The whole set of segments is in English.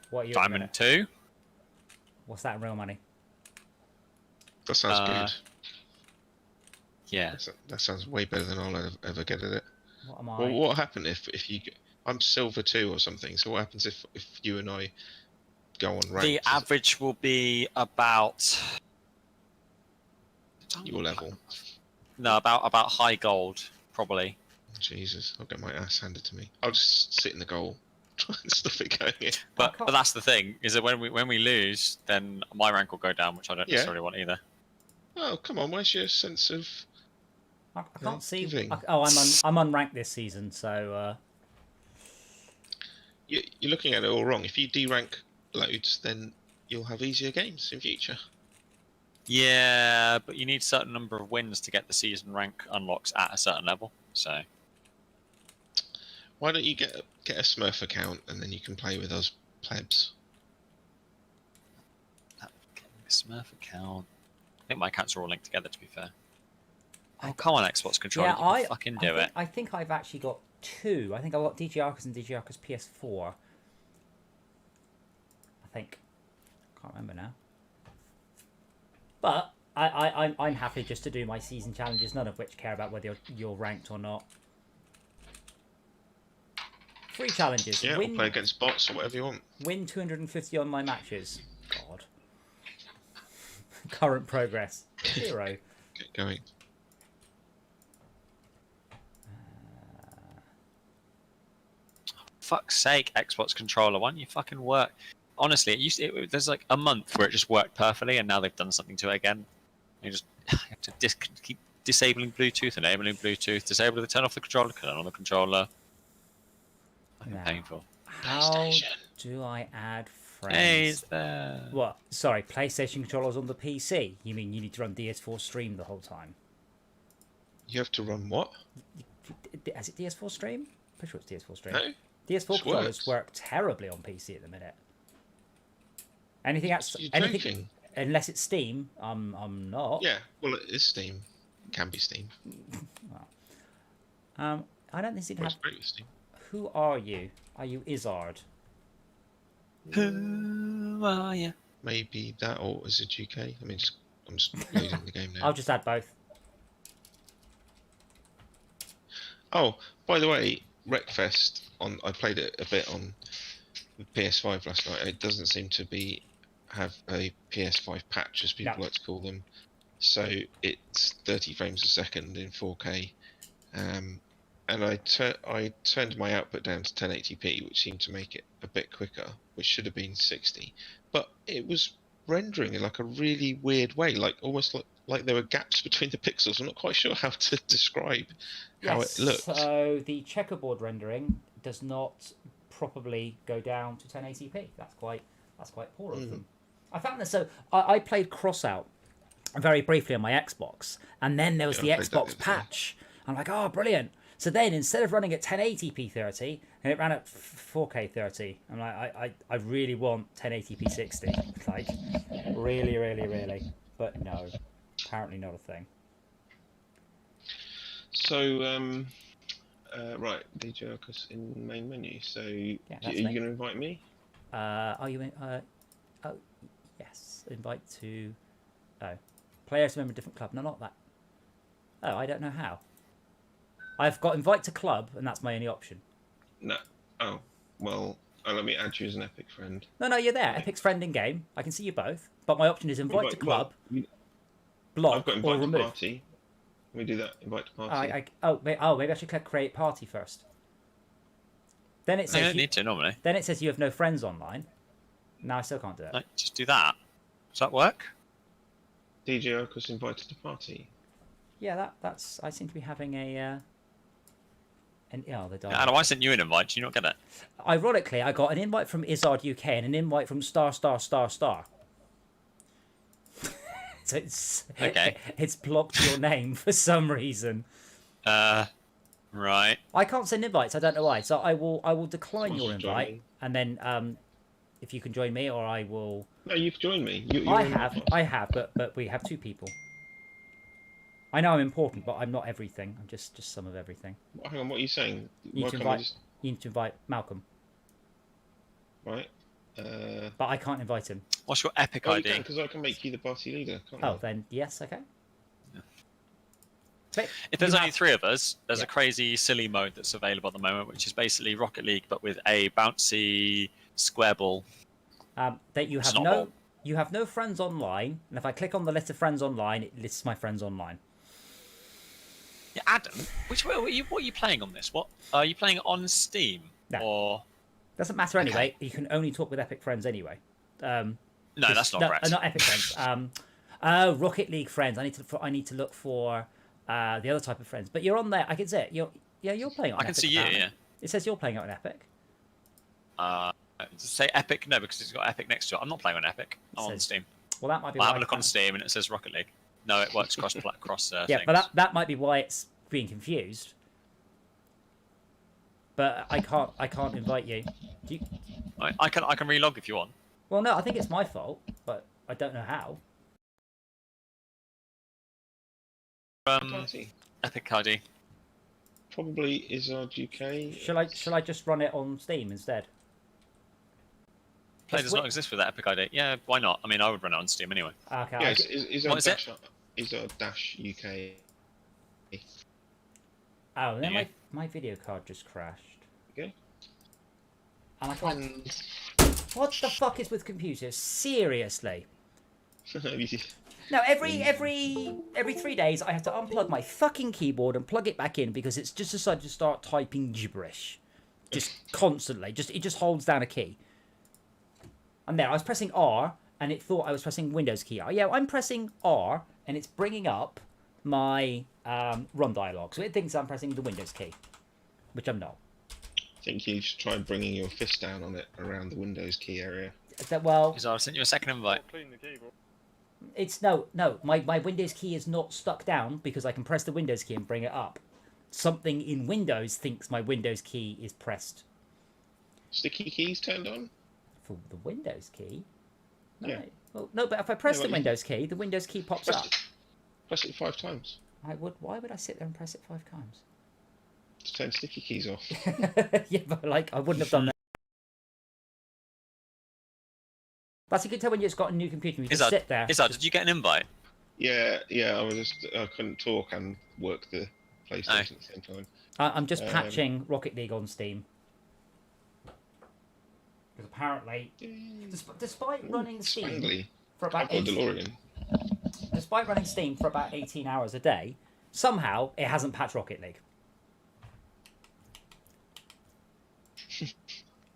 What are you? Diamond 2. What's that in real money? That sounds good. Yeah. That sounds way better than I'll ever get at it. What am I? Well, what happened if you? I'm silver 2 or something. So what happens if you and I go on rank? The average will be about your level. No, about high gold probably. Jesus, I'll get my ass handed to me. I'll just sit in the goal, try and stuff it going in. But that's the thing, is that when we lose, then my rank will go down, which I don't necessarily want either. Oh, come on, where's your sense of? I can't see. Giving? I'm unranked this season, so. You're looking at it all wrong. If you derank loads, then you'll have easier games in future. Yeah, but you need a certain number of wins to get the season rank unlocks at a certain level. So why don't you get a Smurf account and then you can play with us plebs? Smurf account. I think my accounts are all linked together. To be fair. Oh come on, Xbox controller! Yeah, you can fucking do it. I think I've actually got 2. I think I've got DG Arcus and DG Arcus PS4. I think. Can't remember now. But I'm happy just to do my season challenges, none of which care about whether you're ranked or not. 3 challenges. Yeah, we'll play against bots or whatever you want. Win 250 online matches. God. Current progress 0. Get going. Fuck's sake, Xbox controller, why don't you fucking work? Honestly, there's like a month where it just worked perfectly, and now they've done something to it again. You just have to keep disabling Bluetooth, enabling Bluetooth, disable turn off the controller, turn on the controller. Fucking painful. How do I add friends? Hey, is there... What? Sorry, PlayStation controllers on the PC. You mean you need to run DS4 Stream the whole time? You have to run what? Is it DS4 Stream? Pretty sure it's DS4 Stream. No. DS4 controllers work terribly on PC at the minute. Anything else? Anything? Unless it's Steam, I'm not. Yeah, well, it is Steam. It can be Steam. Well, I don't think it has. Steam. Who are you? Are you Izzard? Who are you? Maybe that, or is it UK? I mean, I'm just loading the game now. I'll just add both. Oh, by the way, Wreckfest I played it a bit on PS5 last night. It doesn't seem to have a PS5 patch, as people like to call them. So it's 30 frames a second in 4K. And I turned my output down to 1080p, which seemed to make it a bit quicker, which should have been 60. But it was rendering in like a really weird way, like almost like there were gaps between the pixels. I'm not quite sure how to describe how it looked. So the checkerboard rendering does not properly go down to 1080p. That's quite poor of them. I found that. So I played Crossout very briefly on my Xbox, and then there was the Xbox patch. I'm like, oh, brilliant. So then instead of running at 1080p 30, and it ran at 4K 30, I'm like, I really want 1080p 60. Like, really, really, really. But no, apparently not a thing. So, right, DJ Arcus in main menu. So, are you going to invite me? Are you in? Oh, yes. Invite to. Oh, players member different club. No, not that. Oh, I don't know how. I've got invite to club, and that's my only option. No. Oh, well, let me add you as an Epic friend. No, you're there. Epic's friend in game. I can see you both. But my option is invite to club, block, I've got or invite remove. to party. Let me do that. Invite to party. Maybe I should click create party first. Then it says you don't need to normally. Then it says you have no friends online. No, I still can't do it. No, just do that. Does that work? DJ Arcus invited to party. Yeah, that's. I seem to be having a. Adam, I sent you an invite. Did you not get it? Ironically, I got an invite from Izzard UK and an invite from ******. So it's blocked your name for some reason. Right. I can't send invites. I don't know why. So I will decline your invite, and then if you can join me, or I will. No, you can join me. I have, but we have 2 people. I know I'm important, but I'm not everything. I'm just some of everything. Hang on, what are you saying? You need to invite Malcolm. Right. I can't invite him. What's your Epic Oh, you ID? can, because I can make you the party leader, can't Oh, I? then yes, okay. Yeah. But If there's you only have- 3 of us, there's Yeah. a crazy, silly mode that's available at the moment, which is basically Rocket League, but with a bouncy square ball. that you It's have not no, all. you have no friends online, and if I click on the list of friends online, it lists my friends online. Yeah, Adam, what are you playing on this? What are you playing on Steam? No. Or Doesn't matter Okay. anyway. You can only talk with Epic friends anyway. no, that's not correct. Not Epic friends. Rocket League friends. I need to look for the other type of friends. But you're on there. I can see it. You're playing it on I can Epic, see you. apparently. Yeah. It says you're playing it on Epic. Does it say Epic? No, because it's got Epic next to it. I'm not playing on Epic. I'm on says Steam. Well, that might be. I'll why have a I look on can't- Steam and it says Rocket League. No, it works cross Yeah, things. but that might be why it's being confused. But I can't invite you. Do you. I can relog if you want. Well, no, I think it's my fault, but I don't know how. Party. Epic ID. Probably Izzard UK. Shall I just run it on Steam instead? Play does not exist with that Epic ID. Yeah, why not? I mean, I would run it on Steam anyway. Okay. Yeah, Izzard What is it? Izzard dash UK. Oh, then Yeah. my video card just crashed. Okay. And I can't. What the fuck is with computers? Seriously. No, every 3 days I have to unplug my fucking keyboard and plug it back in because it's just decided to start typing gibberish, just constantly. It just holds down a key. And there, I was pressing R and it thought I was pressing Windows key. Oh, yeah, I'm pressing R and it's bringing up my run dialog, so it thinks I'm pressing the Windows key, which I'm not. I think you should try bringing your fist down on it around the Windows key area. Well, Because I sent you a second invite. it's no. My Windows key is not stuck down because I can press the Windows key and bring it up. Something in Windows thinks my Windows key is pressed. Sticky keys turned on? For the Windows key? No. Yeah. Well, no, but if I press Yeah, the well, Windows key, the Windows key pops up. Press it 5 times Why would I sit there and press it 5 times? to turn sticky keys off. Yeah, but like, I wouldn't have done that. That's a good time when you've got a new computer. You just sit there. Izzard, did you get an invite? Yeah, I couldn't talk and work the PlayStation at the same time. I'm just patching Rocket League on Steam. Because apparently, despite running Steam Spangly. for I've about got a DeLorean. despite running Steam for about 18 hours a day, somehow it hasn't patched Rocket League.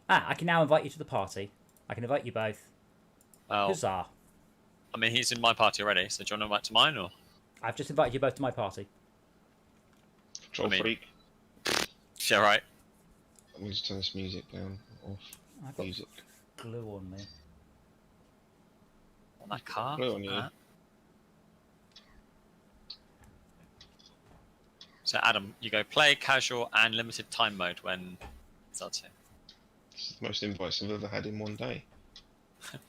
I can now invite you to the party. I can invite you both. Well, Huzzah. I mean, he's in my party already, so do you want to invite to mine or? I've just invited you both to my party. Control I mean- freak. Yeah, right. I'm going to turn this music down. Off. I've got Music. glue on me. On that car. Glue on you. So Adam, you go play casual and limited time mode when Izzard's here. This is the most invites I've ever had in one day.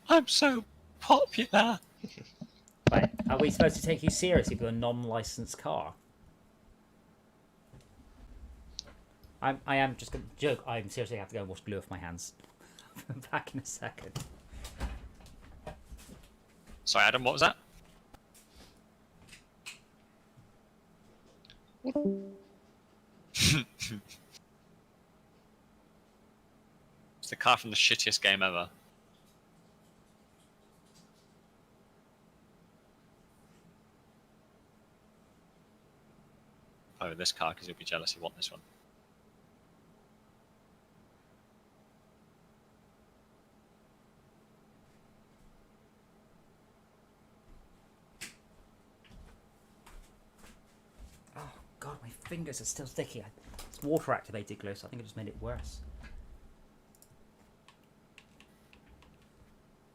I'm so popular. Right, are we supposed to take you seriously for a non-licensed car? I am just going to joke. I'm seriously have to go and wash glue off my hands. I'm back in a second. Sorry, Adam, what was that? It's the car from the shittiest game ever. Oh, this car, because you'll be jealous you want this one. Oh god, my fingers are still sticky. It's water activated glue, so I think it just made it worse.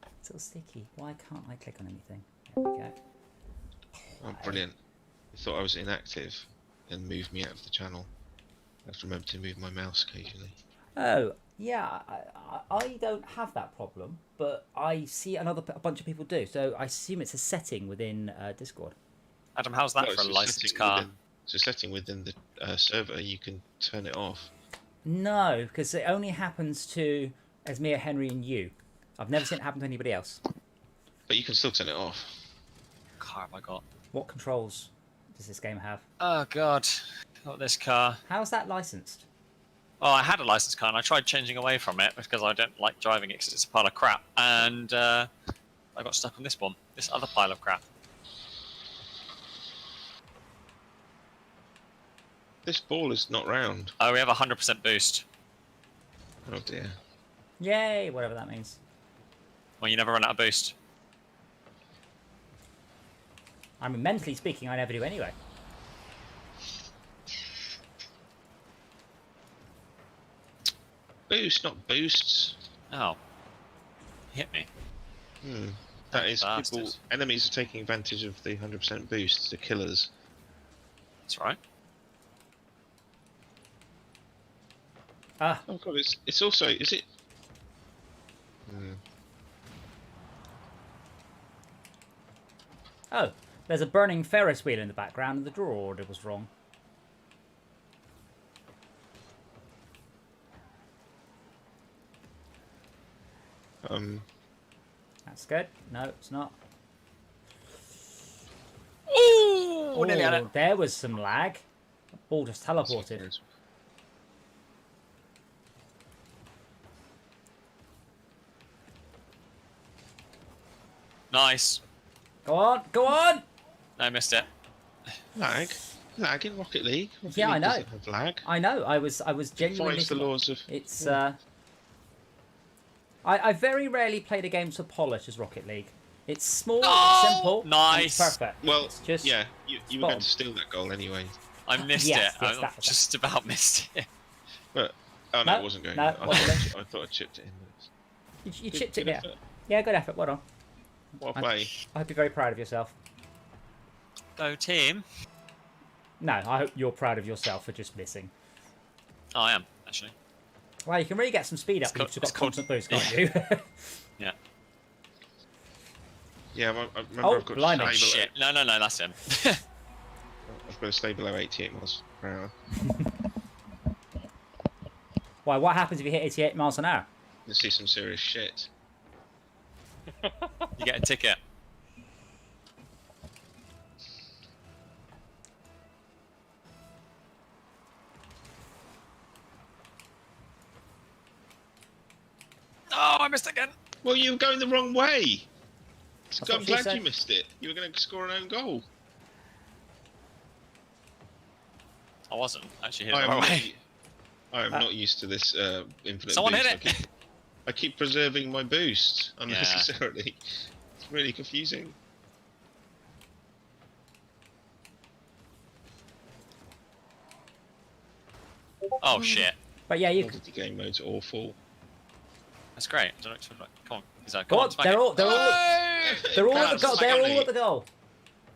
It's still sticky. Why can't I click on anything? There we go. Oh, brilliant. I thought I was inactive and moved me out of the channel. I have to remember to move my mouse occasionally. Oh, yeah, I don't have that problem, but I see a bunch of people do, so I assume it's a setting within Discord. Adam, how's that No, for a it's licensed setting car? It's a setting within the server. You can turn it off. No, because it only happens to Esmir, Henry, and you. I've never seen it happen to anybody else. But you can still turn it off. Car have I got? What controls does this game have? Oh god, got this car. How's that licensed? Oh, I had a license car and I tried changing away from it because I don't like driving it because it's a pile of crap. And I got stuck on this one, this other pile of crap. This ball is not round. Oh, we have 100% boost. Oh dear. Yay, whatever that means. Well, you never run out of boost. I mean, mentally speaking, I never do anyway. Boost, not boosts. Oh. Hit me. That is Bastard. people. Enemies are taking advantage of the 100% boost. The killers. That's right. Ah, Oh god, it's also. Is it? oh, there's a burning Ferris wheel in the background and the draw order was wrong. That's good. No, it's not. Ooh, nearly had it. Oh, there was some lag. The ball just teleported. Nice. Go on, go on! No, I missed it. Lag in Rocket League. Rocket Yeah, I League know. doesn't have lag. I know. I was genuinely. Defies the laws of. It's I very rarely played a game so polished as Rocket League. It's small, Oh, simple, and it's nice. perfect. Well, it's just yeah, you were spot going on. to steal that goal anyway. I missed Yes, it. yes, I that was just about missed it. But oh no, No, it wasn't going. no, I, wasn't I thought I chipped it in. You Good- chipped good it there. effort. Yeah, good effort. Well done. What a play! I hope you're very proud of yourself. Go team. No, I hope you're proud of yourself for just missing. Oh, I am, actually. Well, you can really get some speed up. It's You've got called- constant boost, can't you? Yeah. Yeah, I remember Oh, I've got blimey. to stay Shit. No, that's him. I've got to stay below 88 miles per hour. Why? What happens if you hit 88 miles an hour? You see some serious shit. You get a ticket. Oh, I missed again. Well, you were going the wrong way. That's I'm what she glad said. you missed it. You were going to score an own goal. I wasn't actually hit I it am, the wrong not, way. I am not used to this infinite Someone boost. hit it. I keep preserving my boost unnecessarily. It's really confusing. Oh shit. But yeah, you. Multi-game mode's awful. That's great. I don't know what to do. Come on. Is that Go on. smack They're it. all. They're all. They're all at the goal. They're all at the goal.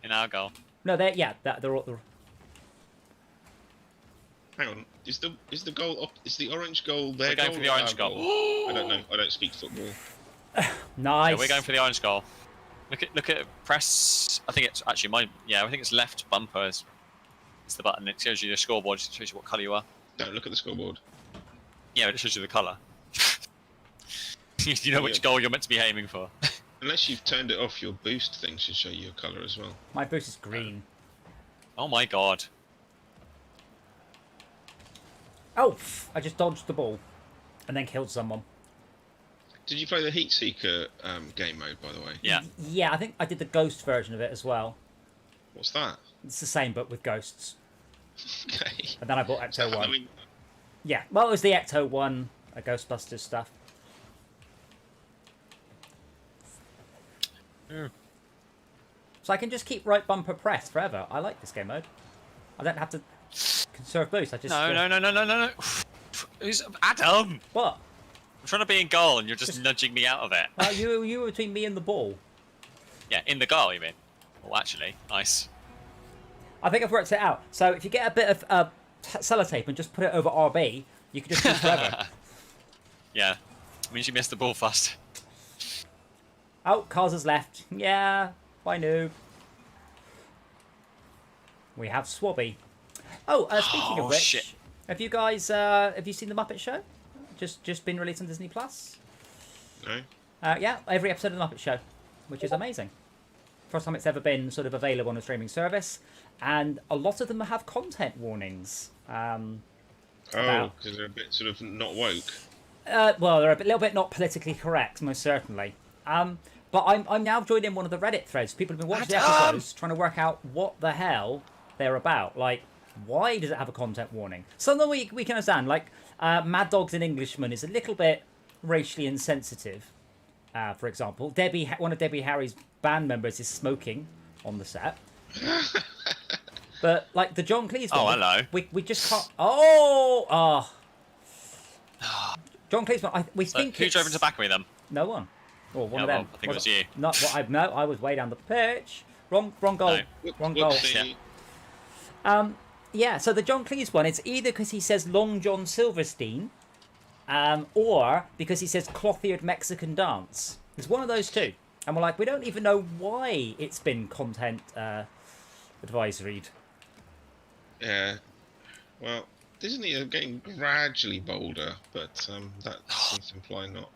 In our goal. No, they're yeah. They're all. They're... Hang on. Is the goal up? Is the orange goal their We're going goal for the or orange our goal. I don't know. I don't speak football. Nice. Yeah, we're going for the orange goal. Look at press. I think it's actually mine. Yeah, I think it's left bumper is the button. It shows you the scoreboard. It shows you what colour you are. Don't look at the scoreboard. Yeah, but it shows you the colour. You know which goal you're meant to be aiming for. Unless you've turned it off, your boost thing should show you a colour as well. My boost is green. Oh my god. Oh, I just dodged the ball, and then killed someone. Did you play the Heat Seeker game mode, by the way? Yeah. Yeah, I think I did the ghost version of it as well. What's that? It's the same, but with ghosts. Okay. And then I bought Ecto I 1. mean, Yeah, well, it was the Ecto 1, Ghostbusters stuff. Mm. So I can just keep right bumper pressed forever. I like this game mode. I don't have to conserve boost. I just No. Who's Adam? What? I'm trying to be in goal and you're just nudging me out of it. Well, you were between me and the ball. Yeah, in the goal, you mean? Well, actually, nice. I think I've worked it out. So if you get a bit of sellotape and just put it over RB, you can just do forever. Yeah, it means you missed the ball fast. Oh, Cars has left. Yeah, bye noob. We have Swabby. Oh, speaking of which, shit. have you guys seen the Muppet Show? Just been released on Disney Plus. no. Yeah, every episode of the Muppet Show, which is amazing. First time it's ever been sort of available on a streaming service, and a lot of them have content warnings. Oh, About- because they're a bit sort of not woke. Well, they're a little bit not politically correct, most certainly. But I'm now joined in one of the Reddit threads. People have been watching the episodes, trying to work out what the hell they're about. Like, why does it have a content warning? Something we can understand. Like, Mad Dogs and Englishmen is a little bit racially insensitive. For example, one of Debbie Harry's band members is smoking on the set. But like the John Cleese one, hello. we just can't. John Cleese one. We So think who it's drove into back with them? no one. Or one Yeah, of them. well, I think it was you. Not what I no. I was way down the pitch. Wrong goal. No. Wrong goal. Whoopsie. Yeah. So the John Cleese one, it's either because he says Long John Silverstein, or because he says cloth-eared Mexican dance. It's one of those two. And we're like, we don't even know why it's been content advisoryed. Yeah. Well, Disney are getting gradually bolder, but that seems to imply not.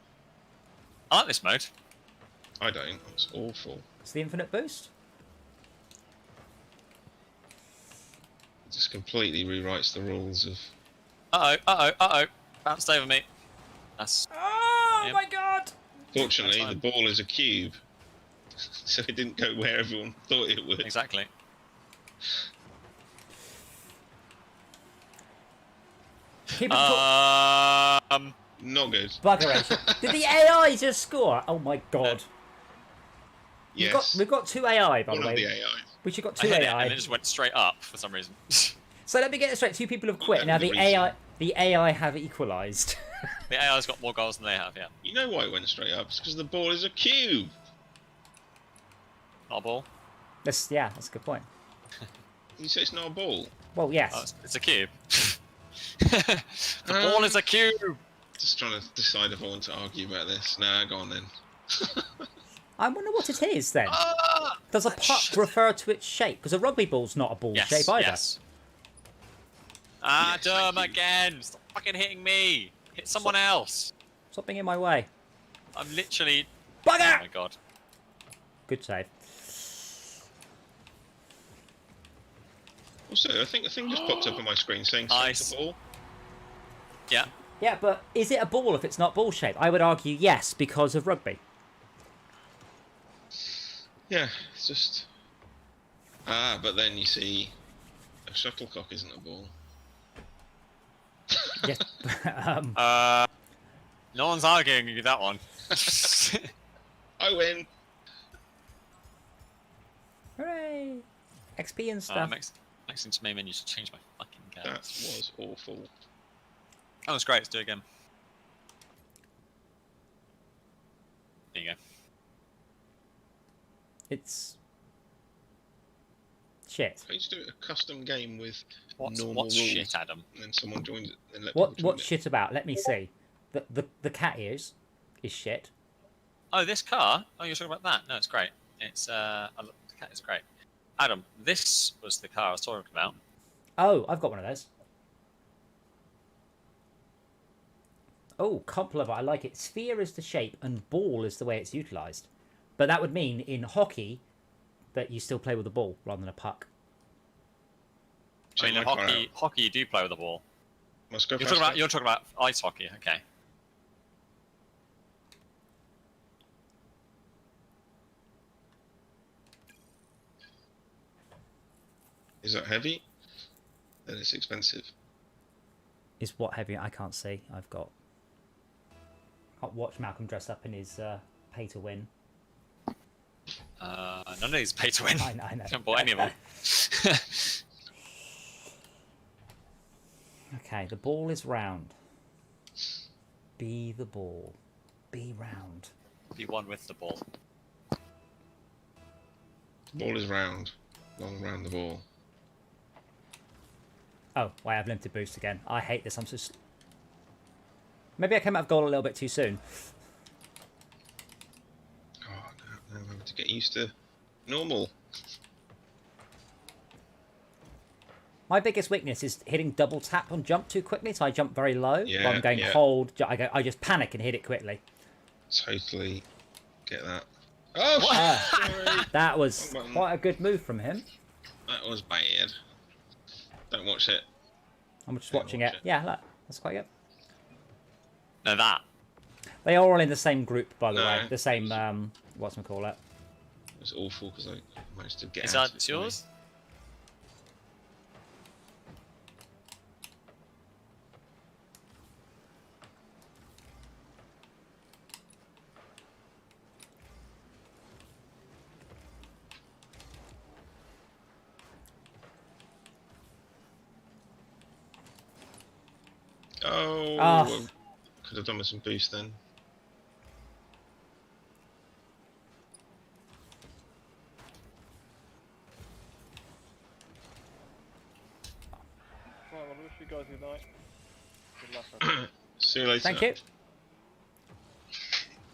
I like this mode. I don't. It's awful. It's the infinite boost. It just completely rewrites the rules of. Bounced over me. That's Oh Yep. my god! Fortunately, That's the fine. ball is a cube, so it didn't go where everyone thought it would. exactly. Keep it cool. Not good. Buggeration. Did the AI just score? Oh my god. Yes. We've got two AI, by One the of way. the AIs. We should got I two hit it AI. and it just went straight up for some reason. So let me get this straight. Two people have quit. That Now was the the reason. AI have equalised. The AI's got more goals than they have, yeah. You know why it went straight up? It's because the ball is a cube. Not a ball. That's a good point. You say it's not a ball. Well, yes. Oh, it's a cube. The ball is a cube! Just trying to decide if I want to argue about this. Nah, go on then. I wonder what it is then. Does a puck Shit. refer to its shape? Because a rugby ball's not a ball Yes, shape either. yes. Adam, thank you. again! Stop fucking hitting me! Hit someone else! Stop being in my way. I'm literally... Bugger! Oh my god. Good save. Also, I think a thing just popped up on my screen saying Nice. centre ball. Yeah. Yeah, but is it a ball if it's not ball shaped? I would argue yes, because of rugby. Yeah, it's just. But then you see, a shuttlecock isn't a ball. Yes. No one's arguing with that one. I win. Hooray! XP and stuff. Next into main menu to change my fucking That cards. was awful. That was great, let's do it again. There you go. It's shit. I used to do a custom game with What's normal rules, shit, Adam? and then someone joined it and let people join What's it. shit about? Let me see. The cat ears is shit. Oh, this car? Oh, you're talking about that? No, it's great. It's the cat is great. Adam, this was the car I was talking about. Oh, I've got one of those. Oh, comp level. I like it. Sphere is the shape and ball is the way it's utilised. But that would mean in hockey that you still play with a ball rather than a puck. I mean, in Check my car hockey, you do play with the ball. Must go You're faster. talking about ice hockey, okay? Is that heavy? Then it's expensive. Is what heavy? I can't see. I've got. Can't watch Malcolm dress up in his pay to win. None of these pay to win. I know. Can't buy any of them. Okay, the ball is round. Be the ball. Be round. Be one with the ball. Ball is round. Long round the ball. Oh, I have limited boost again. I hate this. I'm so. Maybe I came out of goal a little bit too soon. Oh, no, I'm having to get used to normal. My biggest weakness is hitting double tap on jump too quickly, so I jump very low. Yeah, Rather than going yeah. hold, I just panic and hit it quickly. Totally Get that. Oh, sorry. That was Wrong button. quite a good move from him. That was bad. Don't watch it. I'm just Yeah, watching watch it. it. Yeah, look, that's quite good. No, that. They are all in the same group, by the No. way. The same, what's we call it? It was awful because I managed to get Is out. that yours? Oh, Ah. well, could have done with some boost then. Right, well, I wish you guys good night. Good luck. See you later. Thank you.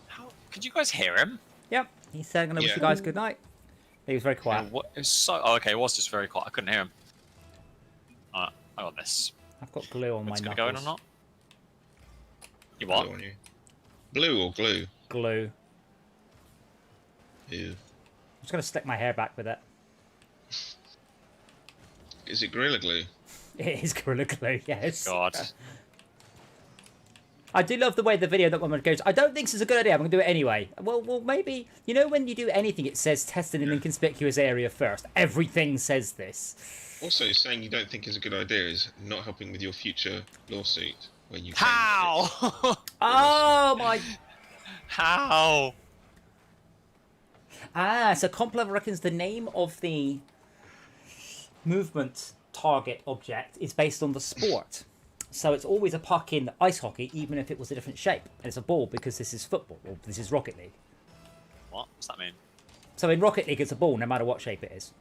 How could you guys hear him? Yep, he's saying going to wish Yeah. you guys good night. He was very quiet. What? It was so. Oh, okay. It was just very quiet. I couldn't hear him. Alright, I got this. I've got glue on my It's gonna knuckles. go in or not? You Blue what? on you. Blue or glue? Glue. Ew. I'm just going to stick my hair back with it. Is it Gorilla Glue? It is Gorilla Glue, yes. God. I do love the way the video that one goes, I don't think this is a good idea, I'm going to do it anyway. Well, maybe, you know when you do anything it says test in an inconspicuous area first. Everything says this. Also, saying you don't think is a good idea is not helping with your future lawsuit when you claim How? Oh my... How? So Complever reckons the name of the movement target object is based on the sport. So it's always a puck in ice hockey, even if it was a different shape. And it's a ball because this is football, or this is Rocket League. What? What's that mean? So in Rocket League, it's a ball, no matter what shape it is.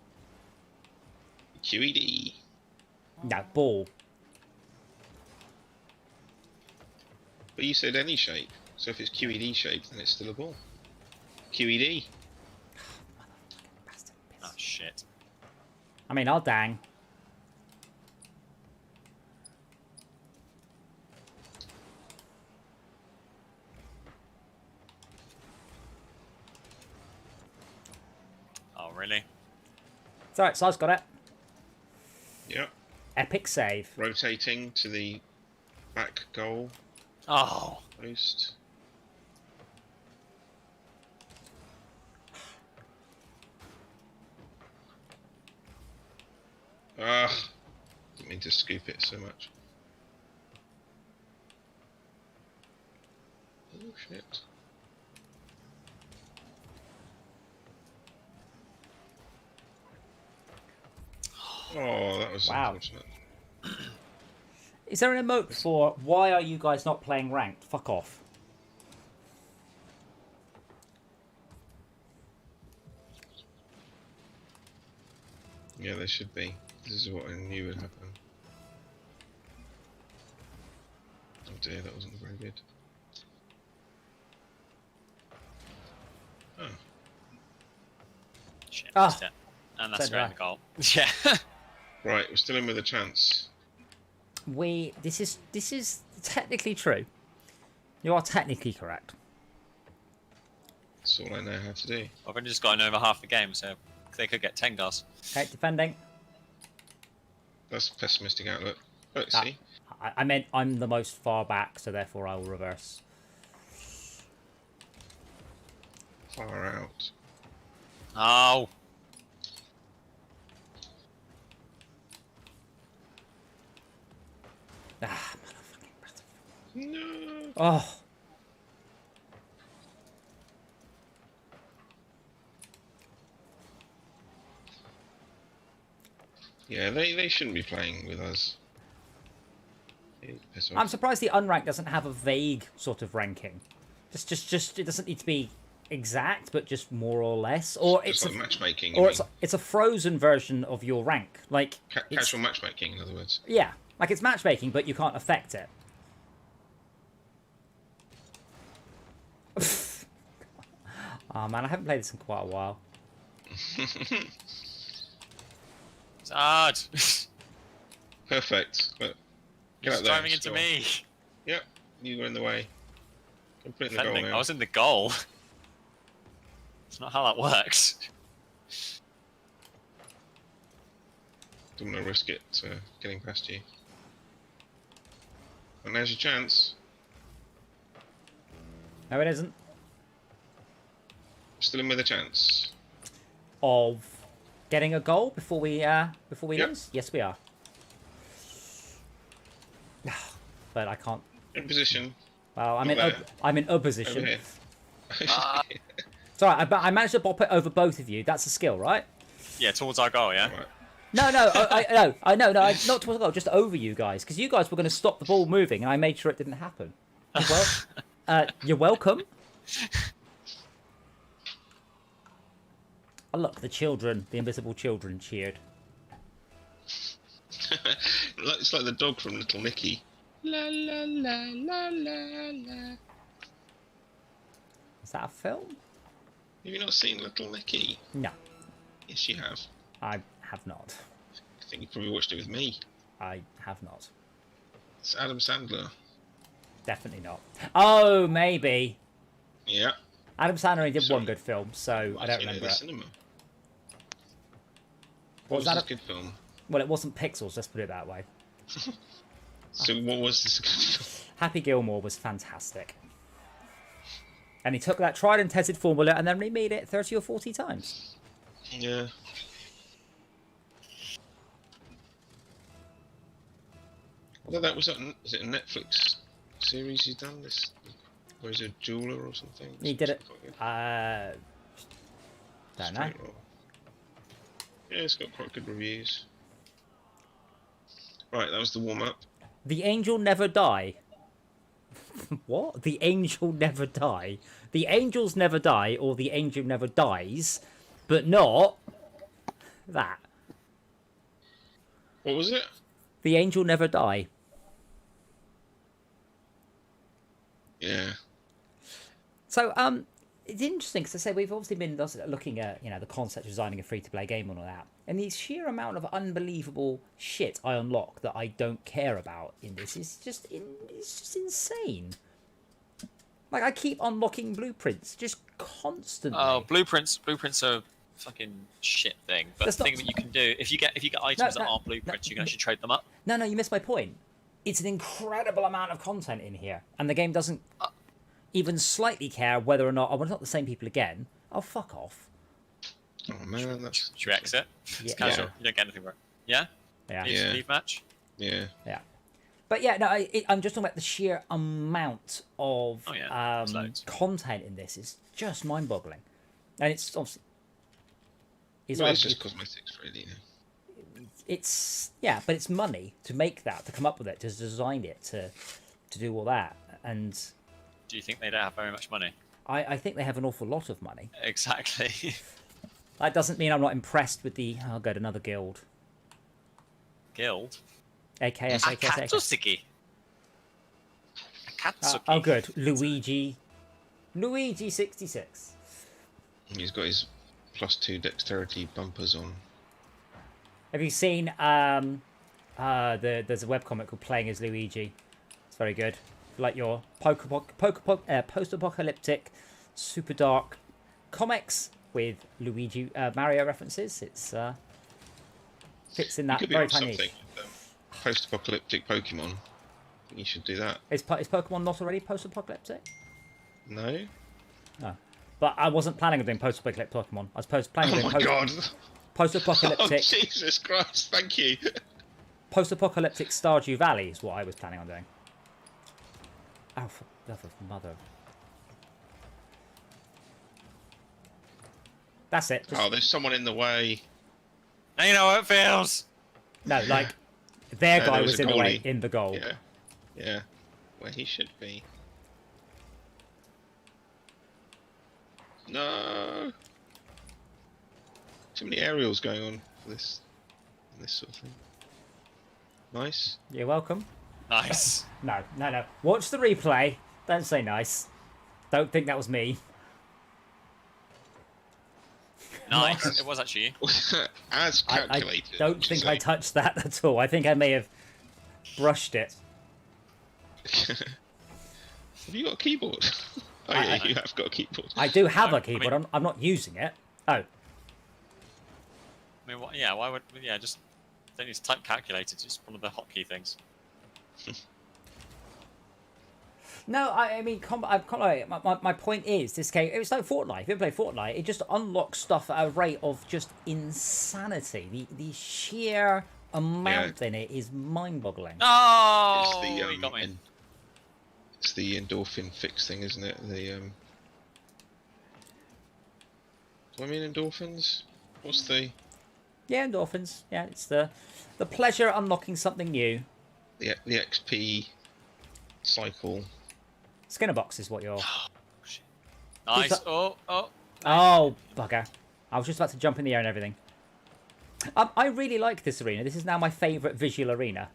QED. No, ball. But you said any shape. So if it's QED shaped, then it's still a ball. QED. Oh shit. I mean, I'll dang. Oh really? It's alright, so I've got it. Yep. Epic save. Rotating to the back goal Oh. post. Ah, didn't mean to scoop it so much. Oh shit. Oh, that was Wow. unfortunate. Is there an emote for why are you guys not playing ranked? Fuck off. Yeah, there should be. This is what I knew would happen. Oh dear, that wasn't very good. Oh, Shit. Ah. Missed it. And that's So straight in did the goal. Yeah. right, we're still in with a chance. This is technically true. You are technically correct. That's all I know how to do. I've only just gotten over half the game, so they could get 10 goals. Okay, defending. That's a pessimistic outlook. Look, Ah. see? I meant I'm the most far back, so therefore I will reverse. Far out. Oh. Ah, No. oh. Yeah, they shouldn't be playing with us. Piss off. I'm surprised the unranked doesn't have a vague sort of ranking. Just it doesn't need to be exact, but just more or less. Or It's it's like matchmaking. or you it's a frozen version of your rank. Like mean. it's, Casual matchmaking, in other words. yeah, like it's matchmaking, but you can't affect it. Oh man, I haven't played this in quite a while. It's hard. Perfect. Look, You're out just there, driving into score. me. Yep, you were in the way. Go put it in the goal Defending. now. I was in the goal. It's not how that works. Don't want to risk it getting past you. And there's your chance. No, it isn't. Still in with a chance. Of getting a goal before we Yep. lose? Yes, we are. But I can't. In position. Well, I'm Not in a Over position. here. It's alright, but I managed to bop it over both of you. That's a skill, right? Yeah, towards our goal, yeah? Right. No, not towards the goal, just over you guys, because you guys were going to stop the ball moving, and I made sure it didn't happen. Well, you're welcome. Oh, look, the children, the invisible children, cheered. It's like the dog from Little Nicky. La la la la la la. Is that a film? Have you not seen Little Nicky? No, Yes, you have. I have not. I think you probably watched it with me. I have not. It's Adam Sandler. Definitely not. Oh, maybe. Yeah. Adam Sandler only did Sorry. one good film, so I don't Seen it at remember the it. cinema. What was this that? good film? Well, it wasn't Pixels, let's put it that way. So what was this good film? Happy Gilmore was fantastic. And he took that tried and tested formula and then remade it 30 or 40 times. Yeah. Although that was it a Netflix series he's done this, or is it a jeweler or something? He did it. Quite good. Don't know. Straight roll. Yeah, it's got quite good reviews. Right, that was the warm up. The Angel Never Die. What? The Angel Never Die? The Angels Never Die, or The Angel Never Dies, but not that. What was it? The Angel Never Die. Yeah. So, it's interesting because I say we've obviously been looking at the concept of designing a free-to-play game and all that, and the sheer amount of unbelievable shit I unlock that I don't care about in this is it's just insane. Like I keep unlocking blueprints just constantly. Oh, blueprints are a fucking shit thing. But That's the thing not- that you can do, if you get items that no, aren't blueprints, you can no. actually trade them up. No, you missed my point. It's an incredible amount of content in here, and the game doesn't even slightly care whether or not we're not the same people again. Oh, fuck off. Oh man, that's. Should we exit? It's Yeah. casual. Yeah. You don't get anything right. Yeah? Yeah. Yeah. Leave match? Yeah. Yeah. But yeah, no, I'm just talking about the sheer amount of Oh, yeah. There's loads. content in this is just mind-boggling, and it's obviously Well, it's just cosmetics, really. it's yeah, but it's money to make that, to come up with it, to design it, to do all that, and Do you think they don't have very much money? I think they have an awful lot of money. Exactly. That doesn't mean I'm not impressed with the oh good, another guild. Guild? AKS. Akatsuki. Akatsuki. Oh good, Luigi 66. He's got his +2 dexterity bumpers on. Have you seen there's a webcomic called Playing as Luigi. It's very good. Like your post-apocalyptic, super dark comics with Luigi Mario references. It's fits in You that could be very on tiny something. niche. Post-apocalyptic Pokemon. I think you should do that. Is Pokemon not already post-apocalyptic? No? No. But I wasn't planning on doing post-apocalyptic Pokemon. I was planning on Oh doing my god! Oh post-apocalyptic Jesus Christ! Thank you. post-apocalyptic Stardew Valley is what I was planning on doing. Oh, for love of mother. That's it. Just, Oh, there's someone in the way. Now you know how it feels. no, like their No, guy there was was a in the way goalie. in the goal. Yeah. Yeah. Where he should be. No. Too many aerials going on for this sort of thing. Nice. You're welcome. Nice. No. Watch the replay. Don't say nice. Don't think that was me. Nice. It was actually you. As I calculated. don't would you think I say? touched that at all. I think I may have brushed it. Have you got a keyboard? Oh yeah, you have got a keyboard. I do have I a keyboard. mean- I'm not using it. Oh, I mean, yeah, why would... Yeah, just... Don't need to type calculator, it's just one of the hotkey things. no, I mean, my point is, this game, it's like Fortnite. If you play Fortnite, it just unlocks stuff at a rate of just insanity. The sheer amount in it is mind-boggling. Oh, It's you got me. It's the endorphin fix thing, isn't it? The Do I mean endorphins? What's the Yeah, endorphins. Yeah, it's the pleasure of unlocking something new. the XP cycle? Skinner box is what you're... Nice. Is that- Oh. Oh, bugger. I was just about to jump in the air and everything. I really like this arena. This is now my favourite visual arena.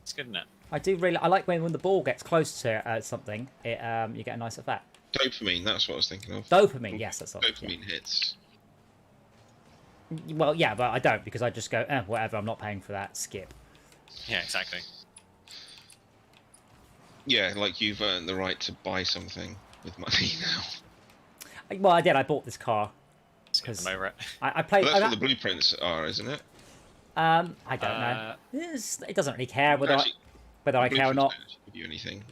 It's good, isn't it? I do really... I like when the ball gets close to something, you get a nice effect. Dopamine, that's what I was thinking of. Dopamine, yes, that's all. Dopamine hits. Yeah. Well, yeah, but I don't, because I just go, whatever, I'm not paying for that, skip. Yeah, exactly. Yeah, like you've earned the right to buy something with money now. Well, I did. I bought this car. Just get 'Cause them over it. I played... But that's what the blueprints are, isn't it? I don't know. It doesn't really care whether Actually, I the care or blueprints not. don't actually give you anything.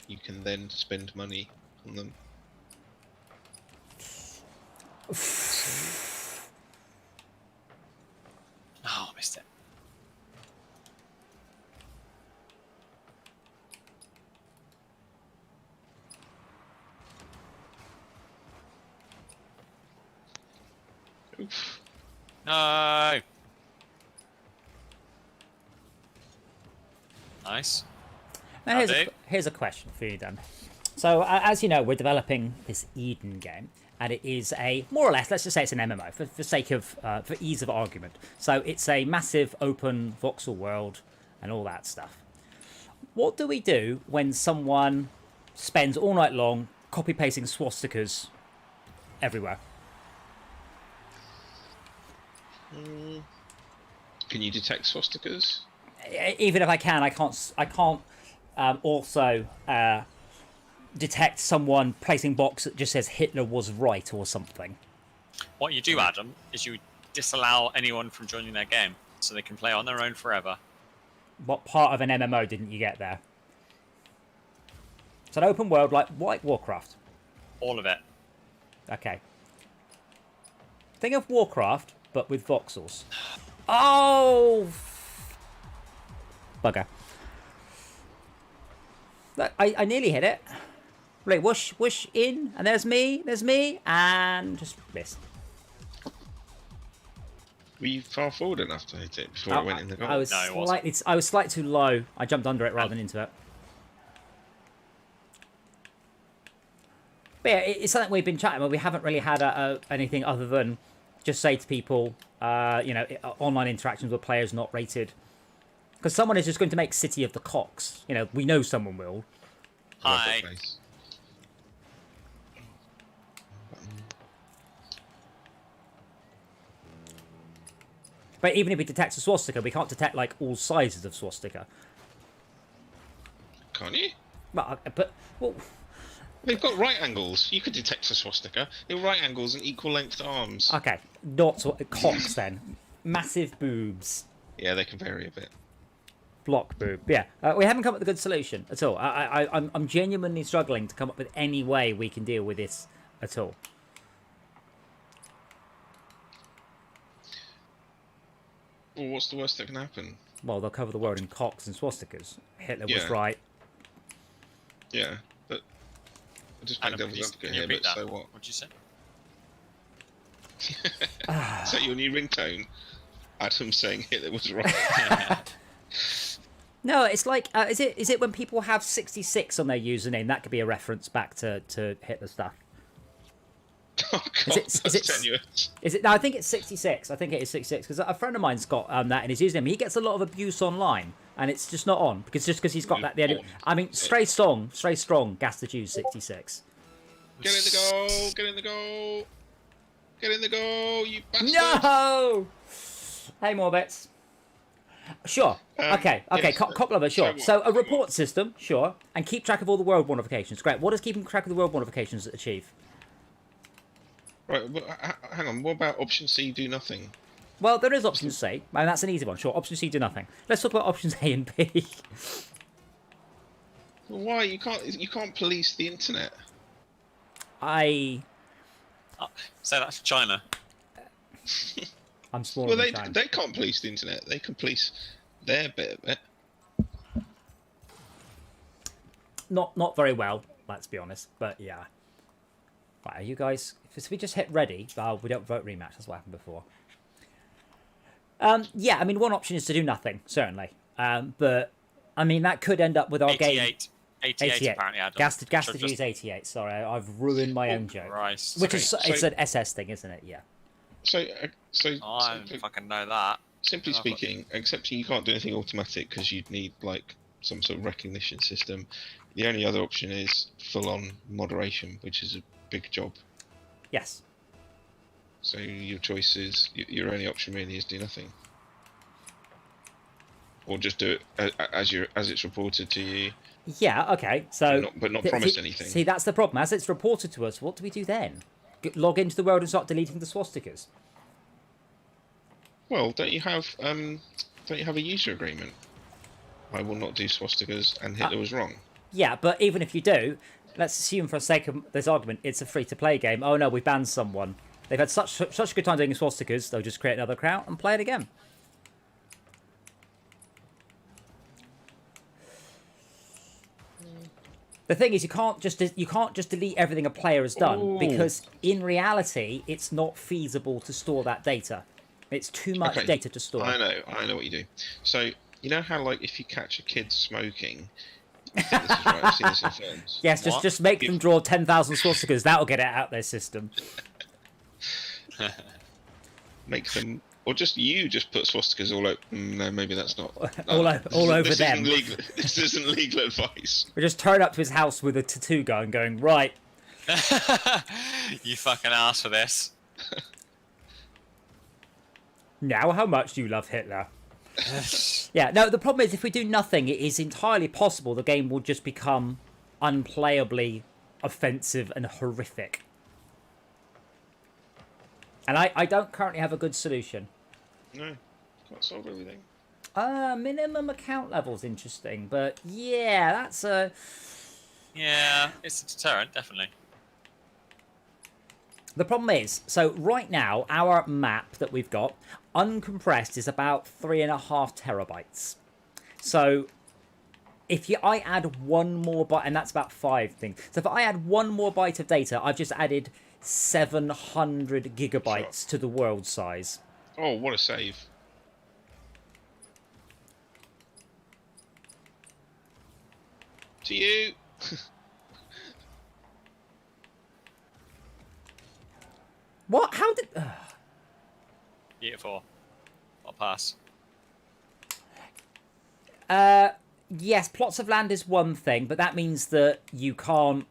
You can then spend money on them. Oh, missed it. Oof. No. Nice. Now Howdy. here's a question for you, Dan. So, as you know, we're developing this Eden game, and it is a, more or less, let's just say it's an MMO, for sake of, for ease of argument. So, it's a massive open voxel world and all that stuff. What do we do when someone spends all night long copy-pasting swastikas everywhere? Can you detect swastikas? Even if I can, I can't also detect someone placing box that just says Hitler was right or something. What you do, Adam, is you disallow anyone from joining their game, so they can play on their own forever. What part of an MMO didn't you get there? It's an open world like Warcraft. All of it. Okay. Think of Warcraft, but with voxels. Oh! Bugger. Look, I nearly hit it. Right, whoosh, whoosh, in, and there's me, and just missed. Were you far forward enough to hit it before it went in the goal? I was No, it wasn't. slightly too low. I jumped under it rather than into it. But yeah, it's something we've been chatting about. We haven't really had anything other than just say to people, online interactions with players not rated. Because someone is just going to make City of the Cocks. We know someone will. Hi. Face. But even if we detect a swastika, we can't detect like all sizes of swastika. Can't you? Well, They've got right angles. You could detect a swastika. They're right angles and equal length arms. okay, not cocks then. Massive boobs. Yeah, they can vary a bit. Block boob. Yeah, we haven't come up with a good solution at all. I'm genuinely struggling to come up with any way we can deal with this at all. Well, what's the worst that can happen? Well, they'll cover the world in cocks and swastikas. Hitler was Yeah. right. Yeah, but I just playing Adam, devil's can advocate you here, repeat but that? so what? What'd you say? Is that your new ringtone? Adam saying Hitler was right. No, it's like, is it when people have 66 on their username? That could be a reference back to Hitler stuff. Oh god, is that's it- tenuous. Is it? No, I think it's 66. I think it is 66 because a friend of mine's got that in his username. He gets a lot of abuse online, and it's just not on because he's got that. I mean, Stray Strong, Gas the Jews 66. Get in the goal! Get in the goal! Get in the goal, you bastard! No. Hey, Morbets. Sure. Okay. yes, Couple of us. Sure. what? So a report system. Sure. And keep track of all the world modifications. Great. What does keeping track of the world modifications achieve? Right, but hang on. What about option C? Do nothing. Well, there is option C, and that's an easy one. Sure. Option C, do nothing. Let's talk about options A and B. Well, why you can't police the internet? I. Say that for China. I'm smaller Well, than China. they can't police the internet. They can police their bit of it. Not very well. Let's be honest. But yeah. Right. Are you guys? If we just hit ready, we don't vote rematch. That's what happened before. Yeah. I mean, one option is to do nothing. Certainly. But I mean, that could end up with our game. 88 apparently. Gas to use 88. Sorry, I've ruined my own joke. Christ. Which is So- it's an SS thing, isn't it? Yeah. So I don't fucking know that. simply speaking, except you can't do anything automatic because you'd need like some sort of recognition system. The only other option is full-on moderation, which is a big job. Yes. So your choice is your only option really is do nothing, or just do it as it's reported to you. Yeah. Okay. So. But not promise anything. See, that's the problem. As it's reported to us, what do we do then? Log into the world and start deleting the swastikas? Well, don't you have a user agreement? I will not do swastikas, and Hitler was wrong. Yeah, but even if you do, let's assume for the sake of this argument, it's a free-to-play game. Oh no, we banned someone. They've had such a good time doing swastikas, they'll just create another account and play it again. The thing is, you can't just delete everything a player has done. Ooh. Because in reality, it's not feasible to store that data. It's too much Okay, data to store. I know what you do. So you know how like if you catch a kid smoking, I think this is right. I've seen this in films. Yes, What? just make them draw 10,000 swastikas. That'll get it out their system. Make them, or just put swastikas all over. No, maybe that's not. All over them. This isn't legal advice. We just turn up to his house with a tattoo gun, going right. You fucking asked for this. Now, how much do you love Hitler? Yeah, no, the problem is if we do nothing, it is entirely possible the game will just become unplayably offensive and horrific. And I don't currently have a good solution. No, can't solve everything. Minimum account level's interesting, but yeah, that's a... Yeah, it's a deterrent, definitely. The problem is, so right now, our map that we've got, uncompressed, is about 3.5 terabytes. So, I add one more byte, and that's about 5 things. So if I add one more byte of data, I've just added 700 gigabytes to the world size. Oh, what a save! To you. What? How did... Beautiful. I'll pass. Yes, plots of land is one thing, but that means that you can't...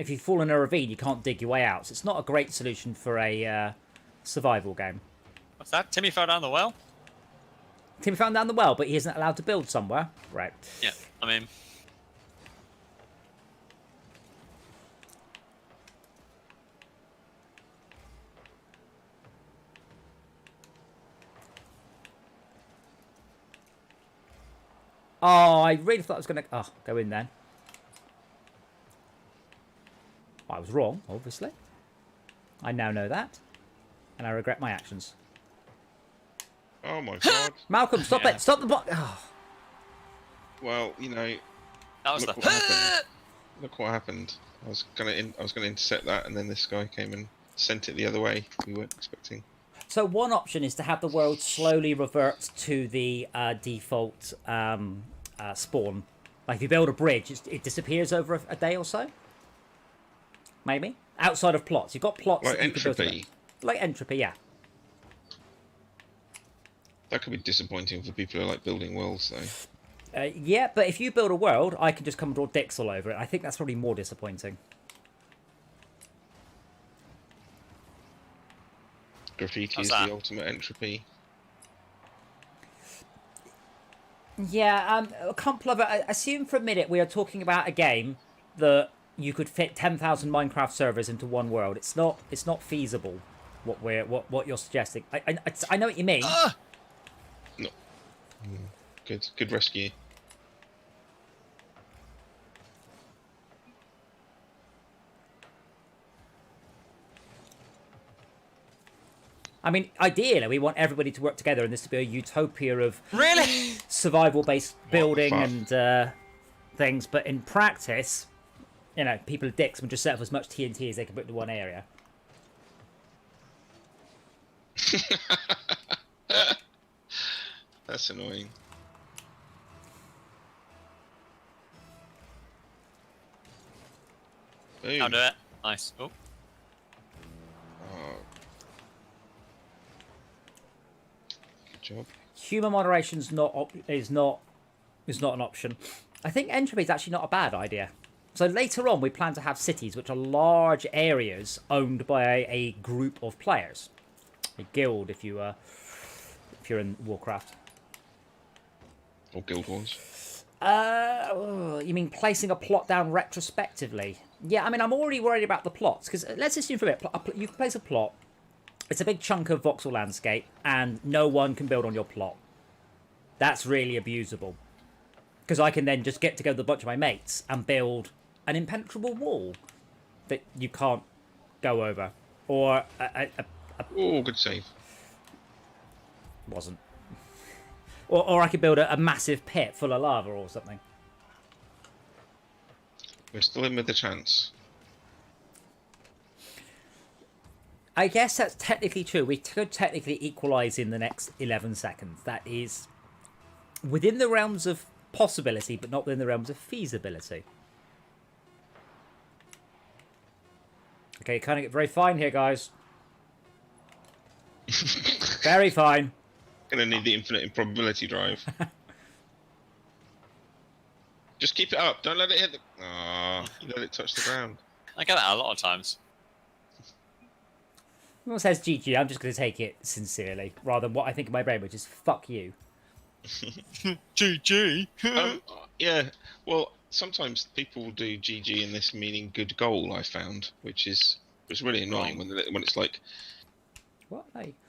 If you fall in a ravine, you can't dig your way out. So it's not a great solution for a survival game. What's that? Timmy fell down the well? Timmy found down the well, but he isn't allowed to build somewhere. Right. Yeah, I mean... Oh, I really thought I was going to... Oh, go in then. I was wrong, obviously. I now know that. And I regret my actions. Oh my god. Malcolm, stop Yeah. it! Stop the block! Oh. Well, you know, That was look the... what happened. Look what happened. I was gonna intercept that, and then this guy came and sent it the other way. We weren't expecting. So one option is to have the world slowly revert to the default spawn. Like if you build a bridge, it disappears over a day or so. Maybe outside of plots, you've got plots Like that you can build entropy. like entropy, yeah. That could be disappointing for people who like building worlds, though. Yeah, but if you build a world, I can just come and draw dicks all over it. I think that's probably more disappointing. Graffiti How's is that? the ultimate entropy. Yeah, Comp Lover, I assume for a minute we are talking about a game that you could fit 10,000 Minecraft servers into one world. It's not feasible. What you're suggesting. I know what you mean. No. Good rescue. I mean, ideally, we want everybody to work together and this to be a utopia of Really? survival-based building fuck? and things. But in practice, you know, people are dicks and just set up as much TNT as they can put into one area. That's annoying. Boom. I'll do it. Nice. Oh. Oh. Good job. Human moderation is not an option. I think entropy is actually not a bad idea. So later on, we plan to have cities which are large areas owned by a group of players, a guild, if you're in Warcraft. Or Guild Wars. You mean placing a plot down retrospectively? Yeah, I mean, I'm already worried about the plots, because let's assume for a bit, you can place a plot, it's a big chunk of voxel landscape, and no one can build on your plot. That's really abusable. Because I can then just get together with a bunch of my mates and build an impenetrable wall that you can't go over. Or Oh, good save. wasn't. Or I could build a massive pit full of lava or something. We're still in with the chance. I guess that's technically true. We could technically equalise in the next 11 seconds. That is within the realms of possibility, but not within the realms of feasibility. Okay, kind of get very fine here, guys. Very fine. Gonna need the infinite improbability drive. Just keep it up. Don't let it hit the... Ah, you let it touch the ground. I get that a lot of times. Everyone says GG, I'm just going to take it sincerely, rather than what I think in my brain, which is fuck you. GG. Yeah, well, sometimes people do GG in this meaning good goal, I found, which is really annoying when it's like What?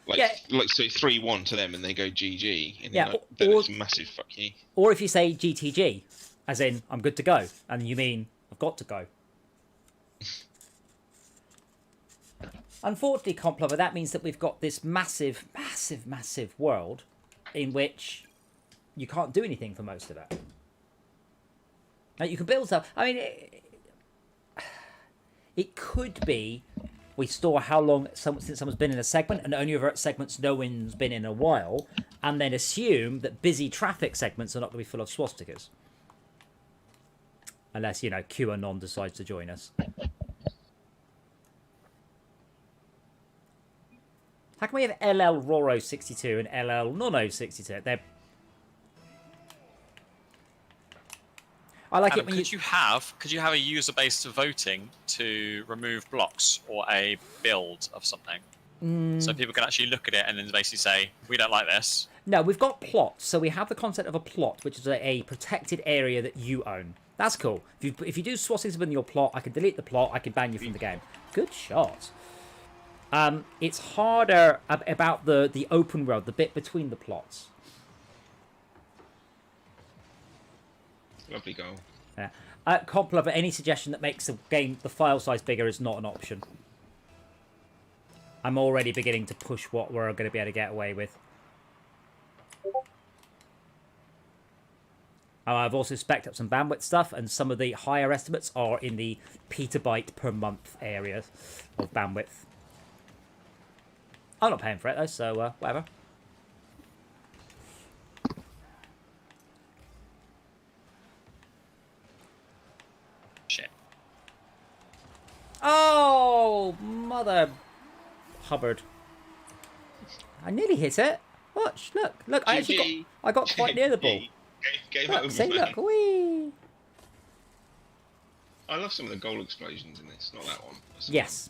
like say 3-1 to them and they go GG, and Yeah, you're like, then or- it's a massive fuck you. Or if you say GTG, as in, I'm good to go, and you mean, I've got to go. Unfortunately, Comp Lover, that means that we've got this massive, massive, massive world in which you can't do anything for most of it. Now, you can build stuff. I mean, it could be we store how long since someone's been in a segment and only revert segments no one's been in a while, and then assume that busy traffic segments are not going to be full of swastikas. Unless, you know, QAnon decides to join us. How can we have LL Roro 62 and LL Nono 62? They're... I like Adam, it when could you have a user based voting to remove blocks or a build of something, so people can actually look at it and then basically say we don't like this? No, we've got plots, so we have the concept of a plot, which is a protected area that you own. That's cool. If you do swastikas within your plot, I can delete the plot, I can ban you from the game. Good shot. It's harder about the open world, the bit between the plots. Lovely goal. Yeah. Comp Lover, any suggestion that makes the file size bigger is not an option. I'm already beginning to push what we're going to be able to get away with. I've also spec'd up some bandwidth stuff, and some of the higher estimates are in the petabyte per month area of bandwidth. I'm not paying for it though, so whatever. Shit. Oh, mother Hubbard! I nearly hit it. Watch, look! I actually got quite near the ball. Game Look, over, see, mate. look, whee! I love some of the goal explosions in this. Not that one. Yes.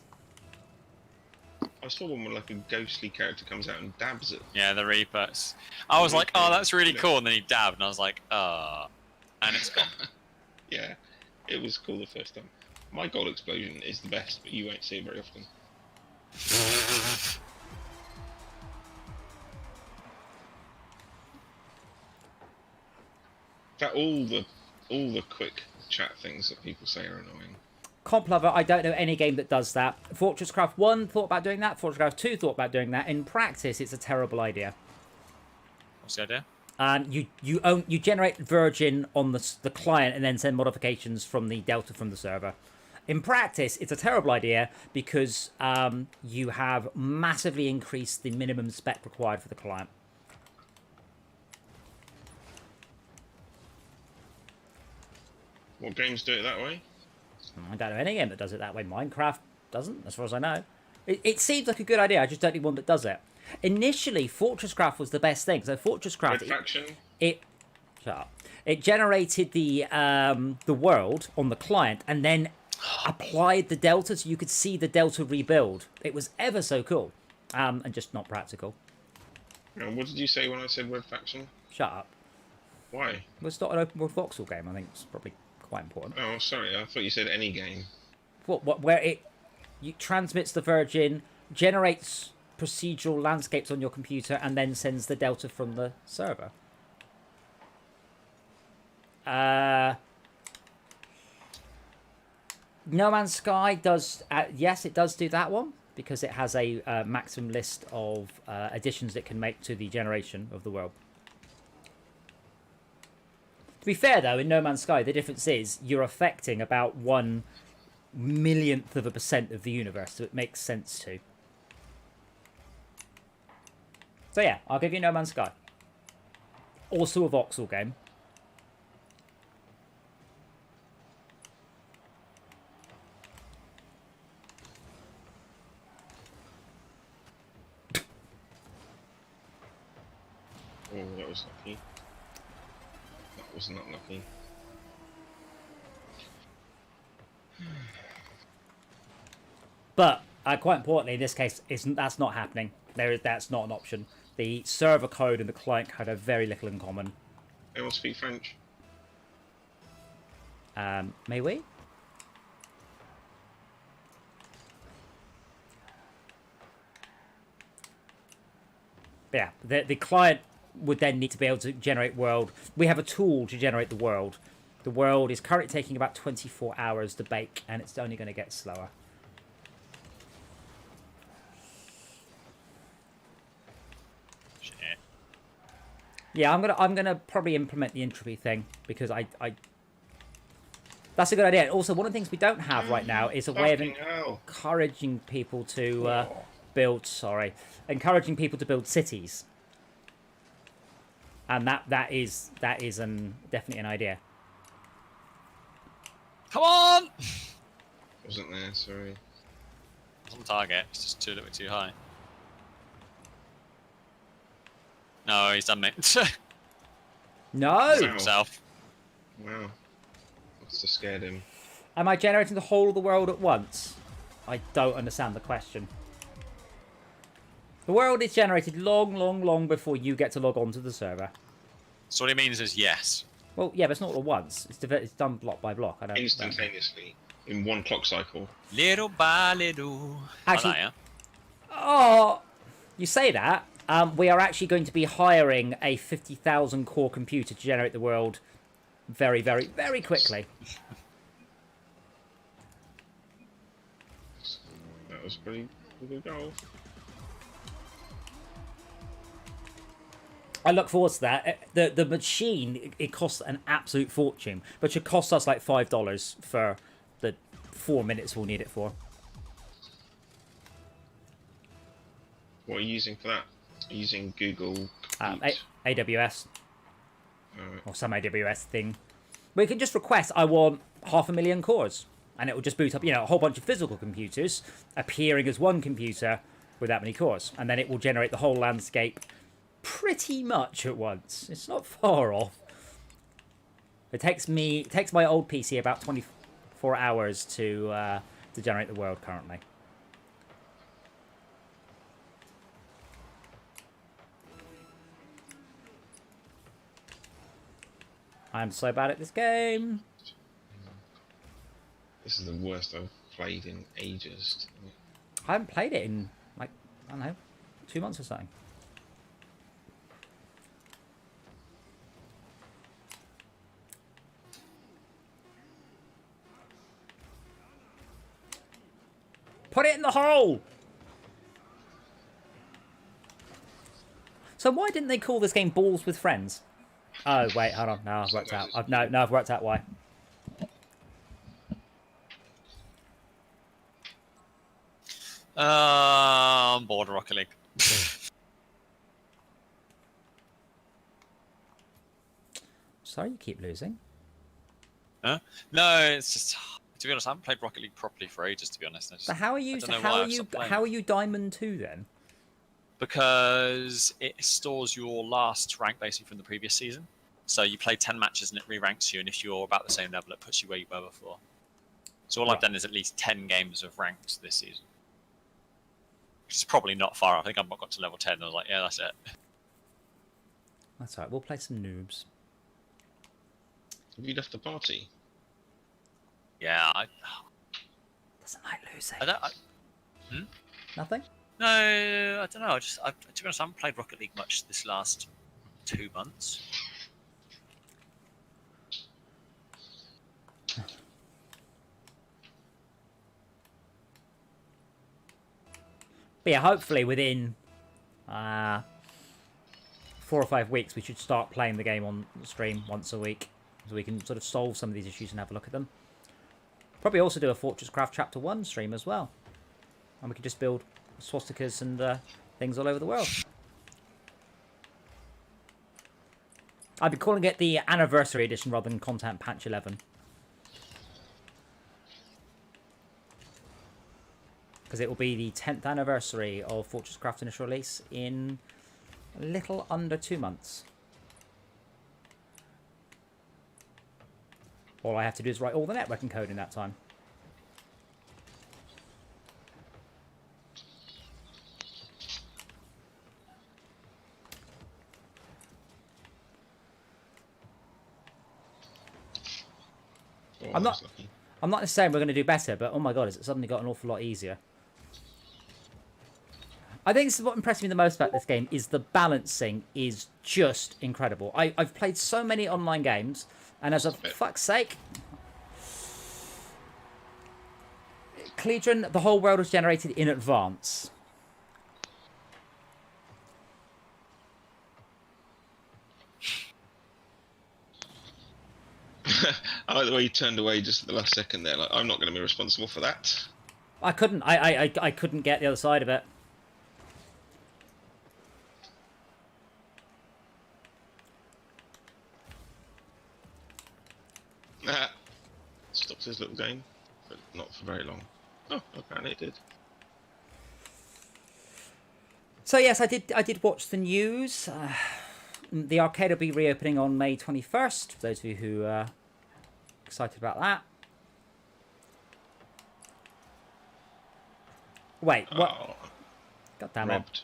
I saw one where like a ghostly character comes out and dabs it. Yeah, the Reapers. I was like, oh, that's really Yeah. cool, and then he dabbed, and I was like, and it's gone. Yeah, it was cool the first time. My gold explosion is the best, but you won't see it very often. In fact, all the quick chat things that people say are annoying. Comp Lover, I don't know any game that does that. Fortress Craft 1 thought about doing that. Fortress Craft 2 thought about doing that. In practice, it's a terrible idea. What's the idea? You generate Virgin on the client and then send modifications from the Delta from the server. In practice, it's a terrible idea because you have massively increased the minimum spec required for the client. What games do it that way? I don't know any game that does it that way. Minecraft doesn't, as far as I know. It seems like a good idea. I just don't need one that does it. Initially, Fortress Craft was the best thing. So Fortress Craft, Red Faction? shut up. It generated the world on the client and then applied the delta so you could see the delta rebuild. It was ever so cool, and just not practical. What did you say when I said Red Faction? Shut up. Why? Well, it's not an open world voxel game. I think it's probably quite important. Oh, sorry. I thought you said any game. Where it transmits the Virgin, generates procedural landscapes on your computer, and then sends the delta from the server. No Man's Sky does, yes, it does do that one because it has a maximum list of additions it can make to the generation of the world. To be fair, though, in No Man's Sky, the difference is you're affecting about 1/1,000,000% of the universe, so it makes sense to. So yeah, I'll give you No Man's Sky. Also a voxel game. Oh, that was lucky. That was not lucky. But quite importantly, in this case, that's not happening. That's not an option. The server code and the client code have very little in common. Anyone speak French? May we? Yeah, the client would then need to be able to generate world. We have a tool to generate the world. The world is currently taking about 24 hours to bake, and it's only going to get slower. Shit. Yeah, I'm gonna probably implement the entropy thing because I that's a good idea. Also, one of the things we don't have right now is a way of Fucking hell. encouraging people to Oh. encouraging people to build cities. And that is definitely an idea. Come on! Wasn't there, sorry. It's on target. It's just a little bit too high. No, he's done me. No! So- Himself. Wow. Must have scared him. Am I generating the whole of the world at once? I don't understand the question. The world is generated long before you get to log on to the server. So what he means is yes. Well, yeah, but it's not all at once. It's done block by block. I don't. Instantaneously. In one clock cycle. Little by little. Actually- Like that, Oh, you say that. We are actually going to be hiring a 50,000 core computer to generate the world very quickly. That was pretty good goal. I look forward to that. The machine, it costs an absolute fortune, but should cost us like $5 for the 4 minutes we'll need it for. What are you using for that? Are you using Google Compute? AWS Alright. or some AWS thing. We can just request, I want 500,000 cores, and it will just boot up, a whole bunch of physical computers appearing as one computer with that many cores, and then it will generate the whole landscape pretty much at once. It's not far off. It takes my old PC about 24 hours to generate the world currently. I'm so bad at this game. This is the worst I've played in ages. I haven't played it in, like, I don't know, 2 months or something. Put it in the hole! So why didn't they call this game Balls with Friends? Oh, wait, hold on. No, I've worked out. I've worked out why. I'm bored of Rocket League. Sorry you keep losing. Huh? No, it's just, to be honest, I haven't played Rocket League properly for ages, to be honest. So how are you? How are you Diamond 2 then? Because it stores your last rank basically from the previous season. So you play 10 matches and it re-ranks you, and if you're about the same level, it puts you where you were before. So all I've done is at least 10 games of ranks this season. Which is probably not far. I think I've got to level 10 and I was like, yeah, that's it. That's all right. We'll play some noobs. Have you left the party? Yeah, Doesn't like losing. Nothing? No, I don't know. To be honest, I haven't played Rocket League much this last 2 months. But yeah, hopefully within 4 or 5 weeks, we should start playing the game on stream once a week, so we can sort of solve some of these issues and have a look at them. Probably also do a Fortress Craft Chapter 1 stream as well, and we could just build swastikas and things all over the world. I'd be calling it the Anniversary Edition rather than Content Patch 11. Because it will be the 10th anniversary of Fortress Craft initial release in a little under 2 months. All I have to do is write all the networking code in that time. Oh, I'm that's not- lucky. I'm not saying we're going to do better, but oh my god, it's suddenly got an awful lot easier. I think this is what impressed me the most about this game, is the balancing is just incredible. I've played so many online games, and as a fuck's sake, Cledron, the whole world was generated in advance. I like the way you turned away just at the last second there. Like, I'm not going to be responsible for that. I couldn't. I couldn't get the other side of it. Stops his little game, but not for very long. Oh, apparently it did. So yes, I did watch the news. The arcade will be reopening on May 21st. For those of you who are excited about that. Wait, what? Oh, God damn it. robbed.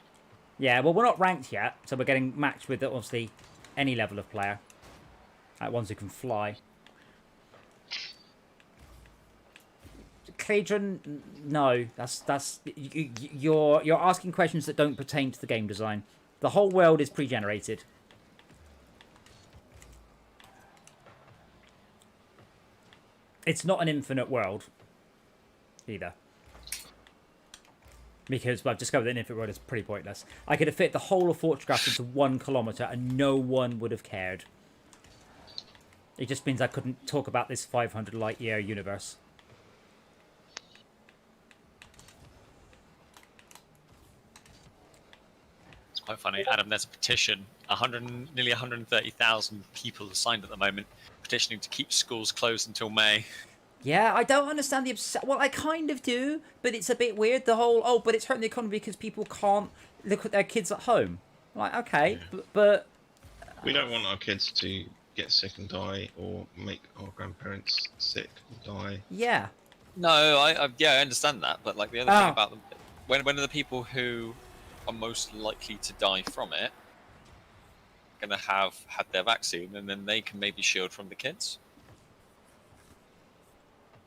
Yeah, well, we're not ranked yet, so we're getting matched with obviously any level of player. Ones who can fly. Cledron, no, you're asking questions that don't pertain to the game design. The whole world is pre-generated. It's not an infinite world either. Because I've discovered that an infinite world is pretty pointless. I could have fit the whole of Fortress Craft into 1 kilometre and no one would have cared. It just means I couldn't talk about this 500 light year universe. It's quite funny, Adam. There's a petition. Nearly 130,000 people are signed at the moment, petitioning to keep schools closed until May. Yeah, I don't understand the well, I kind of do, but it's a bit weird. The whole but it's hurting the economy because people can't look at their kids at home. Like, okay, Yeah. but We don't want our kids to get sick and die, or make our grandparents sick and die. yeah. No, I understand that, but like the other thing Oh. about them, when are the people who are most likely to die from it going to have had their vaccine, and then they can maybe shield from the kids.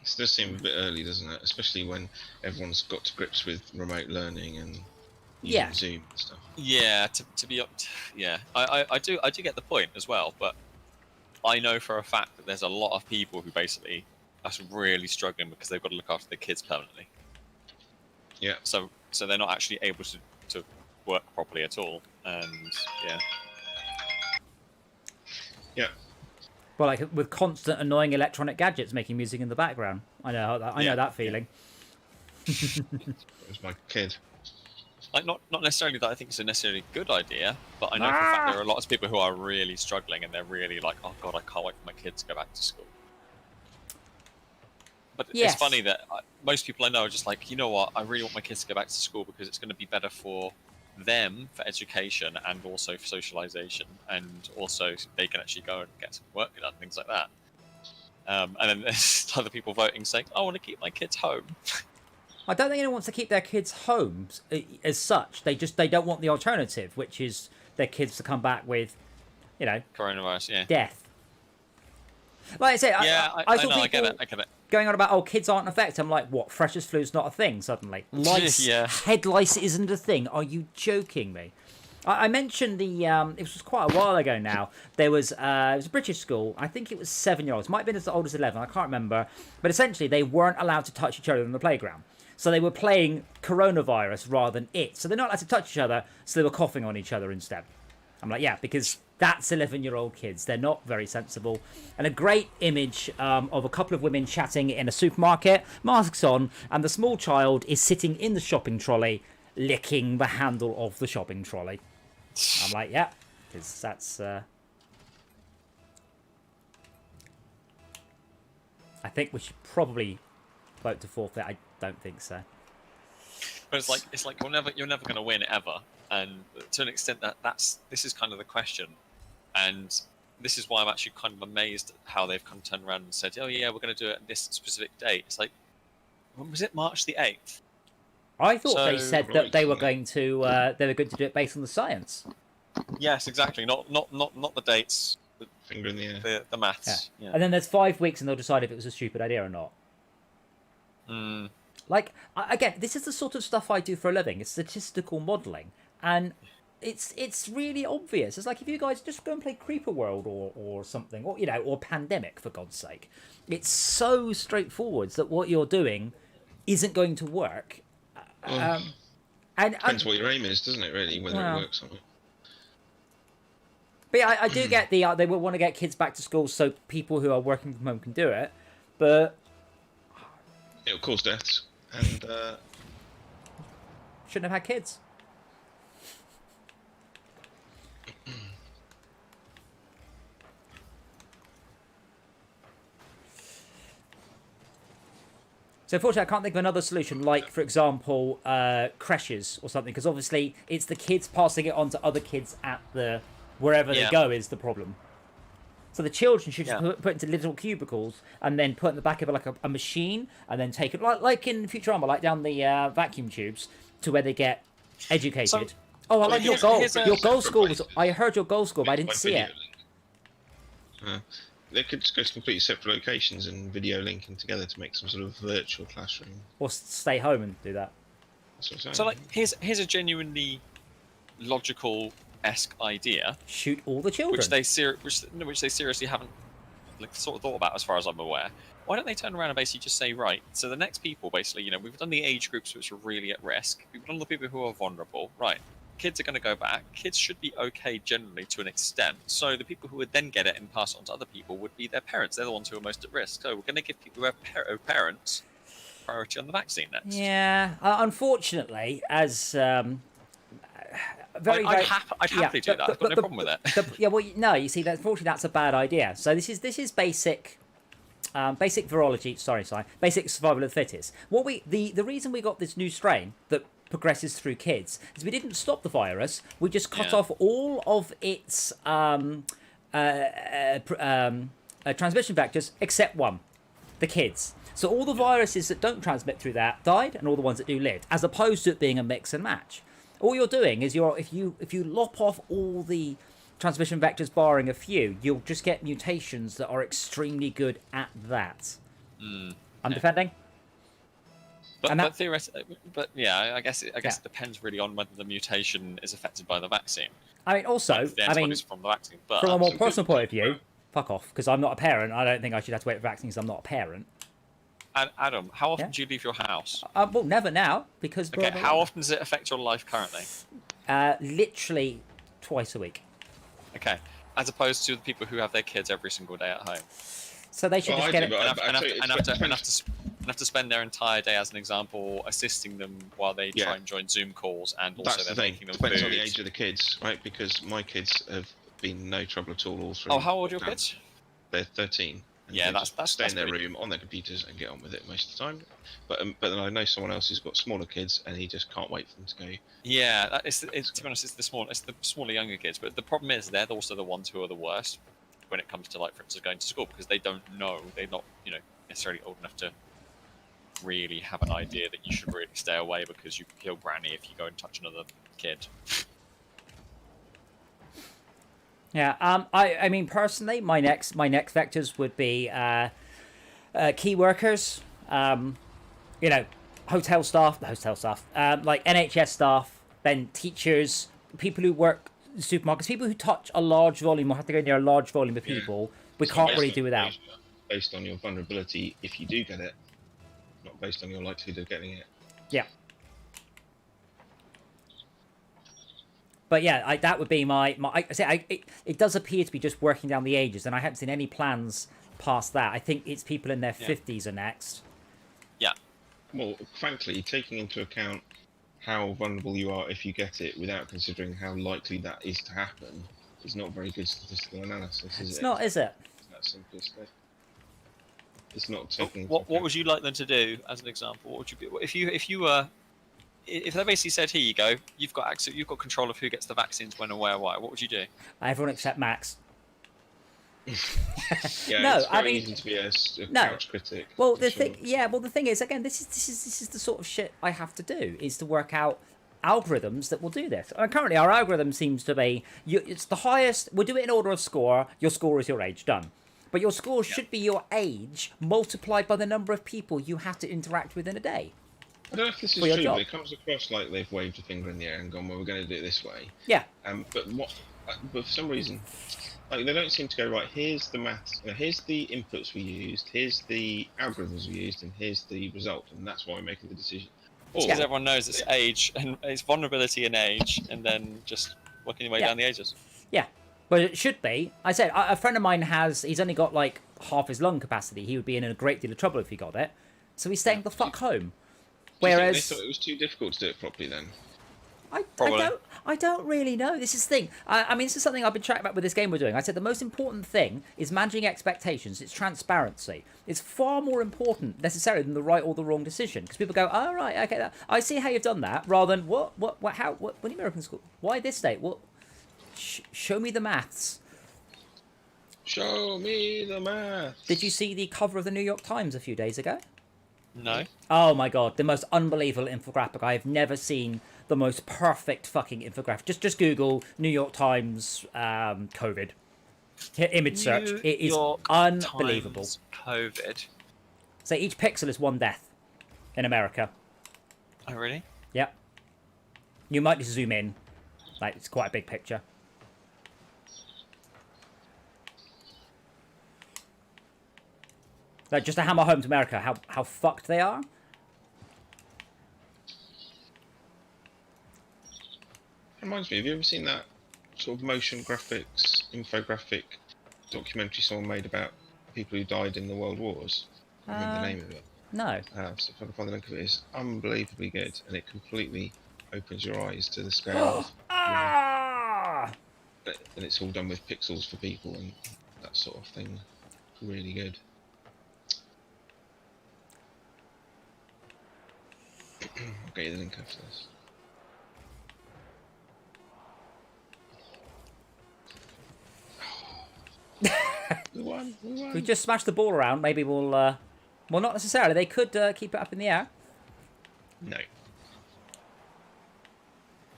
It does seem a bit early, doesn't it? Especially when everyone's got to grips with remote learning and using Zoom and stuff. Yeah, to be yeah, I do get the point as well, but I know for a fact that there's a lot of people who basically are really struggling because they've got to look after their kids permanently. Yeah. So they're not actually able to work properly at all, and yeah. Yeah. Well, like with constant annoying electronic gadgets making music in the background. I know that feeling. It was my kid. Like not necessarily that I think it's a necessarily good idea, but I know for a fact there are lots of people who are really struggling and they're really like, oh god, I can't wait for my kids to go back to school. But Yes. it's funny that most people I know are just like, you know what, I really want my kids to go back to school because it's going to be better for them for education and also for socialization, and also they can actually go and get some work done, things like that. And then there's other people voting saying, I want to keep my kids home. I don't think anyone wants to keep their kids home as such. They don't want the alternative, which is their kids to come back with, Coronavirus, yeah. death. Like I said, Yeah, I know, saw I people get it. going on about, kids aren't affected. I'm like, what? Fresh as flu's not a thing suddenly. Lice, Yeah. head lice isn't a thing. Are you joking me? I mentioned it was quite a while ago now. There was, it was a British school. I think it was 7-year-olds. Might have been as old as 11. I can't remember. But essentially, they weren't allowed to touch each other in the playground. So they were playing coronavirus rather than it. So they're not allowed to touch each other, so they were coughing on each other instead. I'm like, yeah, because that's 11-year-old kids. They're not very sensible. And a great image of a couple of women chatting in a supermarket, masks on, and the small child is sitting in the shopping trolley, licking the handle of the shopping trolley. I'm like, yeah, because that's... I think we should probably vote to forfeit. I don't think so. But it's like you're never going to win ever, and to an extent this is kind of the question, and this is why I'm actually kind of amazed at how they've kind of turned around and said, oh yeah, we're going to do it at this specific date. It's like, when was it? March the 8th. I thought So- they said that they were going to do it based on the science. Yes, exactly. Not the dates, Finger in the air. the maths. Yeah. And then there's 5 weeks, and they'll decide if it was a stupid idea or not. Like, again, this is the sort of stuff I do for a living. It's statistical modelling, and it's really obvious. It's like, if you guys just go and play Creeper World or something, or Pandemic, for God's sake. It's so straightforward that what you're doing isn't going to work. And Depends what your aim is, doesn't it, really, whether it works or not. But yeah, I do get they will want to get kids back to school so people who are working from home can do it, but It'll cause deaths, and shouldn't have had kids. So unfortunately, I can't think of another solution, like, for example, creches or something, because obviously it's the kids passing it on to other kids at wherever they go is the problem. So the children should just put into little cubicles and then put in the back of a machine and then take it, like in Futurama, like down the vacuum tubes to where they get educated. So- I like your goal. here's a- Your goal score was... I heard your goal score, but I didn't by see it. video link. They could just go to completely separate locations and video linking together to make some sort of virtual classroom. Or stay home and do that. That's what I'm saying. So like, here's a genuinely logical-esque idea, Shoot all the children. which they seriously haven't sort of thought about, as far as I'm aware. Why don't they turn around and basically just say, right, so the next people, basically, we've done the age groups which are really at risk, we've done the people who are vulnerable, right? Kids are going to go back. Kids should be okay generally to an extent. So the people who would then get it and pass it on to other people would be their parents. They're the ones who are most at risk. So we're going to give people who have parents priority on the vaccine next. Yeah, unfortunately, as I'd happily do that. I've got no problem with it. No, you see, unfortunately, that's a bad idea. So this is basic virology. Sorry, basic survival of the fittest. The reason we got this new strain that progresses through kids is we didn't stop the virus. We just cut off all of its transmission vectors except one, the kids. So all the viruses that don't transmit through that died, and all the ones that do lived, as opposed to it being a mix and match. All you're doing is if you lop off all the transmission vectors barring a few, you'll just get mutations that are extremely good at that. I'm defending. But theoretically, yeah, I guess it depends really on whether the mutation is affected by the vaccine. I mean, also, Like, the antibodies from the vaccine, but from a more personal point of view, fuck off, because I'm not a parent. I don't think I should have to wait for vaccines. I'm not a parent. Adam, how often do you leave your house? Well, never now, because... Okay, how often does it affect your life currently? Literally twice a week. Okay, as opposed to the people who have their kids every single day at home. So they should just get it... And have to spend their entire day, as an example, assisting them while they try and join Zoom calls, and also they're making them Depends food. on the age of the kids, right? Because my kids have been no trouble at all through. Oh, how old are your kids? They're 13. Yeah, that's stay in their pretty... room on their computers and get on with it most of the time. But then I know someone else who's got smaller kids, and he just can't wait for them to go. Yeah, to be honest, it's the smaller younger kids. But the problem is they're also the ones who are the worst when it comes to, like, for instance, going to school, because they don't know, they're not necessarily old enough to really have an idea that you should really stay away because you can kill granny if you go and touch another kid. Yeah, I mean, personally, my next vectors would be key workers, hotel staff, like NHS staff, then teachers, people who work in supermarkets, people who touch a large volume or have to go near a large volume of people. We can't really do without. Based on your vulnerability, if you do get it, not based on your likelihood of getting it. Yeah. But yeah, that would be my it does appear to be just working down the ages, and I haven't seen any plans past that. I think it's people in their 50s are next. Yeah. Well, frankly, taking into account how vulnerable you are if you get it without considering how likely that is to happen is not very good statistical analysis, is it? It's not, is it? It's that simple stuff. It's not taking. What would you like them to do, as an example? What would you be if they basically said, here you go, you've got control of who gets the vaccines, when, and where, why? What would you do? Everyone except Max. Yeah, no, it's very I mean, easy to be a couch critic. Well, the thing is, again, this is the sort of shit I have to do, is to work out algorithms that will do this. I mean, currently, our algorithm seems to be it's the highest. We'll do it in order of score. Your score is your age. Done. But your score should be your age multiplied by the number of people you have to interact with in a day. I don't know if this is true, but it comes across like they've waved a finger in the air and gone, well, we're going to do it this way. Yeah. But for some reason, like, they don't seem to go, right, here's the maths, here's the inputs we used, here's the algorithms we used, and here's the result, and that's why we're making the decision. Because everyone knows it's age, and it's vulnerability and age, and then just working your way down the ages. Yeah. But it should be. I said, a friend of mine he's only got like half his lung capacity. He would be in a great deal of trouble if he got it. So he's staying the fuck home. Whereas they thought it was too difficult to do it properly then. I don't really know. This is the thing. I mean, this is something I've been chatting about with this game we're doing. I said the most important thing is managing expectations. It's transparency. It's far more important necessarily than the right or the wrong decision. Because people go, oh, right, okay, I see how you've done that, rather than what, when you American school? Why this date? What? Show me the maths. Show me the maths. Did you see the cover of the New York Times a few days ago? No. Oh my god, the most unbelievable infographic. I've never seen the most perfect fucking infographic. Just Google New York Times COVID. Hit image search. It is unbelievable. COVID. So each pixel is one death in America. Oh really? Yep. You might just zoom in. Like, it's quite a big picture. Like, just to hammer home to America how fucked they are. Reminds me, have you ever seen that sort of motion graphics, infographic documentary someone made about people who died in the World Wars? I remember the name of it. No. So if I can find the link of it, it's unbelievably good, and it completely opens your eyes to the scale of... And it's all done with pixels for people and that sort of thing. Really good. I'll get you the link after this. We won. If we just smash the ball around, maybe we'll... well, not necessarily. They could keep it up in the air. No.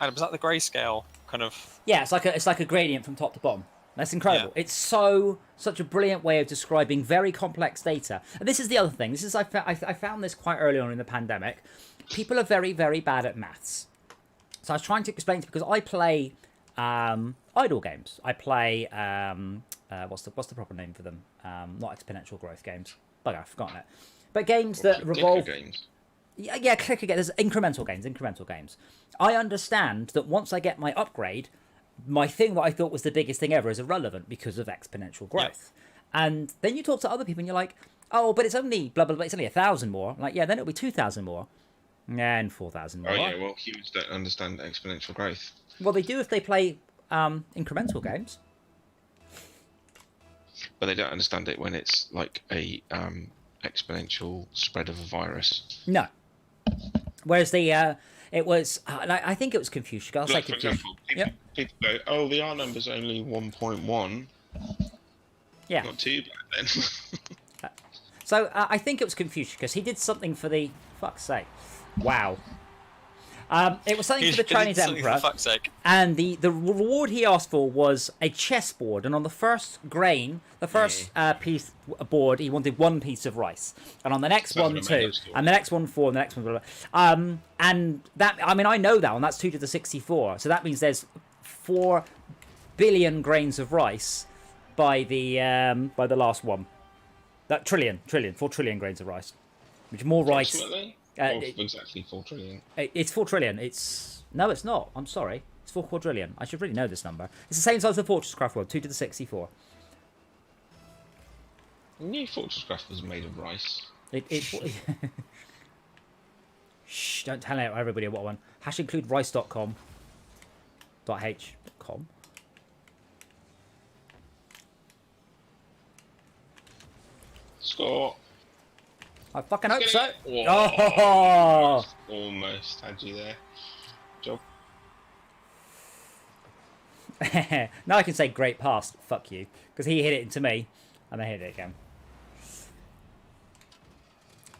Adam, is that the grayscale kind of. Yeah, it's like a gradient from top to bottom. That's incredible. Yeah. It's such a brilliant way of describing very complex data. And this is the other thing. This is I found this quite early on in the pandemic. People are very, very bad at maths. So I was trying to explain to because I play idle games. I play what's the proper name for them? Not exponential growth games. Bugger, I've forgotten it. But games that revolve. Games. Yeah, clicker games. There's incremental games. I understand that once I get my upgrade, my thing that I thought was the biggest thing ever is irrelevant because of exponential growth. Yeah. And then you talk to other people and you're like, oh, but it's only blah, blah, blah. It's only 1,000 more. I'm like, yeah, then it'll be 2,000 more. And 4,000 more. Oh, yeah, well, humans don't understand exponential growth. Well, they do if they play incremental games. But they don't understand it when it's like a exponential spread of a virus. No. Whereas it was, I think it was Confucius. I'll say Like, for Confucius. example, people go, oh, the R number's only 1.1. Yeah. Not too bad then. So I think it was Confucius because he did something for the... Fuck's sake. Wow. It was something for the Chinese emperor. For fuck's sake. And the reward he asked for was a chessboard. And on the first grain, the first piece board, he wanted 1 piece of rice. And on the next one, 2. And the next one, 4. And the next one, blah, blah. And that, I mean, I know that one. That's 2 to the 64. So that means there's 4 billion grains of rice by the last one. That trillion, 4 trillion grains of rice. Which more rice... exactly 4 trillion. It's 4 trillion. No, it's not. I'm sorry. It's 4 quadrillion. I should really know this number. It's the same size as the Fortress Craft world, 2 to the 64. I knew Fortress Craft was made of rice. Shh, don't tell everybody what one. #include rice.com. .h.com. Scott. I fucking hope so. Oh, almost had you there. Job. Now I can say great pass. Fuck you. Because he hit it into me, and I hit it again.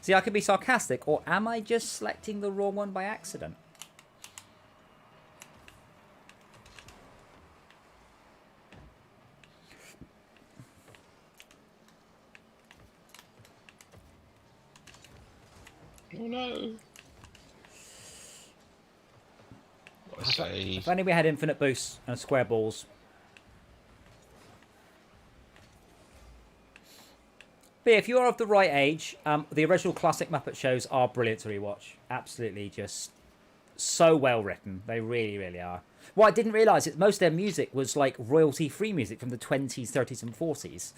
See, I could be sarcastic, or am I just selecting the wrong one by accident? Oh no. What a save. If only we had infinite boosts and square balls. But yeah, if you're of the right age, the original classic Muppet shows are brilliant to rewatch. Absolutely just so well written. They really, really are. What I didn't realise is most of their music was like royalty-free music from the 20s, 30s and 40s.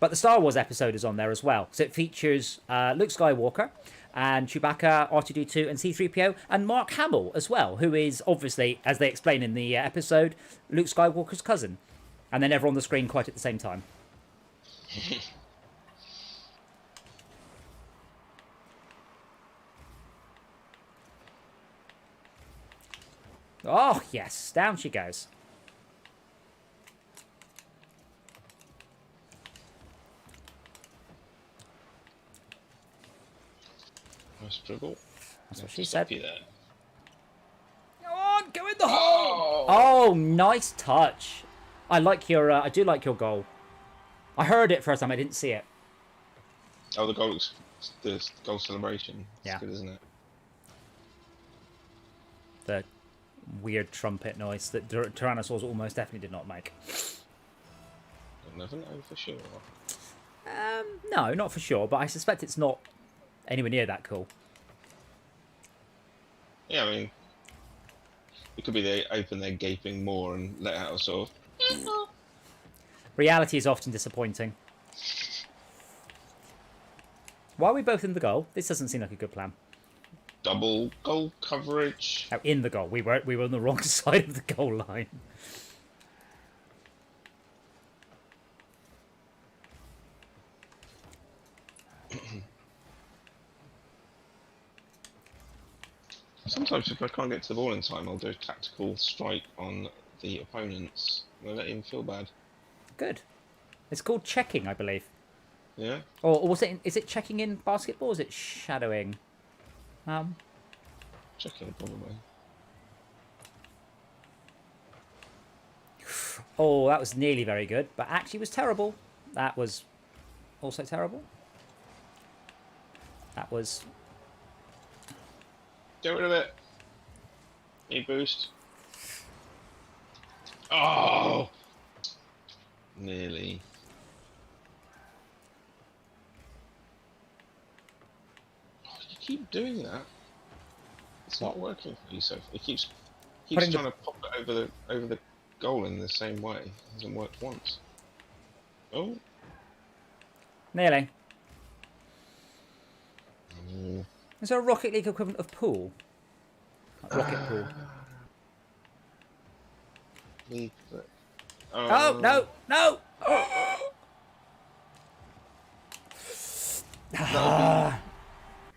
But the Star Wars episode is on there as well. So it features Luke Skywalker and Chewbacca, R2-D2 and C-3PO and Mark Hamill as well, who is obviously, as they explain in the episode, Luke Skywalker's cousin. And they're never on the screen quite at the same time. Oh, yes. Down she goes. Nice dribble. That's what she said. You there. Go on, go in the hole! Oh, nice touch. I like your. I do like your goal. I heard it first time. I didn't see it. Oh, the goal celebration. It's Yeah. good, isn't it? The weird trumpet noise that Tyrannosaurs almost definitely did not make. You'll never know for sure. No, not for sure, but I suspect it's not anywhere near that cool. Yeah, I mean, it could be they open their gaping maw and let out a sort of. Reality is often disappointing. Why are we both in the goal? This doesn't seem like a good plan. Double goal coverage. Oh, in the goal. We were on the wrong side of the goal line. Sometimes if I can't get to the ball in time, I'll do a tactical strike on the opponents. I'll let him feel bad. Good. It's called checking, I believe. Yeah? Or was it? Is it checking in basketball? Or is it shadowing? Checking, probably. Oh, that was nearly very good, but actually was terrible. That was also terrible. That was... Get rid of it. Need boost. Oh! Nearly. Oh, you keep doing that. It's not working for you, so it keeps Putting trying to pop it over the goal in the same way. It hasn't worked once. Oh. Nearly. Oh. Is there a Rocket League equivalent of pool? Like Rocket pool. Leave it. Oh, no! No!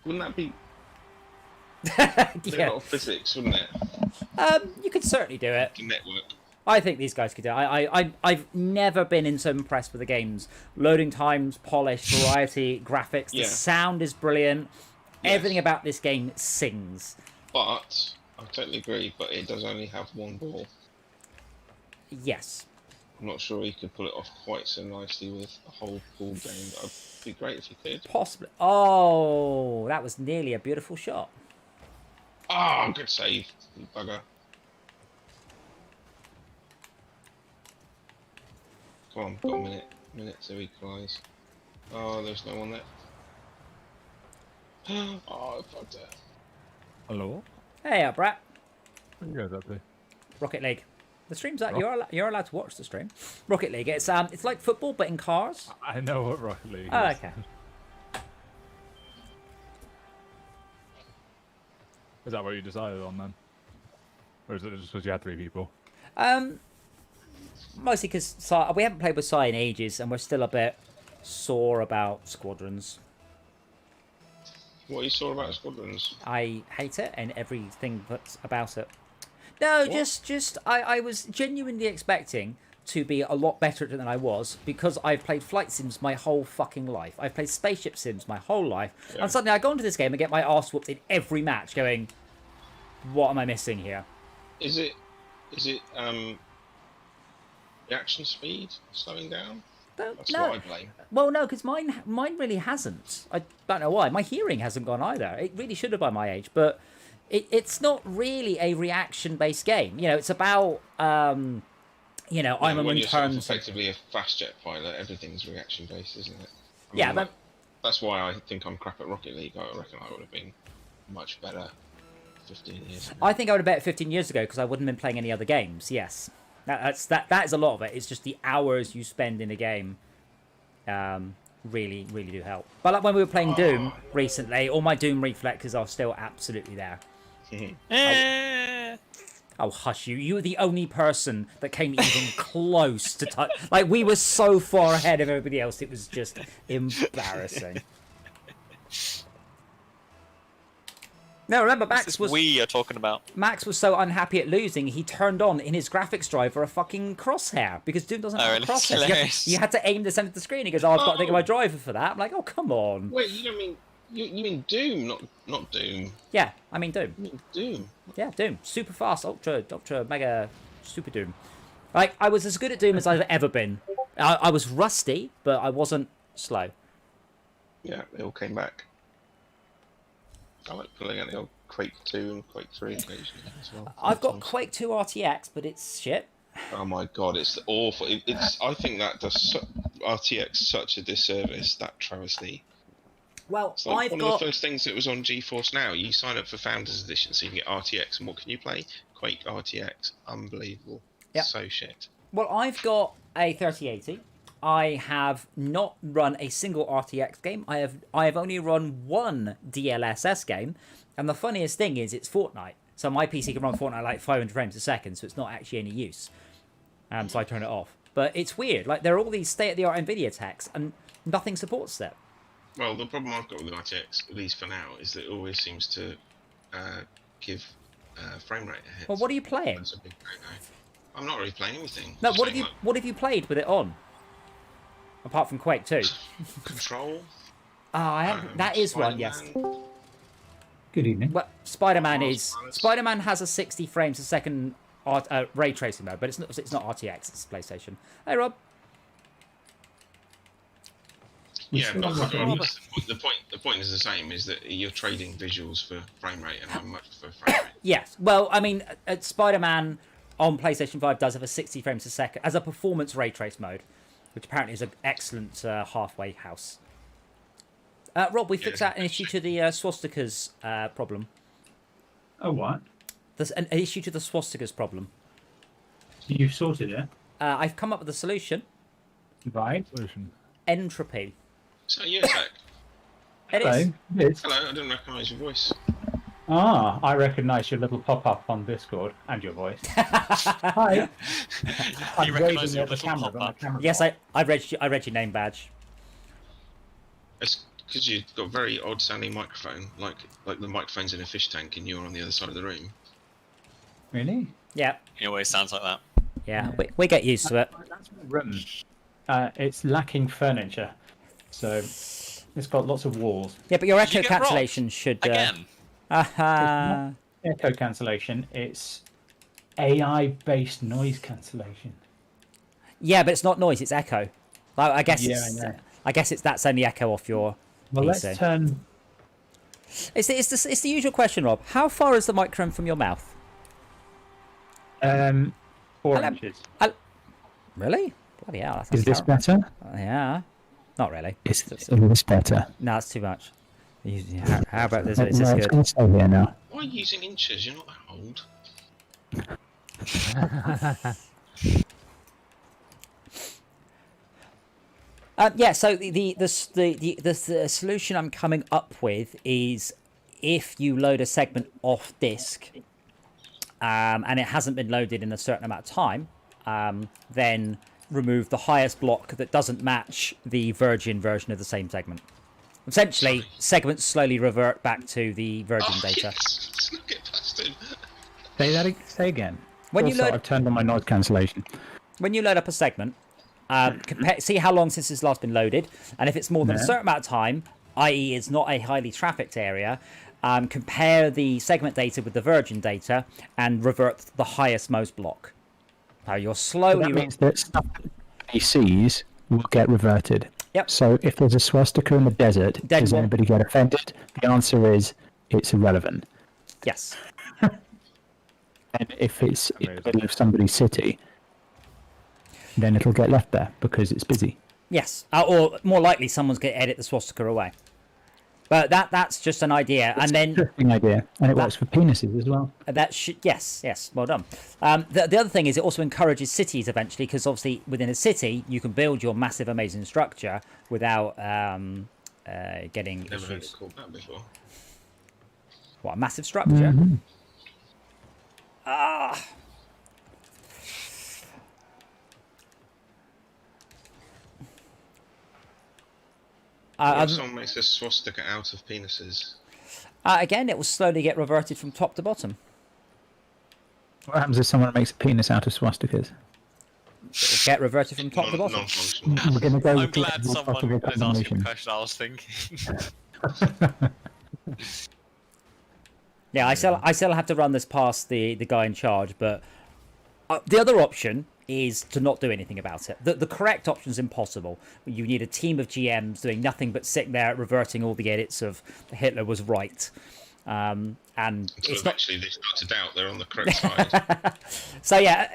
Wouldn't that be Yeah. little physics, wouldn't it? You could certainly do it. The network. I think these guys could do it. I've never been so impressed with the game's loading times, polish, variety, graphics. The Yeah. sound is brilliant. Yes. Everything about this game sings. But I totally agree. But it does only have one ball. Yes. I'm not sure you could pull it off quite so nicely with a whole pool game. That'd be great if you could. Possibly. Oh, that was nearly a beautiful shot. Ah, good save, you bugger. Come on, got a minute to equalise. Oh, there's no one there. Oh, I fucked it. Hello? Hey, Brat. What are you guys up to? Rocket League. The stream's out. You're allowed to watch the stream. Rocket League. It's like football but in cars. I know what Rocket League is. Oh, okay. Is that what you decided on then? Or is it just because you had 3 people? Mostly because we haven't played with Sai in ages, and we're still a bit sore about squadrons. What you saw about Squadrons? I hate it and everything that's about it. No, just I was genuinely expecting to be a lot better at it than I was, because I've played flight sims my whole fucking life. I've played spaceship sims my whole life, and suddenly I go into this game and get my arse whooped in every match, going, what am I missing here? Is it reaction speed slowing down? That's No. what I blame. Well, no, because mine really hasn't. I don't know why. My hearing hasn't gone either. It really should have by my age, but it's not really a reaction-based game. You know, it's about, I'm a when you're sort of return. effectively a fast jet pilot, everything's reaction-based, isn't it? I Yeah, mean, but that's why I think I'm crap at Rocket League. I reckon I would have been much better 15 years ago. I think I would have bet 15 years ago because I wouldn't have been playing any other games. Yes, that is a lot of it. It's just the hours you spend in a game, really do help. But like when we were playing Doom recently, all my Doom reflexes are still absolutely there. Oh, hush you. You were the only person that came even close to touch. Like, we were so far ahead of everybody else, it was just embarrassing. No, remember, we are talking about. Max was so unhappy at losing, he turned on in his graphics driver a fucking crosshair, because Doom doesn't have a crosshair. You had to aim the center of the screen. He goes, I've got to think of my driver for that. I'm like, oh, come on. Wait, you don't mean... You mean Doom, not Doom. Yeah, I mean Doom. You mean Doom. Yeah, Doom. Super fast, ultra, mega, super Doom. Like, I was as good at Doom as I've ever been. I was rusty, but I wasn't slow. Yeah, they all came back. I like pulling out the old Quake 2 and Quake 3 occasionally as well. I've got Quake 2 RTX, but it's shit. Oh my god, it's awful. I think that does RTX such a disservice, that travesty. Well, It's like I've one got... of the first things that was on GeForce Now. You sign up for Founders Edition so you can get RTX, and what can you play? Quake RTX. Unbelievable. Yep. So shit. Well, I've got a 3080. I have not run a single RTX game. I have only run one DLSS game, and the funniest thing is it's Fortnite. So my PC can run Fortnite like 500 frames a second, so it's not actually any use. So I turn it off. But it's weird. Like, there are all these state-of-the-art NVIDIA techs, and nothing supports that. Well, the problem I've got with RTX, at least for now, is that it always seems to give frame rate a hit. Well, what are you playing? That's a big no-no. I'm not really playing anything. No, Just saying, what have you played with it on? Apart from Quake 2. like, Control. I haven't. That is one, yes. Spider-Man. Good evening. Well, Spider-Man Miles is... Morales. Spider-Man has a 60 frames a second ray tracing mode, but it's not RTX. It's PlayStation. Hey Rob. Yeah, but the point is the same. Is that you're trading visuals for frame rate, and I much prefer frame rate. Yes. Well, I mean, Spider-Man on PlayStation 5 does have a 60 frames a second as a performance ray trace mode, which apparently is an excellent halfway house. Rob, we fixed out an issue to the swastikas problem. Oh, what? There's an issue to the swastikas problem. You've sorted it? I've come up with a solution. Right. Solution. Entropy. So yeah, Zach. It Hello. is. Yes. Hello, I didn't recognise your voice. Ah, I recognise your little pop-up on Discord and your voice. Hi. I'm recognise waving your at the little camera. pop-up? Yes, I read your name badge. It's because you've got a very odd sounding microphone, like the microphone's in a fish tank and you're on the other side of the room. Really? Yeah. It always sounds like that. Yeah. We get used to it. That's my room. It's lacking furniture, so it's got lots of walls. Yeah, but your Did you echo get robbed? cancellation should. Again. Aha. Echo cancellation. It's AI-based noise cancellation. Yeah, but it's not noise; it's echo. I guess. Yeah, it's, I know. I guess that's only echo off your. Well, PC. let's turn. It's the usual question, Rob. How far is the microphone from your mouth? 4 Hello. inches. Really? Bloody hell! That's Is this better? Yeah. Not really. Is this better? No, it's too much. How about this? Is this good? It's over here now. Why are you using inches? You're not that old. Yeah. So the solution I'm coming up with is if you load a segment off disk, and it hasn't been loaded in a certain amount of time, then remove the highest block that doesn't match the Virgin version of the same segment. Essentially, segments slowly revert back to the Virgin data. Yes. Look at Dustin. Say again. When you load- I've turned on my noise cancellation. When you load up a segment, see how long since it's last been loaded, and if it's more than a Yeah. certain amount of time, i.e. it's not a highly trafficked area, compare the segment data with the Virgin data and revert the highest most block. Now you're slowly... That means that stuff he sees will get reverted. Yep. So if there's a swastika in the desert, Dead does one. anybody get offended? The answer is it's irrelevant. Yes. And if it's in the Amazing. middle of somebody's city, then it'll get left there because it's busy. Yes. Or more likely someone's going to edit the swastika away. But that's just an idea. And then... Interesting idea, and it works for penises as well. That should yes, well done. The other thing is it also encourages cities eventually, because obviously within a city you can build your massive, amazing structure without getting Never heard it issues. called that before. What, a massive structure? What if someone makes a swastika out of penises? Again, it will slowly get reverted from top to bottom. What happens if someone makes a penis out of swastikas? It will get reverted from top to bottom. Non-functional. We're going to go I'm with the glad possible someone is asking combination. the question I was thinking. Yeah, I still have to run this past the guy in charge, but the other option is to not do anything about it. The correct option is impossible. You need a team of GMs doing nothing but sitting there reverting all the edits of Hitler was right. And Until it's not. eventually they start to doubt they're on the correct side. So yeah,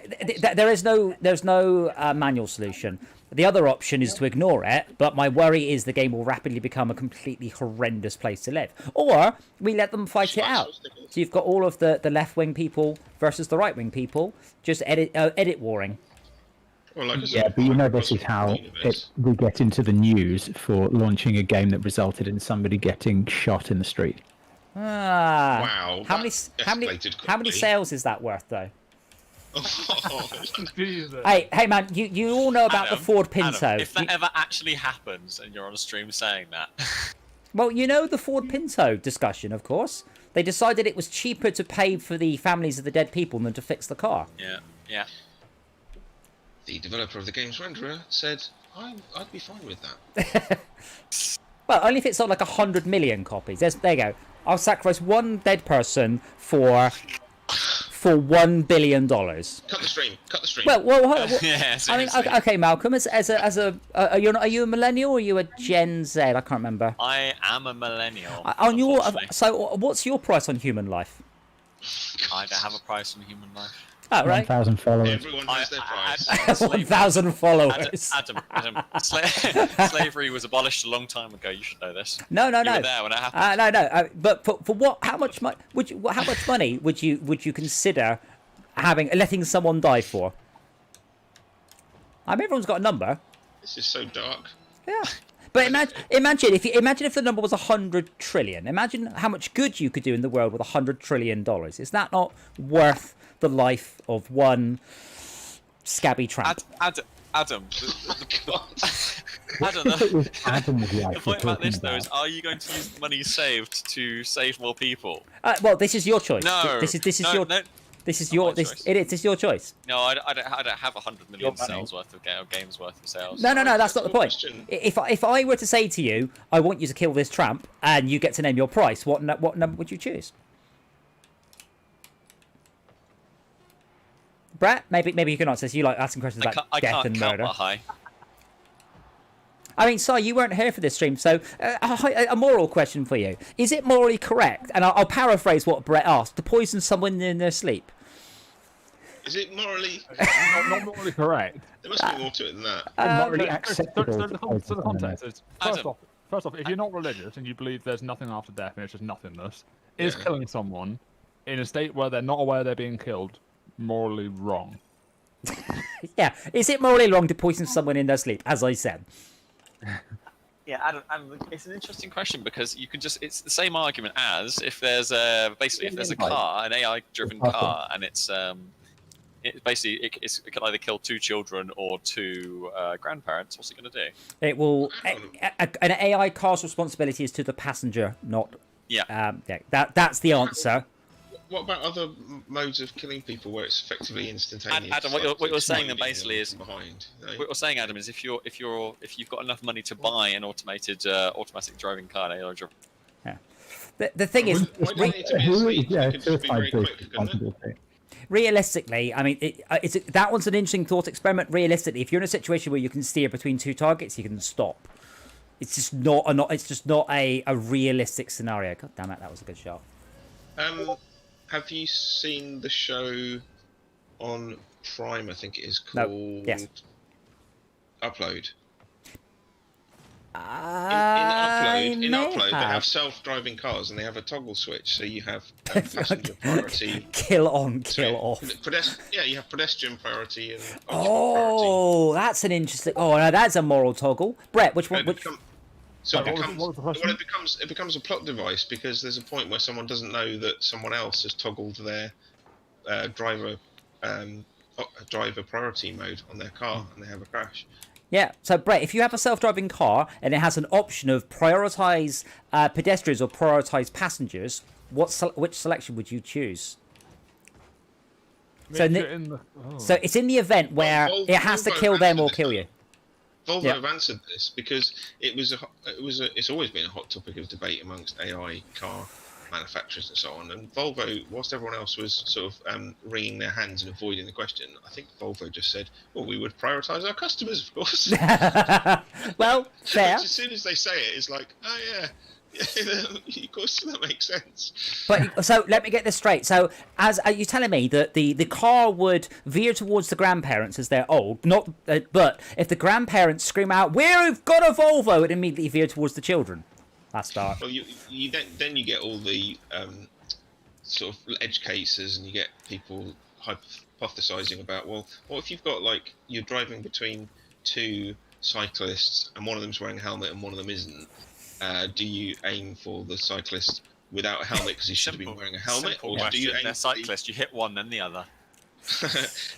there's no manual solution. The other option is to ignore it, but my worry is the game will rapidly become a completely horrendous place to live. Or we let them fight it out. So you've got all of the left-wing people versus the right-wing people, just edit warring. Well, like I Yeah, said, but you know Microsoft this is how Universe. we get into the news for launching a game that resulted in somebody getting shot in the street. Ah, Wow, How that many escalated how many quickly. sales is that worth though? Oh, Jesus. Hey man, you all know about the Adam, Ford Pinto. Adam, if that ever actually happens and you're on a stream saying that, Well, you know the Ford Pinto discussion, of course. They decided it was cheaper to pay for the families of the dead people than to fix the car. yeah. the developer of the game's renderer said, I'd be fine with that. Well, only if it's sold like 100 million copies. There you go. I'll sacrifice one dead person for for $1 billion. Cut the stream. Cut the stream. Well, Yeah, I mean, seriously. okay, Malcolm, are you a millennial or are you a Gen Z? I can't remember. I am a millennial. On so what's your price on human life? I don't have a price on human life. Oh, right. 1,000 followers. Everyone has their price. 1,000 followers. Adam, slavery was abolished a long time ago. You should know this. No. You were there when it happened. No. But for what? How much money would you consider letting someone die for? I mean, everyone's got a number. This is so dark. Yeah. But imagine if the number was 100 trillion. Imagine how much good you could do in the world with $100 trillion. Is that not worth the life of one scabby tramp? Adam, God. the point about this though is, are you going to use the money saved to save more people? Well, this is your choice. No. This is no, your. No. This is Not your. my This choice. it is. This is your choice. No, I don't have 100 million Your money. sales worth of games worth of sales. No. That's not the point. Question. If I were to say to you, I want you to kill this tramp, and you get to name your price, what number would you choose? Brett, maybe you can answer this. You like asking questions about I death can't and count murder. that high. I mean, Si, you weren't here for this stream, so a moral question for you: is it morally correct? And I'll paraphrase what Brett asked: to poison someone in their sleep. Is it morally? Not morally correct. There must be more to it than that. Morally So acceptable. the to poison context is, Adam. first off, if you're not religious and you believe there's nothing after death and it's just nothingness, is Yeah. killing someone in a state where they're not aware they're being killed morally wrong? Yeah, is it morally wrong to poison someone in their sleep? As I said. Yeah, Adam, it's an interesting question because you can it's the same argument as if there's a car, an AI-driven car, and it can either kill 2 children or 2 grandparents. What's it going to do? It will. An AI car's responsibility is to the passenger, not. Yeah. That's the answer. What about other modes of killing people where it's effectively instantaneous? Adam, what you're saying then Exploding basically is behind. You know? what you're saying, Adam, is if you've got enough money to buy an automatic driving car, The thing is, Why do it need to be a sleep? Yeah, It could just be very suicide quick, couldn't it? responsibility. realistically, I mean, that one's an interesting thought experiment. Realistically, if you're in a situation where you can steer between 2 targets, you can stop. It's just not a realistic scenario. God damn it, that was a good shot. Have you seen the show on Prime? I think it is No. called Yes. Upload. In I may Upload, they have. have self-driving cars and they have a toggle switch, so you have passenger priority. Kill on, kill off. You have pedestrian priority and occupant priority. Oh, that's an interesting. Oh, no, that's a moral toggle. Brett, which one? It Which? become- So What it was becomes, the well, question? it becomes a plot device because there's a point where someone doesn't know that someone else has toggled their driver priority mode on their car and they have a crash. Yeah. So, Brett, if you have a self-driving car and it has an option of prioritize pedestrians or prioritize passengers, which selection would you choose? So, so it's in the event where it has to Volvo kill them or answered kill this, you. Volvo Yeah. have answered this because it's always been a hot topic of debate amongst AI car manufacturers and so on. And Volvo, whilst everyone else was sort of wringing their hands and avoiding the question, I think Volvo just said, "Well, we would prioritise our customers, of course." Well, fair. As soon as they say it, it's like, oh yeah, of course that makes sense. But so let me get this straight. So, as are you telling me that the car would veer towards the grandparents as they're old, not but if the grandparents scream out, "We've got a Volvo," it immediately veer towards the children. That's dark. Well, you then you get all the sort of edge cases, and you get people hypothesizing about, well, what if you've got like you're driving between 2 cyclists and one of them's wearing a helmet and one of them isn't? Do you aim for the cyclist without a helmet because he should have been wearing a helmet, Simple or do you question. aim They're for cyclists. You hit one, then the other.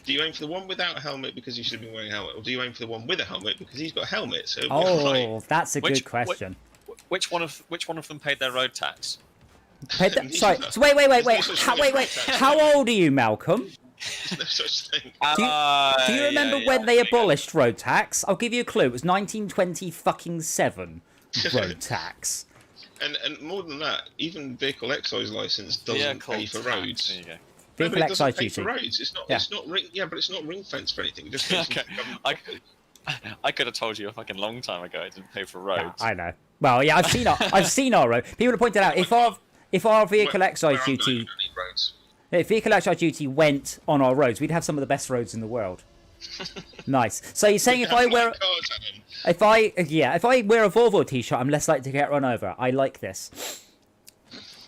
do you aim for the one without a helmet because he should have been wearing a helmet, or do you aim for the one with a helmet because he's got a helmet? So Oh, that's a Which- good question. Which one of them paid their road tax? Sorry. So wait. How old are you, Malcolm? There's no such thing. Do you remember when they abolished road tax? I'll give you a clue. It was 1927. Road tax. And more than that, even vehicle excise license doesn't pay for roads. There you go. No, Vehicle but it doesn't excise pay for duty. roads. It's not. Yeah. It's not ring. Yeah, but it's not ring fenced for anything. It just pays Okay, into the government I- pocket. I could have told you a fucking long time ago it didn't pay for roads. I know. Well, yeah, I've seen our road. People have pointed out if our vehicle excise Where I'm going, duty, we don't need roads. if vehicle excise duty went on our roads, we'd have some of the best roads in the world. Nice. So you're saying if I wear Cars, Adam. if I wear a Volvo t-shirt, I'm less likely to get run over. I like this.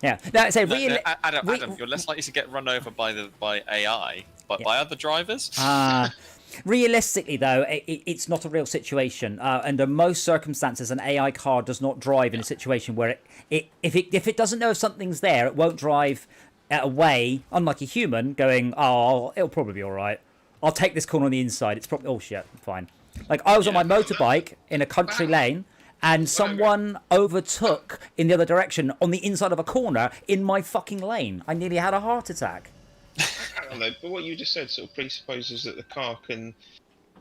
Yeah. Now, so Adam, you're less likely to get run over by AI, but by other drivers. Realistically, though, it's not a real situation. Under most circumstances, an AI car does not drive in a situation where if it doesn't know if something's there, it won't drive away. Unlike a human, going, "Oh, it'll probably be all right. I'll take this corner on the inside. It's probably shit, fine." Like I was on my motorbike in a country lane, and someone overtook in the other direction on the inside of a corner in my fucking lane. I nearly had a heart attack. I don't know, but what you just said sort of presupposes that the car can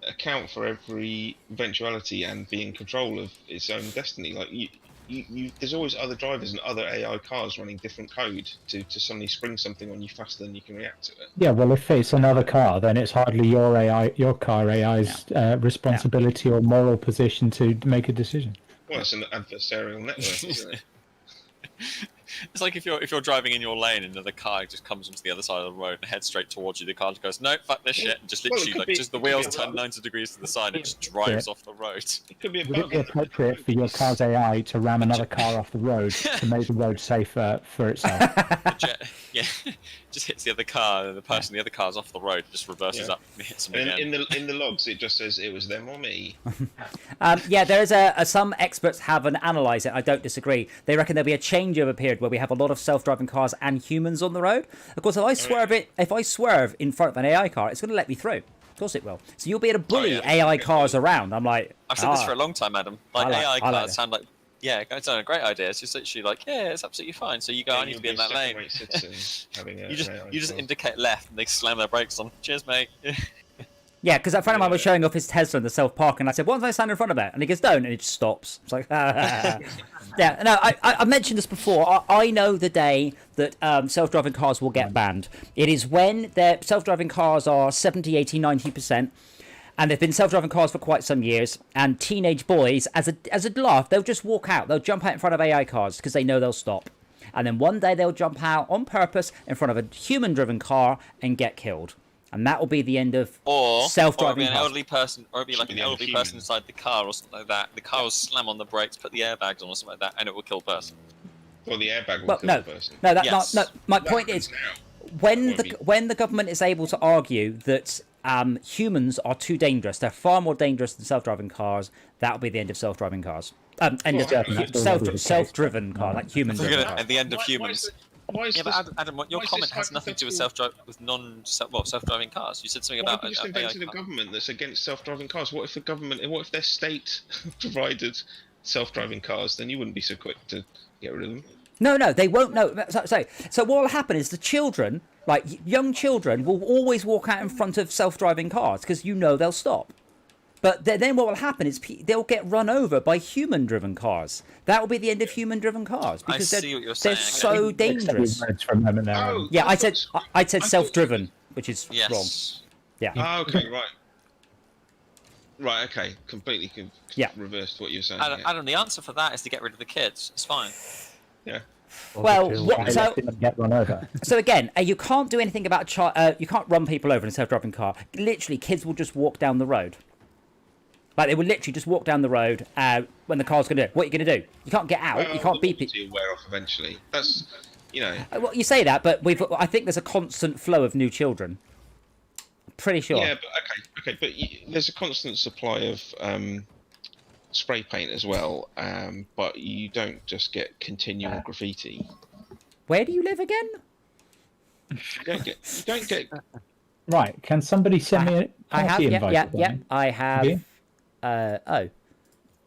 account for every eventuality and be in control of its own destiny. Like there's always other drivers and other AI cars running different code to suddenly spring something on you faster than you can react to it. Yeah, well, if it's another car, then it's hardly your car AI's responsibility or moral position to make a decision. Well, it's an adversarial network, isn't it? It's like if you're driving in your lane and the car just comes onto the other side of the road and heads straight towards you, the car just goes, "No, fuck this shit," and just literally just the wheels turn 90 degrees to the side and it just drives off the road. It could be a Would it bug. be appropriate for your car's AI to ram another car off the road to make the road safer for itself? Yeah, just hits the other car, and the person in the other car's off the road, just reverses up and hits them And again. in the logs, it just says it was them or me. Yeah, there is some experts haven't analysed it. I don't disagree. They reckon there'll be a changeover period where we have a lot of self-driving cars and humans on the road. Of course, if I swerve in front of an AI car, it's going to let me through. Of course it will. So you'll be able to bully AI cars around. I'm like, I've said this for a long time, Adam. Like AI I like cars sound like, yeah, it's a great idea. It's just literally like, yeah, it's absolutely fine. So you go, I need to be in that lane. You just indicate left, and they slam their brakes on. Cheers, mate. yeah, because that friend of mine was showing off his Tesla in the self-park, and I said, "What if I stand in front of it?" And he goes, "Don't," and it just stops. It's like, yeah. No, I mentioned this before. I know the day that self-driving cars will get banned. It is when their self-driving cars are 70, 80, 90%. And they've been self-driving cars for quite some years. And teenage boys, as a laugh, they'll just walk out. They'll jump out in front of AI cars because they know they'll stop. And then one day they'll jump out on purpose in front of a human-driven car and get killed. And that will be the end of self-driving or be an cars. elderly person, or it'll be like an elderly person inside the car or something like that. The car will slam on the brakes, put the airbags on or something like that, and it will kill the person. Well, the airbag will kill the person. No, my That point is, happens now. when the government is able to argue that humans are too dangerous, they're far more dangerous than self-driving cars, that will be the end of self-driving cars. End of self-driven car, like human-driven cars. At the end of humans. Why is Yeah, this, but Adam, your comment has nothing to do with self-driving cars. You said something why about have you just an AI invented a car. government that's against self-driving cars? What if their state provided self-driving cars? Then you wouldn't be so quick to get rid of them. No, they won't know. So what will happen is the children, like young children, will always walk out in front of self-driving cars because they'll stop. But then what will happen is they'll get run over by human-driven cars. That will be the end of human-driven cars because I see what you're they're saying. so dangerous. Oh, Yeah, I said self-driven, which is Yes. wrong. Yeah. Oh, okay, right. Right, okay. Completely reversed what you were saying. Adam, the answer for that is to get rid of the kids. It's fine. Yeah. Well, get run over. So again, you can't do anything about you can't run people over in a self-driving car. Literally, kids will just walk down the road. Like they will literally just walk down the road when the car's going to do. What are you going to do? You can't get out. You can't beep it. Will wear off eventually. That's, Well, you say that, but I think there's a constant flow of new children. Pretty sure. Yeah, but okay, but there's a constant supply of spray paint as well. But you don't just get continual graffiti. Where do you live again? You don't get. Right, can somebody send me a I have. party invite? Yeah. I have. You?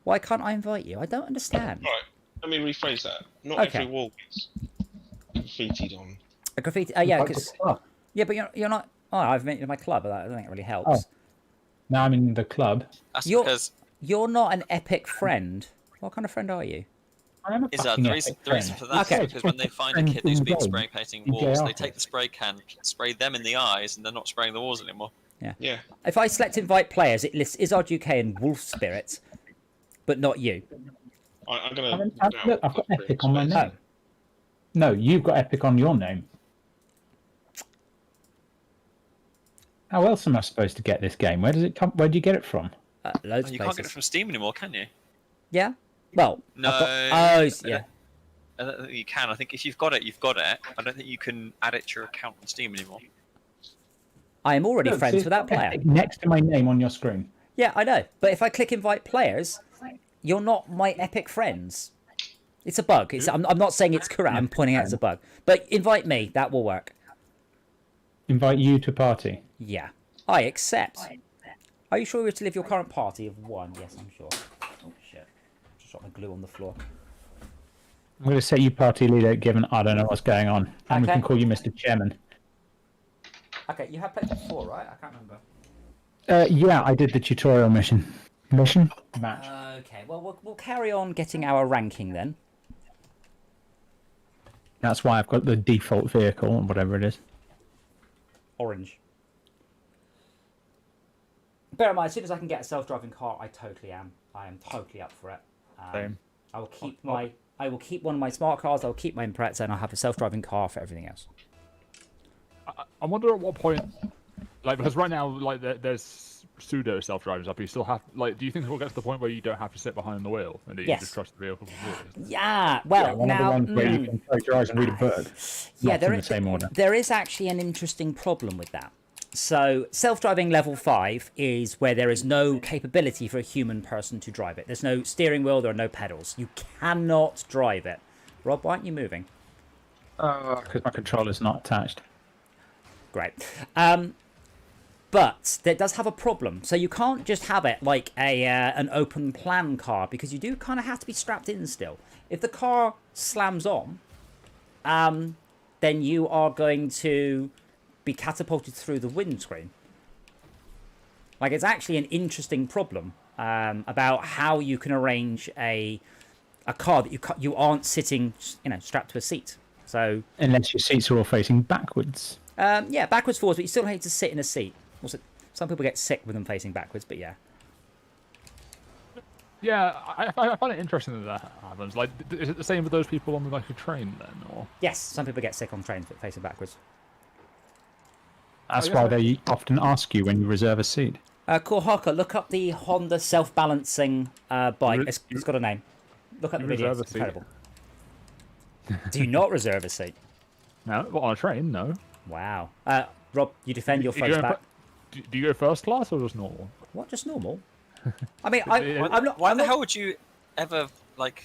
Why can't I invite you? I don't understand. Right. Let me rephrase that. Not Okay. every wall gets graffitied on. A graffiti. Yeah, Like because the club. but you're not. Oh, I've been to my club, but I don't think it really helps. Oh. Now I'm in the club. That's You're- because You're not an epic friend. What kind of friend are you? am a is fucking the epic reason friend. for that Okay. is because when they find a kid who's been spray painting In walls, JR they take the spray can, spray them in the eyes, and they're not spraying the walls anymore. Yeah. If I select invite players, it lists Izzard UK and Wolf Spirit, but not you. I'm gonna. Look, I've got epic on my space. name. No, you've got epic on your name. How else am I supposed to get this game? Where does it come? Where do you get it from? Loads Oh, of you places. can't get it from Steam anymore, can you? Yeah. Well. No. Yeah. I don't think you can. I think if you've got it, you've got it. I don't think you can add it to your account on Steam anymore. I am already Look, friends see, with that player. Epic next to my name on your screen. Yeah, I know. But if I click invite players, you're not my epic friends. It's a bug. I'm not saying it's correct. I'm pointing out it's a bug. But invite me. That will work. Invite you to party. Yeah. I accept. Are you sure you're to live your current party of 1? Yes, I'm sure. Oh, shit. Just dropped my glue on the floor. I'm going to set you party leader, given I don't know what's going on. And we Okay. can call you Mr. Chairman. Okay, you have played before, right? I can't remember. Yeah, I did the tutorial mission. Match. Okay, well, we'll carry on getting our ranking then. That's why I've got the default vehicle, or whatever it is. Orange. Bear in mind, as soon as I can get a self-driving car, I totally am. I am totally up for it. Same. I will keep one of my smart cars. I will keep my Impreza, and I'll have a self-driving car for everything else. I wonder at what point, like, because right now, like, there's pseudo self-driving stuff. But you still have, like, do you think we'll get to the point where you don't have to sit behind the wheel and that you Yes. just trust the vehicle completely? Yeah. Well, One now. of the ones where you can close your eyes and read a book. Yeah, Not in the same order. there is actually an interesting problem with that. So, self-driving level 5 is where there is no capability for a human person to drive it. There's no steering wheel, there are no pedals. You cannot drive it. Rob, why aren't you moving? Because my controller's not attached. Great. But that does have a problem. So you can't just have it like an open plan car, because you do kind of have to be strapped in still. If the car slams on, then you are going to be catapulted through the windscreen. Like, it's actually an interesting problem about how you can arrange a car that you aren't sitting, strapped to a seat. So Unless your seats are all facing backwards. yeah, backwards, forwards, but you still need to sit in a seat. Also, some people get sick with them facing backwards, but yeah. Yeah, I find it interesting that that happens. Like, is it the same with those people on like a train then, or? Yes, some people get sick on trains facing backwards. That's why they often ask you when you reserve a seat. Cool, Harker, look up the Honda self-balancing bike. It's got a name. Look up the video. Reserve It's a seat. incredible. Do you not reserve a seat? No, well, on a train, no. Wow. Rob, you defend your Do you folks go back. Do you go first class or just normal? What, just normal? I mean, Yeah. I'm not... Why I'm the not- hell would you ever like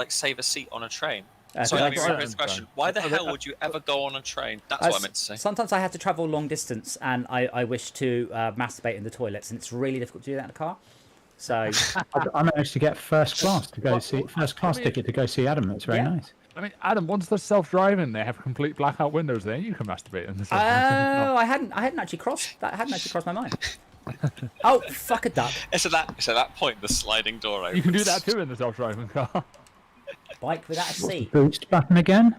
save a seat on a train? Uh, Sorry, let me that's- rephrase the question. Why the hell would you ever go on a train? That's what I meant to say. Sometimes I have to travel long distance, and I wish to masturbate in the toilets, and it's really difficult to do that in a car. So, I managed to get first class to go see ticket to go see Adam. It's very Yeah. nice. I mean, Adam, once they're self-driving, they have complete blackout windows. There, you can masturbate in the oh, I hadn't actually crossed my mind. Oh, fuck a duck! It's at that point the sliding door opens. You can do that too in the self-driving car. Bike without a seat. Boost button again.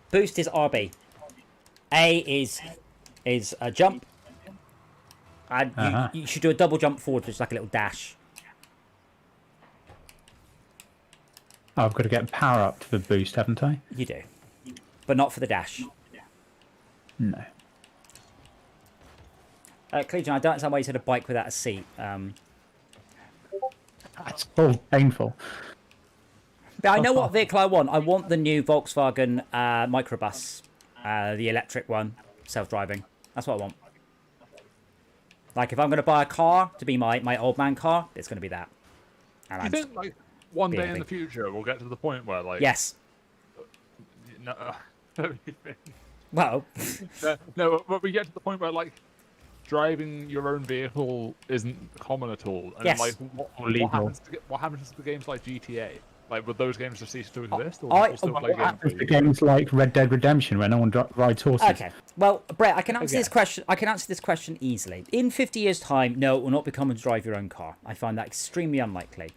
Boost is RB. A is a jump. And you should do a double jump forward, which is like a little dash. Oh, I've got to get power up to the boost, haven't I? You do, but not for the dash. No. Clegion, I don't understand why you said a bike without a seat. That's all painful. But I know what vehicle I want. I want the new Volkswagen microbus, the electric one, self-driving. That's what I want. Like, if I'm going to buy a car to be my old man car, it's going to be that. And Do you I'm think, like, one day in being- the future we'll get to the point where, like, yes. no, Well, no, but we get to the point where, like, driving your own vehicle isn't common at all. And Yes. like, Legal. what happens to games like GTA? Like, would those games just cease to exist, or I- will still play What games? happens to games like Red Dead Redemption where no one rides horses? okay. Well, Brett, I can answer Okay. this question. I can answer this question easily. In 50 years' time, no, it will not become a drive your own car. I find that extremely unlikely.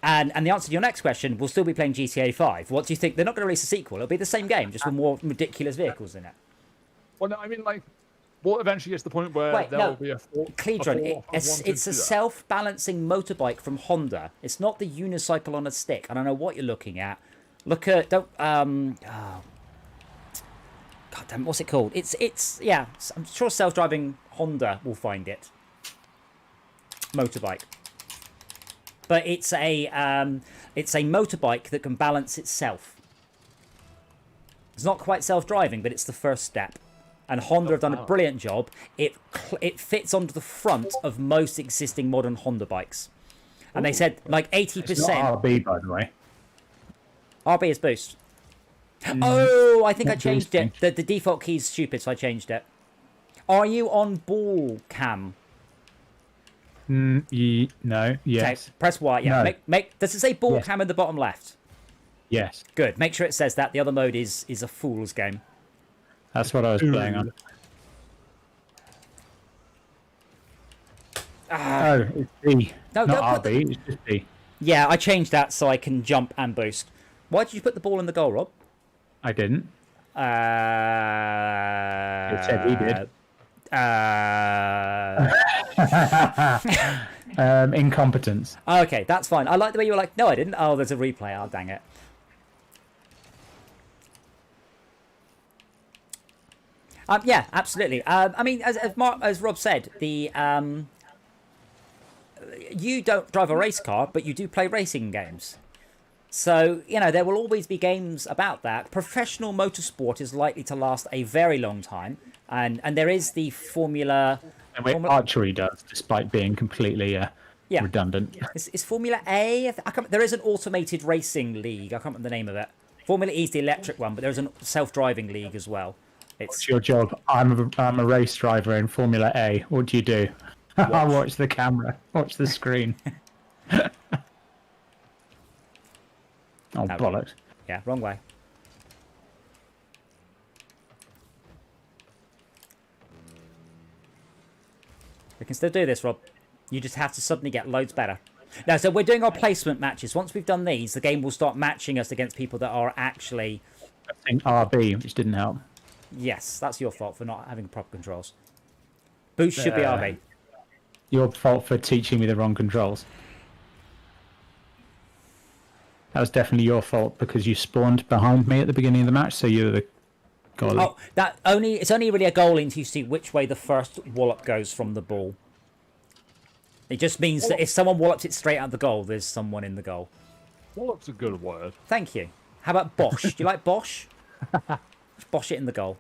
And the answer to your next question, we'll still be playing GTA 5. What do you think? They're not going to release a sequel. It'll be the same game, just with more ridiculous vehicles in it. Well, no, I mean, like, what eventually gets to the point where Wait, there no. will be a Cledron, it's a self-balancing motorbike from Honda. It's not the unicycle on a stick. I don't know what you're looking at. Look at God damn, what's it called? It's yeah. I'm sure self-driving Honda will find it. Motorbike. But it's a motorbike that can balance itself. It's not quite self-driving, but it's the first step. And Honda have done a brilliant job. It fits onto the front of most existing modern Honda bikes. And they said like 80%. It's not RB, by the way. RB is boost. Oh, I think I Not changed boosting. it. The default key is stupid, so I changed it. Are you on ball cam? No. Okay, Yes. press Y. Yeah. No. Make. Does it say ball Yes. cam in the bottom left? Yes. Good. Make sure it says that. The other mode is a fool's game. That's what I was playing on. Oh, it's B. No, Not don't put RB, it's just B. Yeah, I changed that so I can jump and boost. Why did you put the ball in the goal, Rob? I didn't. It said he did. Incompetence. Okay, that's fine. I like the way you were like, no, I didn't. Oh, there's a replay. Oh, dang it. Yeah, absolutely. I mean, as Rob said, the you don't drive a race car, but you do play racing games. So, you know, there will always be games about that. Professional motorsport is likely to last a very long time. And there is the Formula... And wait, archery does, despite being completely redundant. Is Formula A? There is an automated racing league. I can't remember the name of it. Formula E is the electric one, but there's a self-driving league as well. What's your job? I'm a race driver in Formula A. What do you do? I watch the camera. Watch the screen. Oh, No. bollocks. Yeah, wrong way. We can still do this, Rob. You just have to suddenly get loads better. Now, so we're doing our placement matches. Once we've done these, the game will start matching us against people that are actually... I think RB, which didn't help. Yes, that's your fault for not having proper controls. Boost should be RB. Your fault for teaching me the wrong controls. That was definitely your fault because you spawned behind me at the beginning of the match, so you were the goalie. Oh, it's only really a goal until you see which way the first wallop goes from the ball. It just means that if someone wallops it straight out the goal, there's someone in the goal. Wallop's a good word. Thank you. How about Bosch? Do you like Bosch? Just Bosch it in the goal.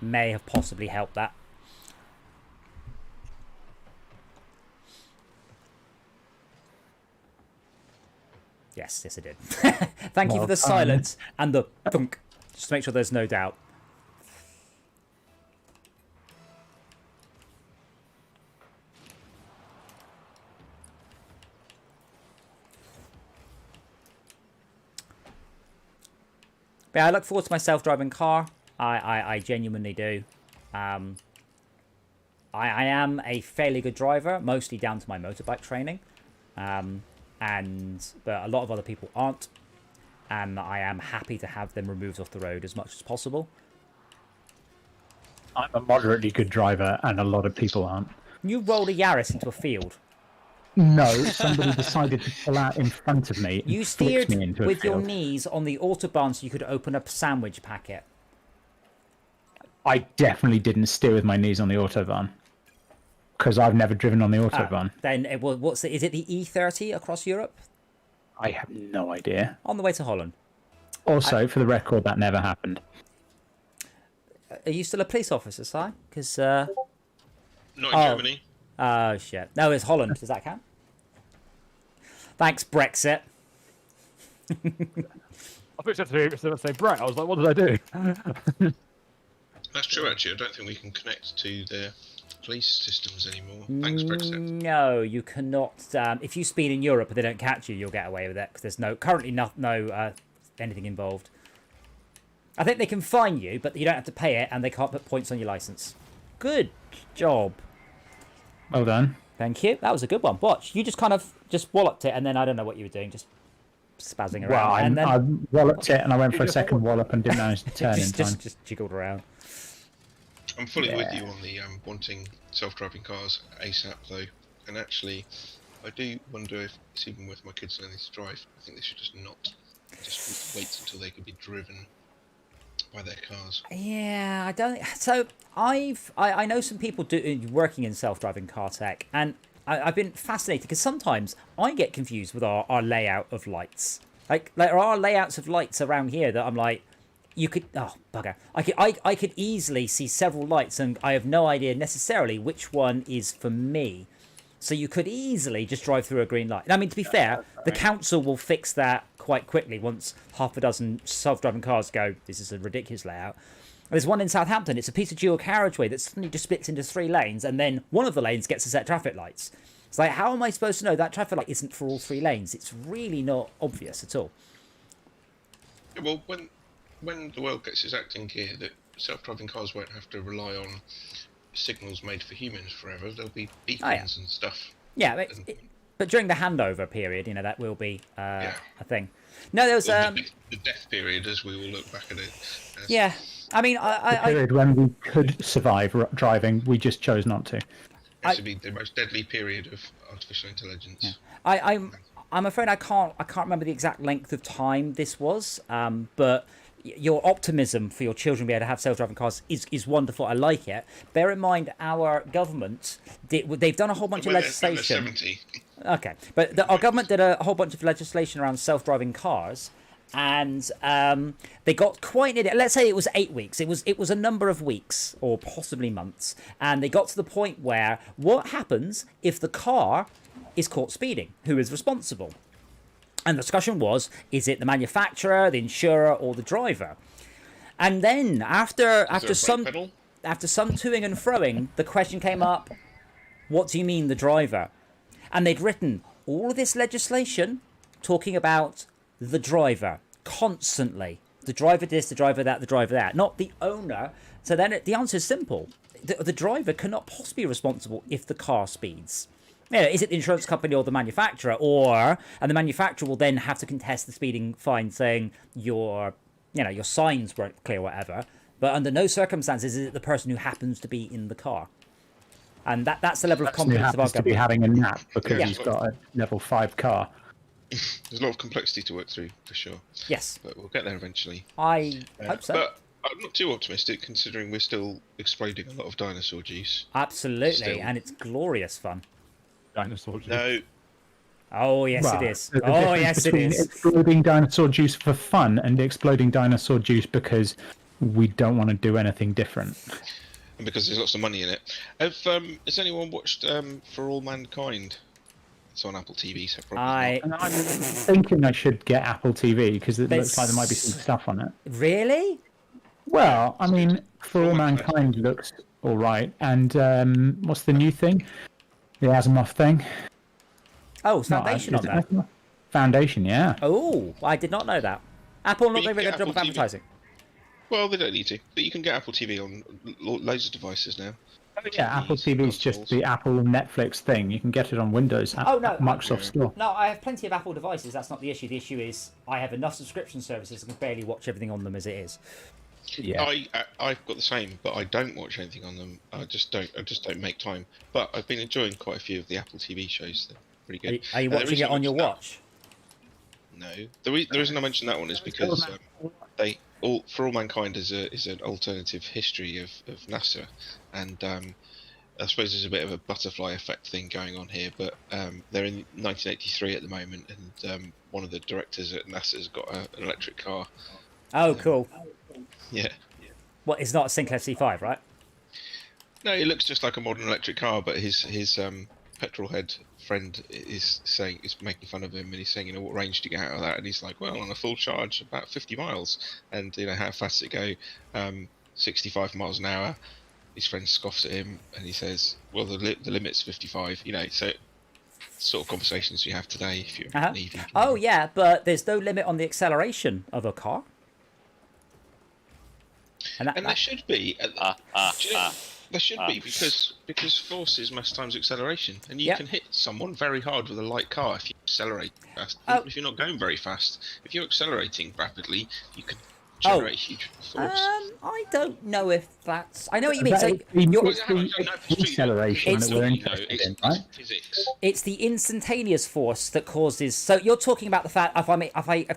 May have possibly helped that. Yes, it did. Thank you for the silence and the thunk. Just to make sure there's no doubt. But yeah, I look forward to my self-driving car. I genuinely do. I am a fairly good driver, mostly down to my motorbike training. But a lot of other people aren't. And I am happy to have them removed off the road as much as possible. I'm a moderately good driver, and a lot of people aren't. You rolled a Yaris into a field. No, somebody decided to pull out in front of me. You and steered flicked me into a with your field. knees on the autobahn so you could open a sandwich packet. I definitely didn't steer with my knees on the autobahn because I've never driven on the autobahn. Then is it the E30 across Europe? I have no idea. On the way to Holland. Also, for the record, that never happened. Are you still a police officer, Si? Because Not in Germany. oh shit! No, it's Holland. Does that count? Thanks, Brexit. I thought you had to say Brett. I was like, what did I do? That's true, actually. I don't think we can connect to their police systems anymore. Thanks, Brexit. No, you cannot. If you speed in Europe and they don't catch you, you'll get away with it because there's currently no anything involved. I think they can fine you, but you don't have to pay it, and they can't put points on your license. Good job. Well done. Thank you. That was a good one. Watch, you just kind of just walloped it, and then I don't know what you were doing, just spazzing around. Well, and then I walloped it and I went for a second wallop and didn't manage to turn in time. just jiggled around. I'm fully with you on the wanting self-driving cars ASAP though, and actually, I do wonder if it's even with my kids learning to drive. I think they should just wait until they can be driven by their cars. Yeah, I don't. So I know some people working in self-driving car tech, and I've been fascinated because sometimes I get confused with our layout of lights. Like there are layouts of lights around here that I'm like, you could, oh bugger, I could easily see several lights, and I have no idea necessarily which one is for me. So you could easily just drive through a green light. I mean, to be fair, the council will fix that quite quickly once half a dozen self-driving cars go, this is a ridiculous layout. There's one in Southampton. It's a piece of dual carriageway that suddenly just splits into 3 lanes, and then one of the lanes gets a set traffic lights. It's like, how am I supposed to know that traffic light isn't for all 3 lanes? It's really not obvious at all. Yeah, well, when the world gets its act in gear, that self-driving cars won't have to rely on signals made for humans forever. There'll be beacons and stuff. Yeah, but during the handover period, you know, that will be a thing. No, there was the death period, as we will look back at it. Yeah, I mean, the period when we could survive driving, we just chose not to. This would be the most deadly period of artificial intelligence. Yeah. I'm afraid I can't remember the exact length of time this was, but your optimism for your children being able to have self-driving cars is wonderful. I like it. Bear in mind, our government they've done a whole bunch of legislation. When they're 70. Okay, but our government did a whole bunch of legislation around self-driving cars, and they got quite near it. Let's say it was 8 weeks. It was a number of weeks or possibly months, and they got to the point where what happens if the car is caught speeding? Who is responsible? And the discussion was, is it the manufacturer, the insurer, or the driver? And then after some toing and froing, the question came up, what do you mean the driver? And they'd written all of this legislation talking about the driver constantly. The driver this, the driver that, the driver that, not the owner. So then the answer is simple. The driver cannot possibly be responsible if the car speeds. You know, is it the insurance company or the manufacturer? And the manufacturer will then have to contest the speeding fine, saying your signs weren't clear, or whatever. But under no circumstances is it the person who happens to be in the car. And that's the level of competence of our government. To be having a nap because he's got a level 5 car. There's a lot of complexity to work through, for sure. Yes. But we'll get there eventually. I hope so. But I'm not too optimistic, considering we're still exploding a lot of dinosaur juice. Absolutely, and it's glorious fun. Dinosaur juice. No. Oh, yes, Well, it is. the Oh, difference yes, it between is. exploding dinosaur juice for fun and exploding dinosaur juice because we don't want to do anything different. And because there's lots of money in it. Has anyone watched For All Mankind? It's on Apple TV, so probably not. And I'm thinking I should get Apple TV because it looks like there might be some stuff on it. Really? Well, I mean, For All Mankind looks all right. And what's the new thing? The Asimov thing. Oh, it's Foundation on that. Foundation, yeah. Oh, I did not know that. Apple not But you doing a can good get job of Apple TV. advertising. Well, they don't need to. But you can get Apple TV on loads of devices now. Yeah, Apple TV is just the Apple Netflix thing. You can get it on Windows at Microsoft Store. No, I have plenty of Apple devices. That's not the issue. The issue is I have enough subscription services and can barely watch everything on them as it is. Yeah. I've got the same, but I don't watch anything on them. I just don't make time. But I've been enjoying quite a few of the Apple TV shows. They're pretty good. Are you watching it on your watch? No. The reason I mention that one is because For All Mankind is an alternative history of NASA, and I suppose there's a bit of a butterfly effect thing going on here. But they're in 1983 at the moment, and one of the directors at NASA has got an electric car. Oh, cool. Yeah. What? It's not a Sinclair C5, right? No, it looks just like a modern electric car, but his petrol head friend is making fun of him, and he's saying, you know, what range do you get out of that? And he's like, well, on a full charge, about 50 miles. And you know, how fast does it go? 65 miles an hour. His friend scoffs at him, and he says, well, the limit's 55. You know, so sort of conversations you have today if you're an EV. Oh yeah, but there's no limit on the acceleration of a car. And And there should be. Ah, ah, Do you know- ah. There should be because force is mass times acceleration, and you Yep. can hit someone very hard with a light car if you accelerate fast. Oh. Even if you're not going very fast, if you're accelerating rapidly, you can Oh. generate huge force. I don't know if that's. I know what you mean. That So is the- you're, it's the deceleration It's that we're the- interested in, right? Physics. it's the instantaneous force that causes. So you're talking about the fact if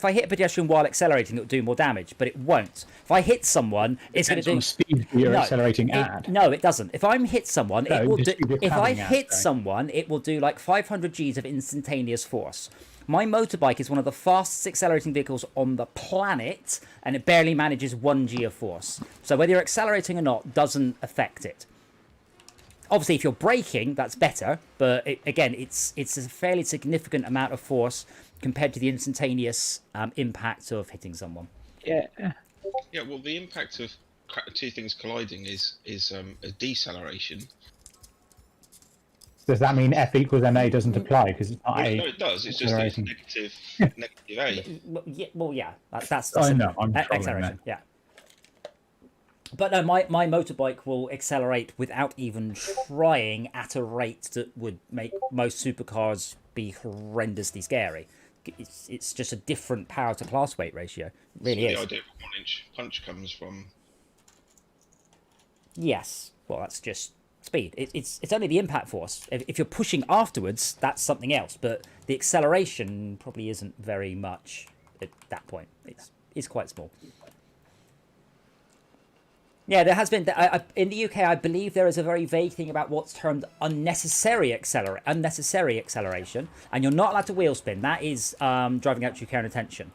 I hit a pedestrian while accelerating, it will do more damage, but it won't. If I hit someone, it's going to Depends on do. the speed that you're accelerating at. No, it doesn't. If I'm hit someone, No, it will the do. speed you're If I travelling at, hit sorry. someone, it will do like 500 Gs of instantaneous force. My motorbike is one of the fastest accelerating vehicles on the planet, and it barely manages 1 G of force. So whether you're accelerating or not doesn't affect it. Obviously, if you're braking, that's better, but it's a fairly significant amount of force compared to the instantaneous impact of hitting someone. Yeah. Yeah, well, the impact of two things colliding is a deceleration. Does that mean F equals ma doesn't apply because it's not No, a? it does. It's just that it's accelerating. negative A. Well, yeah, that's I know, I'm trolling acceleration. there. Yeah. But no, my motorbike will accelerate without even trying at a rate that would make most supercars be horrendously scary. It's just a different power to class weight ratio. It really The is. idea of a 1-inch punch comes from. Yes. Well, that's just speed. It's only the impact force. If you're pushing afterwards, that's something else. But the acceleration probably isn't very much at that point. It's quite small. Yeah, there has been in the UK. I believe there is a very vague thing about what's termed unnecessary acceleration, and you're not allowed to wheel spin. That is driving out your care and attention.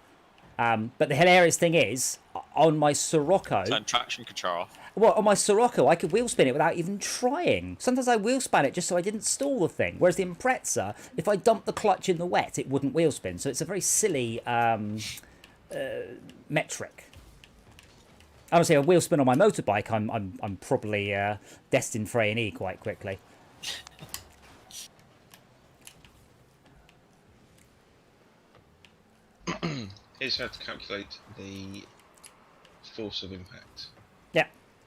But the hilarious thing is, on my Sirocco, Turn traction control off. well, on my Sirocco, I could wheel spin it without even trying. Sometimes I wheel span it just so I didn't stall the thing. Whereas the Impreza, if I dumped the clutch in the wet, it wouldn't wheel spin. So it's a very silly metric. Honestly, a wheel spin on my motorbike, I'm probably destined for A&E quite quickly. You just have to calculate the force of impact. Yeah,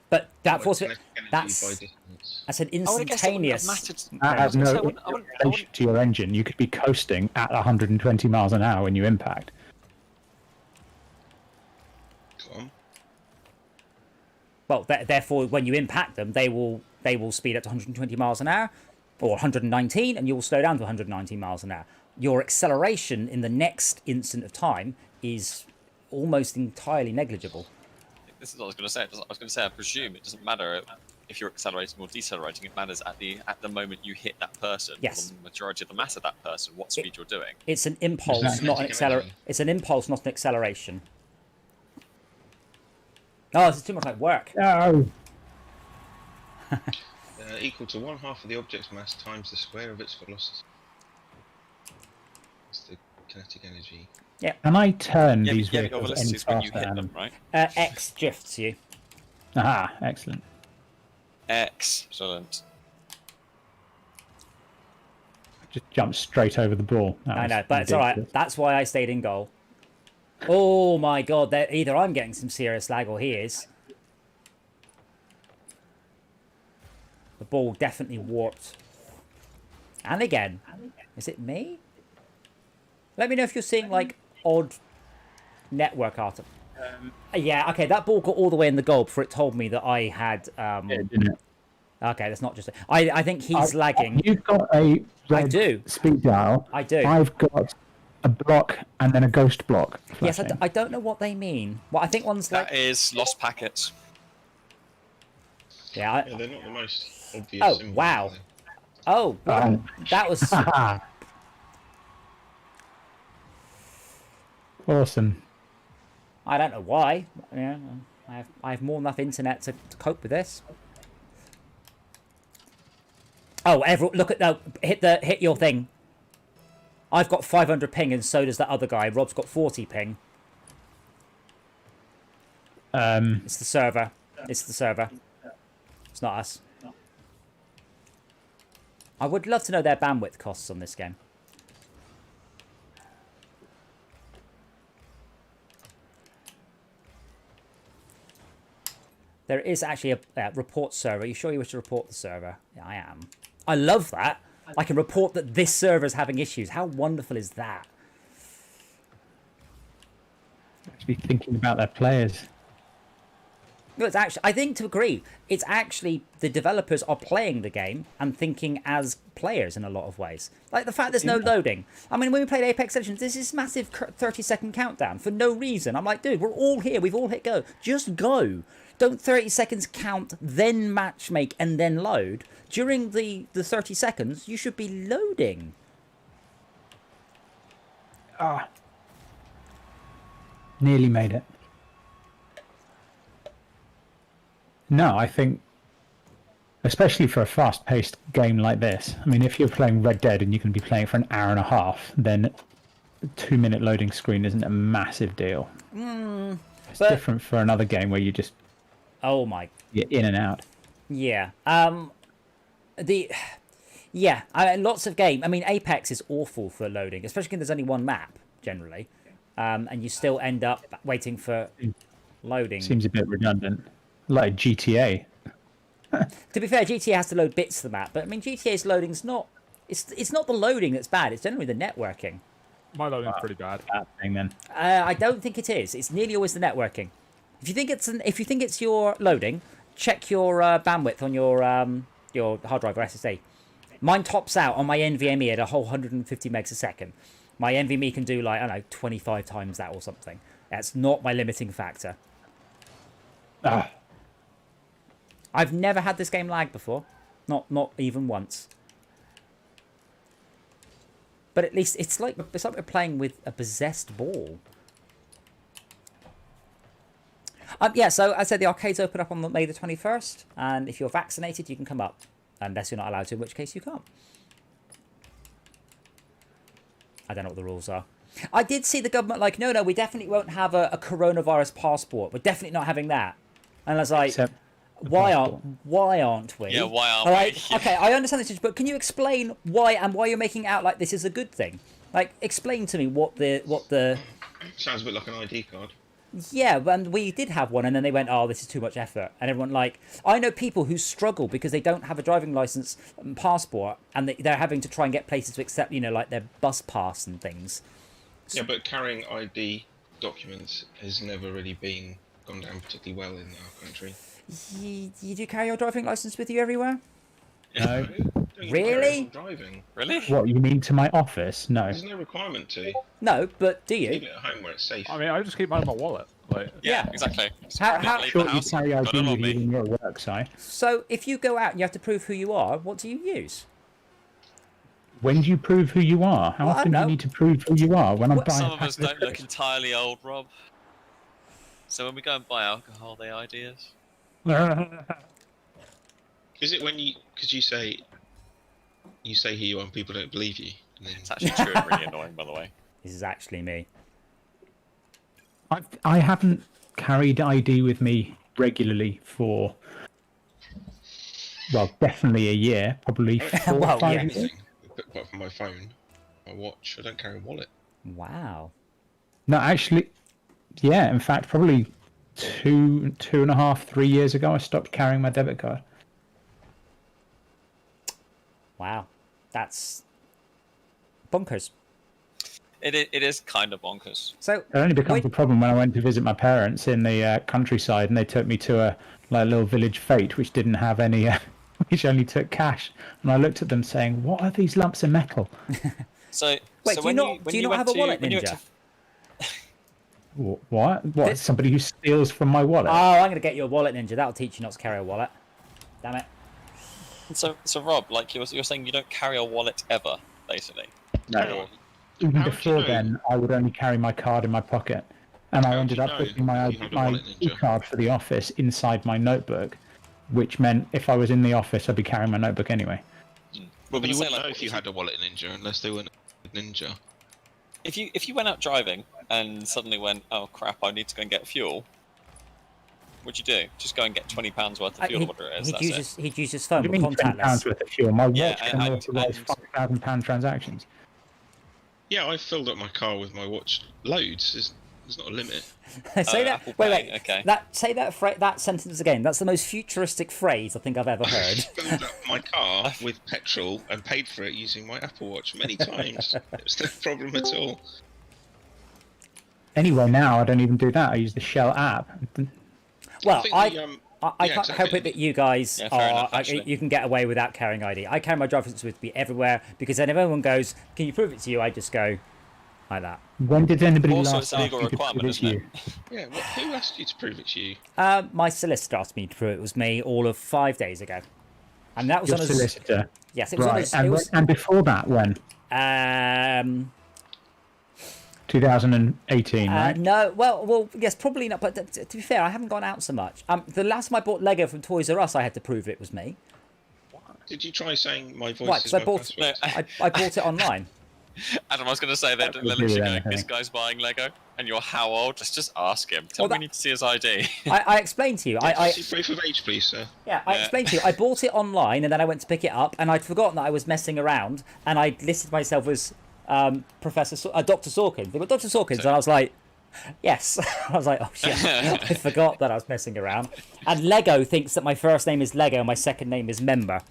but that Like force, kinetic energy that's by distance. an I would have guessed it wouldn't have instantaneous. mattered. That has I no wouldn't- I wouldn't- relation to your engine. You could be coasting at 120 miles an hour when you impact. Go on. Well, therefore, when you impact them, they will speed up to 120 miles an hour, or 119, and you will slow down to 119 miles an hour. Your acceleration in the next instant of time is almost entirely negligible. This is what I was going to say. I was going to say, I presume it doesn't matter if you're accelerating or decelerating. It matters at the moment you hit that person. Yes. Or the majority of the mass of that person, what speed you're doing. It's an impulse, Exactly. not an acceleration. It's an impulse, not an acceleration. Oh, this is too much like work. No. Equal to 1/2 of the object's mass times the square of its velocity. That's the kinetic energy. Can I turn Yeah, these your vehicles velocity any is when you faster? hit them, right? X drifts you. Aha, excellent. Excellent. Just jumped straight over the ball. That I was know, but it's all right. ridiculous. That's why I stayed in goal. Oh my god! Either I'm getting some serious lag or he is. The ball definitely warped. And again, is it me? Let me know if you're seeing like odd network art. Yeah, okay, that ball got all the way in the goal before it told me that I had. Yeah, didn't it? Okay, that's not just. I think he's lagging. You've got a red do. speed dial. I do. I've got a block and then a ghost block. Yes, flashing. I don't know what they mean. Well, I think one's like. That is lost packets. Yeah. Yeah, they're not the most obvious. Oh, symbols, wow. are they? Oh, Oh. that was. Awesome. I don't know why. Yeah, I have more than enough internet to cope with this. Oh, look at hit your thing. I've got 500 ping, and so does that other guy. Rob's got 40 ping. It's the server. It's the server. It's not us. I would love to know their bandwidth costs on this game. There is actually a report server. Are you sure you wish to report the server? Yeah, I am. I love that. I can report that this server is having issues. How wonderful is that? Actually thinking about their players. No, it's actually, I think to agree, it's actually the developers are playing the game and thinking as players in a lot of ways. Like the fact there's no loading. I mean, when we played Apex Legends, this is massive 30-second countdown for no reason. I'm like, dude, we're all here. We've all hit go. Just go. Don't 30 seconds count, then matchmake, and then load. During the 30 seconds, you should be loading. Ah. Nearly made it. No, I think, especially for a fast-paced game like this, I mean, if you're playing Red Dead and you can be playing for an hour and a half, then a 2-minute loading screen isn't a massive deal. It's different for another game where you just you're in and out. Yeah. Lots of game. I mean, Apex is awful for loading, especially when there's only one map generally, and you still end up waiting for loading. Seems a bit redundant, like GTA. To be fair, GTA has to load bits of the map, but I mean, GTA's loading's not. It's not the loading that's bad. It's generally the networking. My loading's pretty bad. That thing then. I don't think it is. It's nearly always the networking. If you think it's your loading, check your bandwidth on your hard drive or SSD. Mine tops out on my NVMe at a whole 150 megs a second. My NVMe can do like, I don't know, 25 times that or something. That's not my limiting factor. I've never had this game lag before. Not even once. But at least it's like we're playing with a possessed ball. So I said the arcades open up on May the 21st, and if you're vaccinated, you can come up, unless you're not allowed to, in which case you can't. I don't know what the rules are. I did see the government like, no, we definitely won't have a coronavirus passport. We're definitely not having that. And I was like, why aren't we? Yeah, why aren't like, we? Okay, I understand this, but can you explain why you're making it out like this is a good thing? Like, explain to me what the Sounds a bit like an ID card. Yeah, and we did have one, and then they went, oh, this is too much effort. And everyone, like, I know people who struggle because they don't have a driving license and passport, and they're having to try and get places to accept, like their bus pass and things. Yeah, but carrying ID documents has never really gone down particularly well in our country. You do carry your driving license with you everywhere? No. Really? Driving. Really? What, you mean to my office? No. There's no requirement to. No, but do Leave you? it at home where it's safe. I mean, I just keep mine in my wallet. Like, Yeah, exactly. How Leave Sure, the you house, carry got ID it on with you me. when you're at work, Si. So if you go out and you have to prove who you are, what do you use? When do you prove who you are? How Well, I often do know. you need to prove who you are? When I'm buying Some a of us packet don't look crisps? entirely old, Rob. So when we go and buy alcohol, they ID us. Is it when because you say who you are and people don't believe you? And then It's actually true and really annoying, by the way. This is actually me. I haven't carried ID with me regularly for, well, definitely a year, probably 4 or Well, 5 yeah. years. anything, apart from my phone, my watch, I don't carry a wallet. Wow. No, actually, yeah, in fact, probably 2.5, 3 years ago, I stopped carrying my debit card. Wow. That's bonkers. It is kind of bonkers. So It only becomes wait- a problem when I went to visit my parents in the countryside, and they took me to a little village fete which didn't have any, which only took cash. And I looked at them saying, "What are these lumps of metal?" So, Wait, so do you not went have a to- wallet, when you went Ninja? to- What? This- Somebody who steals from my wallet? Oh, I'm going to get you a wallet, Ninja. That'll teach you not to carry a wallet. Damn it. So Rob, like you're saying, you don't carry a wallet ever, basically. No. Even How would you before know? then, I would only carry my card in my pocket, and I How would ended you up know putting my you had a wallet, Ninja? card for the office inside my notebook, which meant if I was in the office, I'd be carrying my notebook anyway. Well, But gonna you say, wouldn't like, know if you had a wallet Ninja unless they weren't a Ninja. if you went out driving and suddenly went, oh crap, I need to go and get fuel. What'd you do? Just go and get £20 worth of fuel, or whatever it is. He'd use his phone You with mean £10 contactless. worth of fuel? My watch Yeah, can and- authorize £5,000 transactions. Yeah, I've filled up my car with my watch loads. There's not a limit. Say that. Apple Wait. Pay, okay. Say that sentence again. That's the most futuristic phrase I think I've ever heard. Filled up my car with petrol and paid for it using my Apple Watch many times. It was no problem at all. Anyway, now I don't even do that. I use the Shell app. Well, think I the, I yeah, can't help exactly. it that you guys Yeah, fair are. enough, actually. You can get away without carrying ID. I carry my driver's license with me everywhere because then if anyone goes, "Can you prove it to you?" I just go like that. When did anybody Also, last it's a ask legal you to prove requirement, it isn't to it? you? Yeah, who asked you to prove it to you? My solicitor asked me to prove it was me all of 5 days ago, and that was Your on a solicitor. yes. It was on Right. a, it was, And before that, when? 2018, right? No, well, yes, probably not. But to be fair, I haven't gone out so much. The last time I bought Lego from Toys R Us, I had to prove it was me. Did you try saying my voice Right, is 'cause I my bought- password? No, I bought it online. Adam, I was going to say that would literally be going, anything. this guy's buying Lego, and you're how old? Just ask him. Tell Well, him we need to see his ID. I explained to you. I See proof of age, please, sir. Yeah, I Yeah. explained to you. I bought it online and then I went to pick it up and I'd forgotten that I was messing around and I listed myself as Dr. Sawkins. They got Dr. Sawkins and I was like, yes. I was like, oh shit, I forgot that I was messing around. And Lego thinks that my first name is Lego and my second name is Member.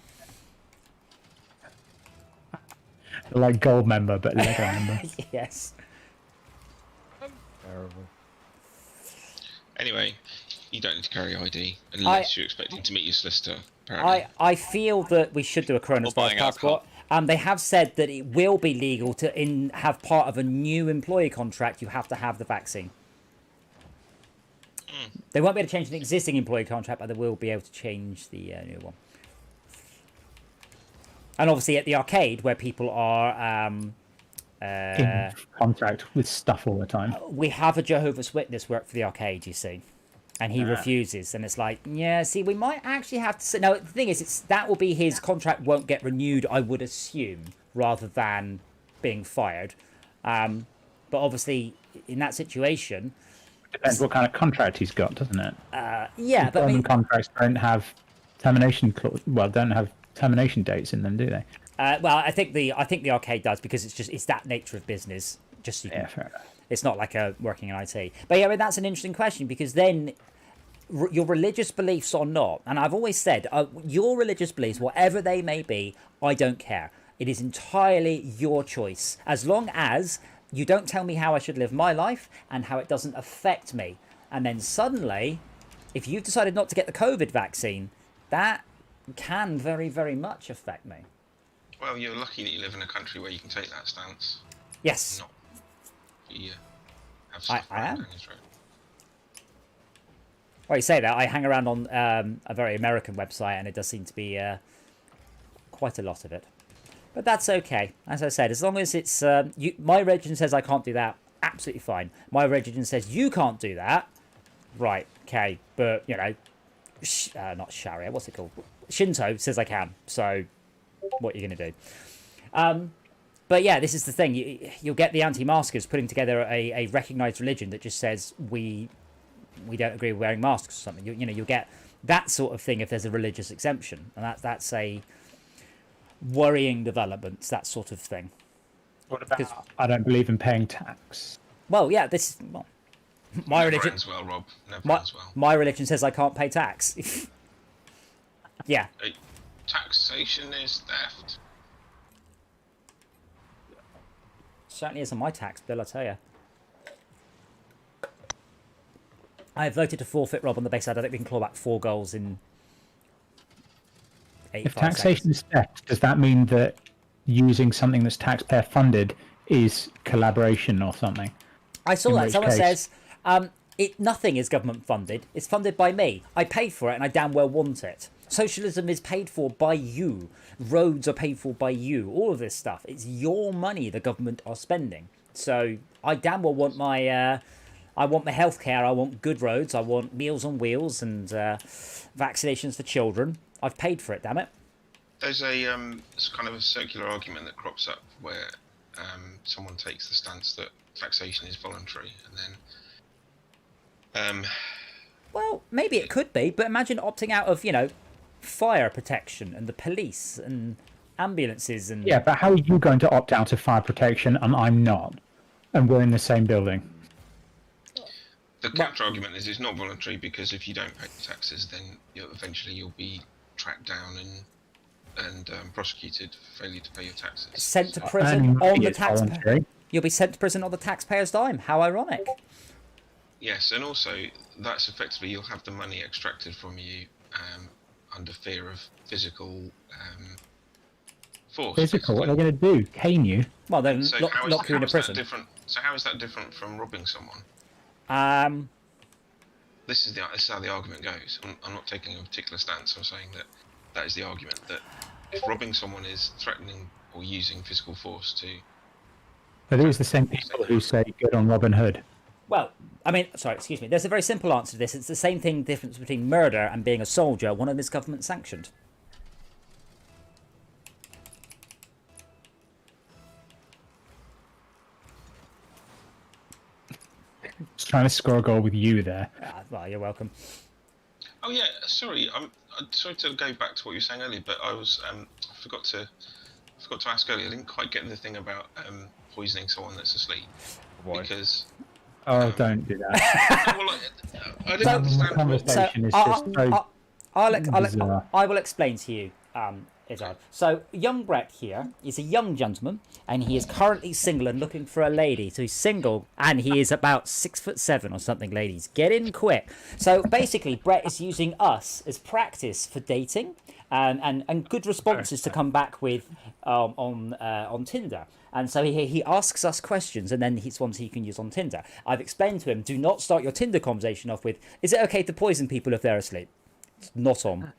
Like gold member, but Lego member. Yes. Terrible. Anyway, you don't need to carry ID unless you're expecting to meet your solicitor, apparently. I feel that we should do a Or coronavirus buying alcohol. passport. They have said that it will be legal to have part of a new employee contract. You have to have the vaccine. They won't be able to change an existing employee contract, but they will be able to change the new one. And obviously, at the arcade where people are, In contact with stuff all the time. we have a Jehovah's Witness work for the arcade. You see, and he refuses, and it's like, yeah, see, we might actually have to. No, the thing is, that will be his contract won't get renewed, I would assume, rather than being fired. But obviously, in that situation, Depends what kind of contract he's got, doesn't it? yeah, but I Government mean, contracts don't have termination don't have termination dates in them, do they? well, I think the arcade does because it's that nature of business. Just so you can, Yeah, fair enough. it's not like working in IT. But yeah, I mean, that's an interesting question because then your religious beliefs or not, and I've always said your religious beliefs, whatever they may be, I don't care. It is entirely your choice as long as you don't tell me how I should live my life and how it doesn't affect me. And then suddenly, if you've decided not to get the COVID vaccine, that can very, very much affect me. Well, you're lucky that you live in a country where you can take that stance. Yes. Not be, have stuff I am. down your throat. Well, you say that. I hang around on a very American website, and it does seem to be quite a lot of it. But that's okay. As I said, as long as it's... my religion says I can't do that, absolutely fine. My religion says you can't do that. Right, okay. But, you know, not Sharia, what's it called? Shinto says I can. So, what are you going to do? But yeah, this is the thing. You'll get the anti-maskers putting together a recognised religion that just says we don't agree with wearing masks or something. You'll get that sort of thing if there's a religious exemption, and that's a worrying development. That sort of thing. What about I don't believe in paying tax? Well, yeah, my Never religion. ends well, Rob. Never ends well. My religion says I can't pay tax. Yeah. Taxation is theft. Certainly isn't my tax bill, I tell you. I voted to forfeit Rob on the basis I don't think we can claw back 4 goals in 85 If taxation is theft, does that mean that using something that's taxpayer funded is collaboration or something? I saw in that. which Someone case- says, nothing is government funded. It's funded by me. I paid for it and I damn well want it. Socialism is paid for by you. Roads are paid for by you. All of this stuff. It's your money the government are spending. So I damn well want my... I want my healthcare. I want good roads. I want Meals on Wheels and vaccinations for children. I've paid for it, damn it. There's a it's kind of a circular argument that crops up where someone takes the stance that taxation is voluntary, and then Well, maybe it could be, but imagine opting out of, fire protection and the police and ambulances and... Yeah, but how are you going to opt out of fire protection and I'm not? And we're in the same building. The counter argument is it's not voluntary because if you don't pay taxes, then eventually you'll be tracked down and prosecuted for failure to pay your taxes. Sent to So- prison And on the it's taxpayer. voluntary. You'll be sent to prison on the taxpayer's dime. How ironic. Yes, and also that's effectively you'll have the money extracted from you under fear of physical force. Physical, what are they going to do? Cane you? Well, then So lock you in a that prison. different? So how is that different from robbing someone? This is how the argument goes. I'm not taking a particular stance. I'm saying that is the argument, that if robbing someone is threatening or using physical force to... But it was the same people who say good on Robin Hood. Well, I mean, sorry, excuse me. There's a very simple answer to this. It's the same thing, difference between murder and being a soldier. One of them is government sanctioned. Just trying to score a goal with you there. Well, you're welcome. Oh yeah, sorry. I'm sorry to go back to what you were saying earlier, but I was I forgot to ask earlier. I didn't quite get the thing about poisoning someone that's asleep. Why? Because Oh, don't do that. well, I didn't The understand. conversation is I- just so bizarre. I will explain to you, Izzard. So, young Brett here is a young gentleman, and he is currently single and looking for a lady. So he's single, and he is about 6'7" or something. Ladies, get in quick. So basically, Brett is using us as practice for dating, and good responses to come back with on Tinder. And so he asks us questions, and then he's ones he can use on Tinder. I've explained to him, do not start your Tinder conversation off with, is it okay to poison people if they're asleep? It's not on.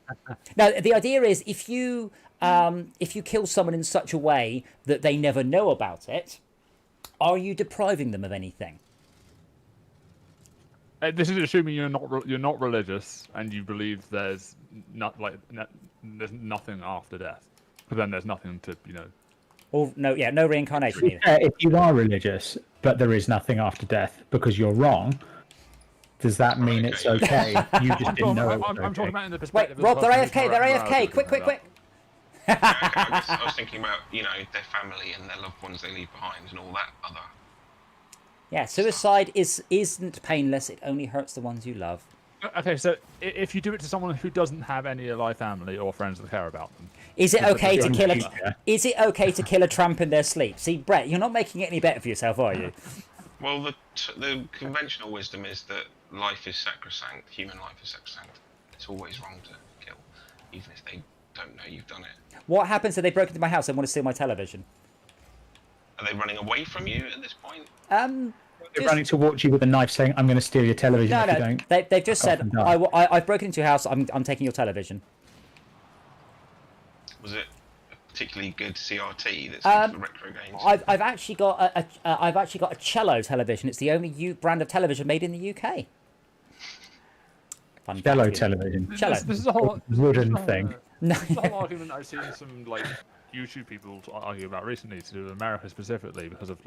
Now, the idea is if you kill someone in such a way that they never know about it, are you depriving them of anything? This is assuming you're not religious and you believe there's there's nothing after death. But then there's nothing to Or no reincarnation either. If you are religious, but there is nothing after death because you're wrong, does that mean it's okay? You just didn't know it was I'm talking okay. about in the Wait, perspective. Rob, of the they're person AFK. who's They're around AFK. and Quick. that. I was thinking about their family and their loved ones they leave behind and all that other. Yeah, suicide isn't painless. It only hurts the ones you love. Okay, so if you do it to someone who doesn't have any alive family or friends that care about them, Is it okay to in kill future. Is it okay to kill a tramp in their sleep? See, Brett, you're not making it any better for yourself, are you? Well, the conventional wisdom is that life is sacrosanct. Human life is sacrosanct. It's always wrong to kill, even if they don't know you've done it. What happens if they broke into my house and want to steal my television? Are they running away from you at this point? They're running towards you with a knife saying, I'm going to steal your television No, if you no. don't. They've just Fuck said, off and die. I've broken into your house. I'm taking your television. Was it a particularly good CRT that's good for retro games? I've actually got a cello television. It's the only brand of television made in the UK. Fun Cello fact. television. Cello. this is a whole Wooden this is a- thing. No. This is a whole argument I've seen some YouTube people argue about recently to do with America specifically because of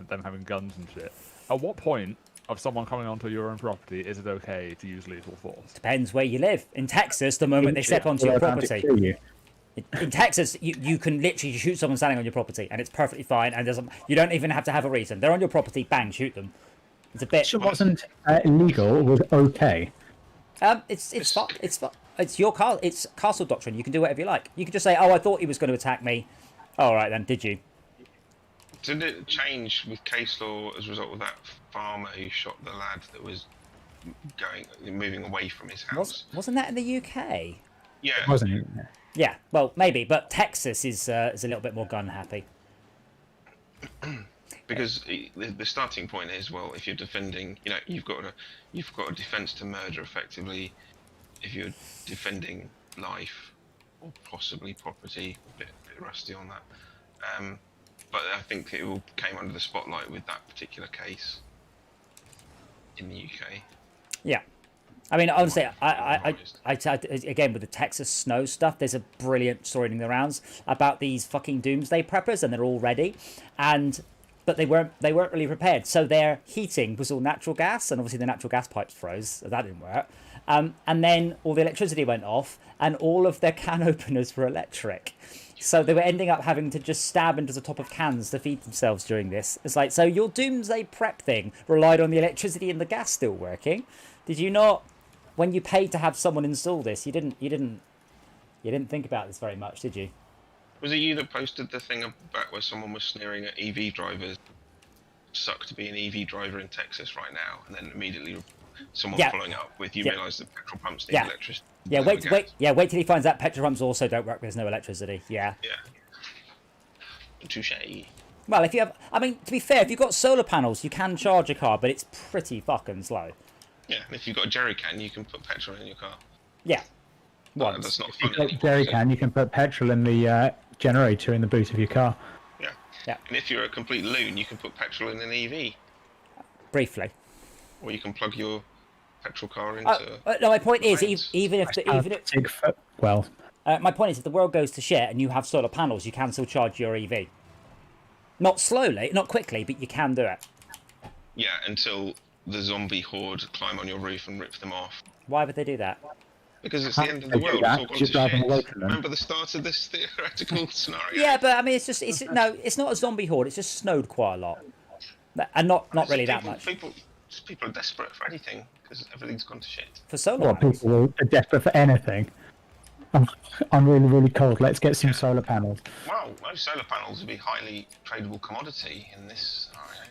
them having guns and shit. At what point of someone coming onto your own property is it okay to use lethal force? Depends where you live. In Texas, the moment they step onto your They're allowed to property, kill you. in Texas, you can literally shoot someone standing on your property, and it's perfectly fine. And you don't even have to have a reason. They're on your property, bang, shoot them. It's a bit. It wasn't illegal, it was okay. It's your car. It's castle doctrine. You can do whatever you like. You can just say, "Oh, I thought he was going to attack me." All right, then. Did you? Did it change with case law as a result of that farmer who shot the lad that was moving away from his house? Wasn't that in the UK? Yeah. Wasn't it? Yeah. Well, maybe, but Texas is a little bit more gun happy. Because the starting point is, well, if you're defending, you've got a defence to murder effectively. If you're defending life or possibly property, a bit rusty on that. But I think it all came under the spotlight with that particular case in the UK. Yeah. I mean, honestly, I again, with the Texas snow stuff, there's a brilliant story in the rounds about these fucking doomsday preppers, and they're all ready, but they weren't really prepared. So their heating was all natural gas, and obviously the natural gas pipes froze, so that didn't work. And then all the electricity went off, and all of their can openers were electric. So they were ending up having to just stab into the top of cans to feed themselves during this. It's like, so your doomsday prep thing relied on the electricity and the gas still working. Did you not, when you paid to have someone install this, you didn't think about this very much, did you? Was it you that posted the thing about where someone was sneering at EV drivers? Suck to be an EV driver in Texas right now, and then immediately someone following up with, you realise that petrol pumps need electricity. Yeah, wait till he finds out petrol pumps also don't work. There's no electricity. Yeah. Touche. Well, if you have, I mean, to be fair, if you've got solar panels, you can charge a car, but it's pretty fucking slow. Yeah, and if you've got a jerry can, you can put petrol in your car. Yeah. Well, that's not fun. If you've got a jerry can, you can put petrol in the generator in the boot of your car. Yeah. And if you're a complete loon, you can put petrol in an EV. Briefly. Or you can plug your petrol car into. No, my point is, even if my point is, if the world goes to shit and you have solar panels, you can still charge your EV. Not slowly, not quickly, but you can do it. Yeah, until the zombie horde climb on your roof and rip them off. Why would they do that? Because it's the end of the world. It's all gone to shit. Remember the start of this theoretical scenario? Yeah, but I mean, it's not a zombie horde. It's just snowed quite a lot, and not really that much. People are desperate for anything because everything's gone to shit. For solar panels. People are desperate for anything. I'm really, really cold. Let's get some solar panels. Well, most solar panels would be highly tradable commodity in this scenario.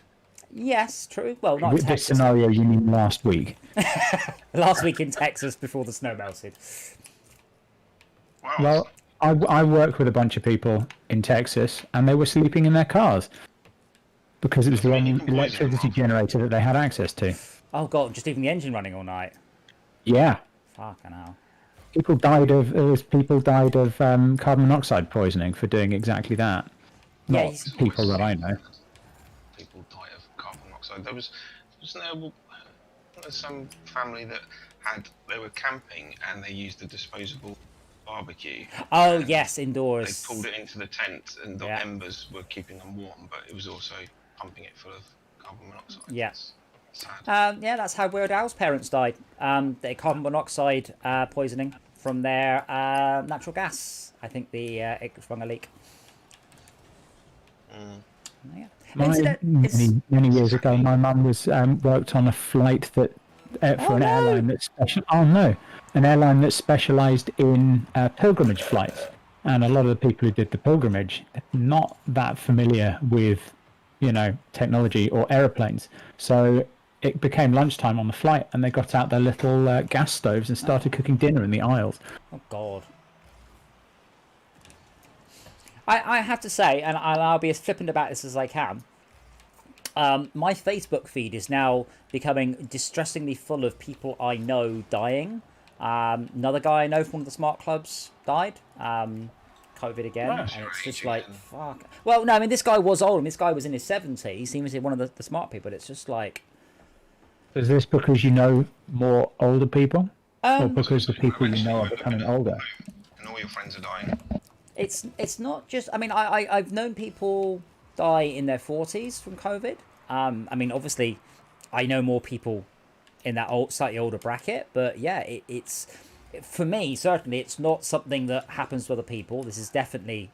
Yes, true. Well, not With this scenario, you mean last week? Last week in Texas before the snow melted. Well, I work with a bunch of people in Texas, and they were sleeping in their cars because it was the only electricity generator that they had access to. Oh god, just leaving the engine running all night. Yeah. Fucking hell. People died of carbon monoxide poisoning for doing exactly that. Not people that I know. People die of carbon monoxide. Wasn't there some family that they were camping and they used a disposable barbecue. Oh yes, indoors. They pulled it into the tent and the embers were keeping them warm, but it was also pumping it full of carbon monoxide. Yes. Sad. Yeah, that's how Weird Al's parents died. They carbon monoxide poisoning from their natural gas. I think it sprung a leak. Yeah. Many years ago, my mum was worked on a flight that for an airline that an airline that specialised in pilgrimage flights, and a lot of the people who did the pilgrimage not that familiar with technology or aeroplanes, so it became lunchtime on the flight and they got out their little gas stoves and started cooking dinner in the aisles. Oh god. I have to say, and I'll be as flippant about this as I can, my Facebook feed is now becoming distressingly full of people I know dying. Another guy I know from one of the smart clubs died. COVID again, and it's just like, fuck. Well, no, I mean, this guy was old. This guy was in his 70s. He was one of the smart people. It's just like... Is this because you know more older people? Or because the people you know are becoming older? And all your friends are dying. It's not just... I mean, I've known people die in their 40s from COVID. I mean, obviously, I know more people in that slightly older bracket. But yeah, it's... For me, certainly, it's not something that happens to other people. This is definitely...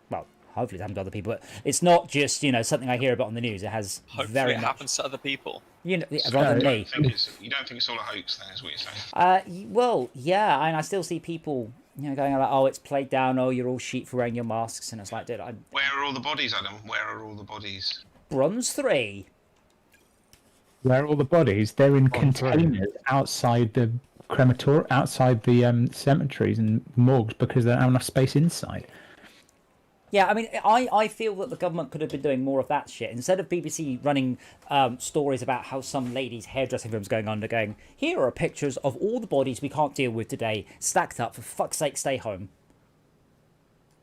Well, hopefully it happens to other people. But it's not just, something I hear about on the news. It has hopefully it happens to other people. Rather than me. You don't think it's all a hoax, then, is what you're saying? Well, yeah, and I still see people... going like, oh, it's played down, oh, you're all sheep for wearing your masks, and it's like, dude, Where are all the bodies, Adam? Where are all the bodies? Bronze 3. Where are all the bodies? They're in containers outside the crematorium, outside the cemeteries and morgues because they don't have enough space inside. Yeah, I mean, I feel that the government could have been doing more of that shit. Instead of BBC running stories about how some lady's hairdressing room's going under, going, here are pictures of all the bodies we can't deal with today, stacked up, for fuck's sake, stay home.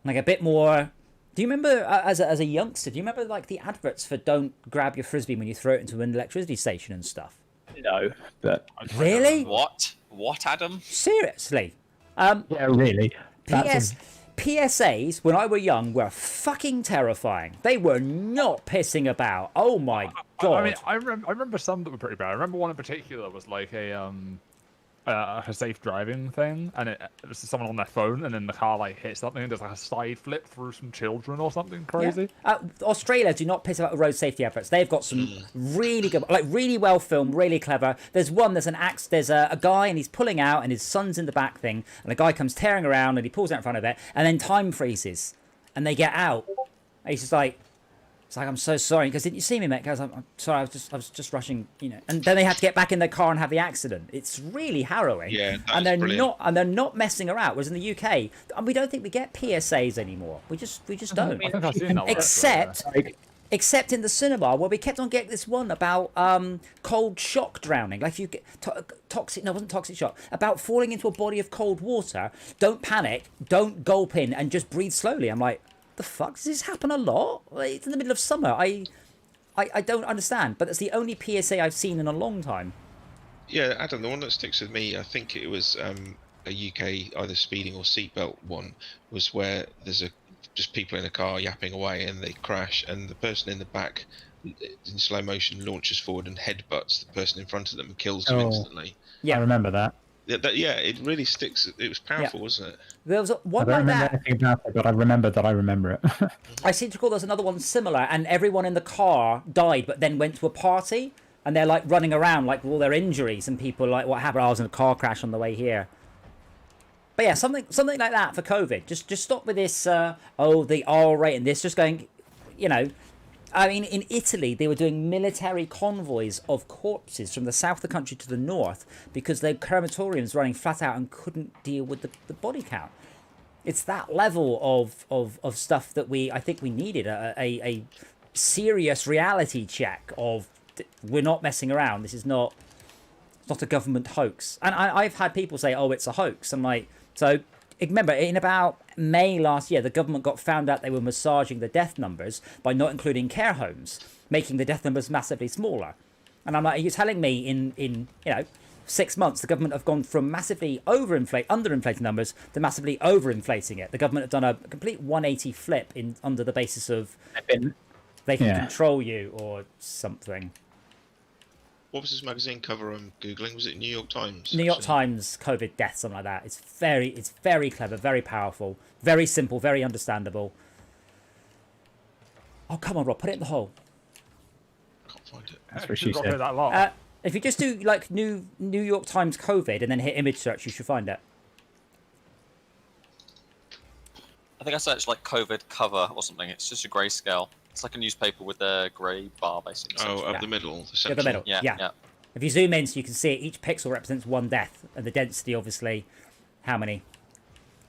Like a bit more... Do you remember, as a youngster, do you remember like the adverts for don't grab your frisbee when you throw it into an electricity station and stuff? No, but... Really? What, Adam? Seriously? Yeah, really. PSAs, when I were young, were fucking terrifying. They were not pissing about. Oh my god. I mean, I remember some that were pretty bad. I remember one in particular was like a a safe driving thing, and it's someone on their phone, and then the car like hits something and does like a side flip through some children or something crazy. Yeah. Australia do not piss about the road safety efforts. They've got some really good, like really well filmed, really clever. There's a guy and he's pulling out and his son's in the back thing, and the guy comes tearing around and he pulls out in front of it, and then time freezes, and they get out. And he's just like, it's like, I'm so sorry. Because didn't you see me, mate? Because I'm sorry, I was just rushing, you know. And then they had to get back in their car and have the accident. It's really harrowing. Yeah, and they're brilliant. not messing around. Whereas in the UK, and we don't think we get PSAs anymore. We just don't. I think I've seen that one. Except in the cinema, where we kept on getting this one about cold shock drowning. Like if you get toxic, no, it wasn't toxic shock. About falling into a body of cold water. Don't panic. Don't gulp in and just breathe slowly. I'm like, the fuck, does this happen a lot? It's in the middle of summer. I don't understand, but it's the only PSA I've seen in a long time. Yeah, Adam, the one that sticks with me, I think it was a UK either speeding or seatbelt one, was where there's just people in a car yapping away and they crash, and the person in the back in slow motion launches forward and headbutts the person in front of them and kills them instantly. Yeah, I remember that. Yeah, it really sticks. It was powerful, wasn't it? There was one I don't like remember that. anything about it, but I remember that I remember it. I seem to recall there's another one similar, and everyone in the car died, but then went to a party, and they're like running around like with all their injuries, and people are like, what happened? I was in a car crash on the way here. But yeah, something like that for COVID. Just stop with this. The R rate and this. Just going, you know. I mean, in Italy, they were doing military convoys of corpses from the south of the country to the north because their crematoriums running flat out and couldn't deal with the body count. It's that level of stuff that I think we needed, a serious reality check of we're not messing around. This is not a government hoax. And I've had people say, oh, it's a hoax. I'm like, so remember, in about May last year, the government got found out they were massaging the death numbers by not including care homes, making the death numbers massively smaller. And I'm like, are you telling me in 6 months the government have gone from massively underinflating numbers to massively overinflating it? The government have done a complete 180 flip under the basis of they can control you or something. What was this magazine cover I'm googling? Was it New York Times? New York Times COVID death, something like that. It's very clever, very powerful, very simple, very understandable. Oh, come on, Rob, put it in the hole. Can't find it. That's what she said. That lot. If you just do like New York Times COVID and then hit image search, you should find it. I think I searched like COVID cover or something. It's just a grayscale. It's like a newspaper with a grey bar, basically. Oh, essentially. up the middle. The Yeah, central. the middle. Yeah. If you zoom in, so you can see it, each pixel represents one death, and the density, obviously, how many?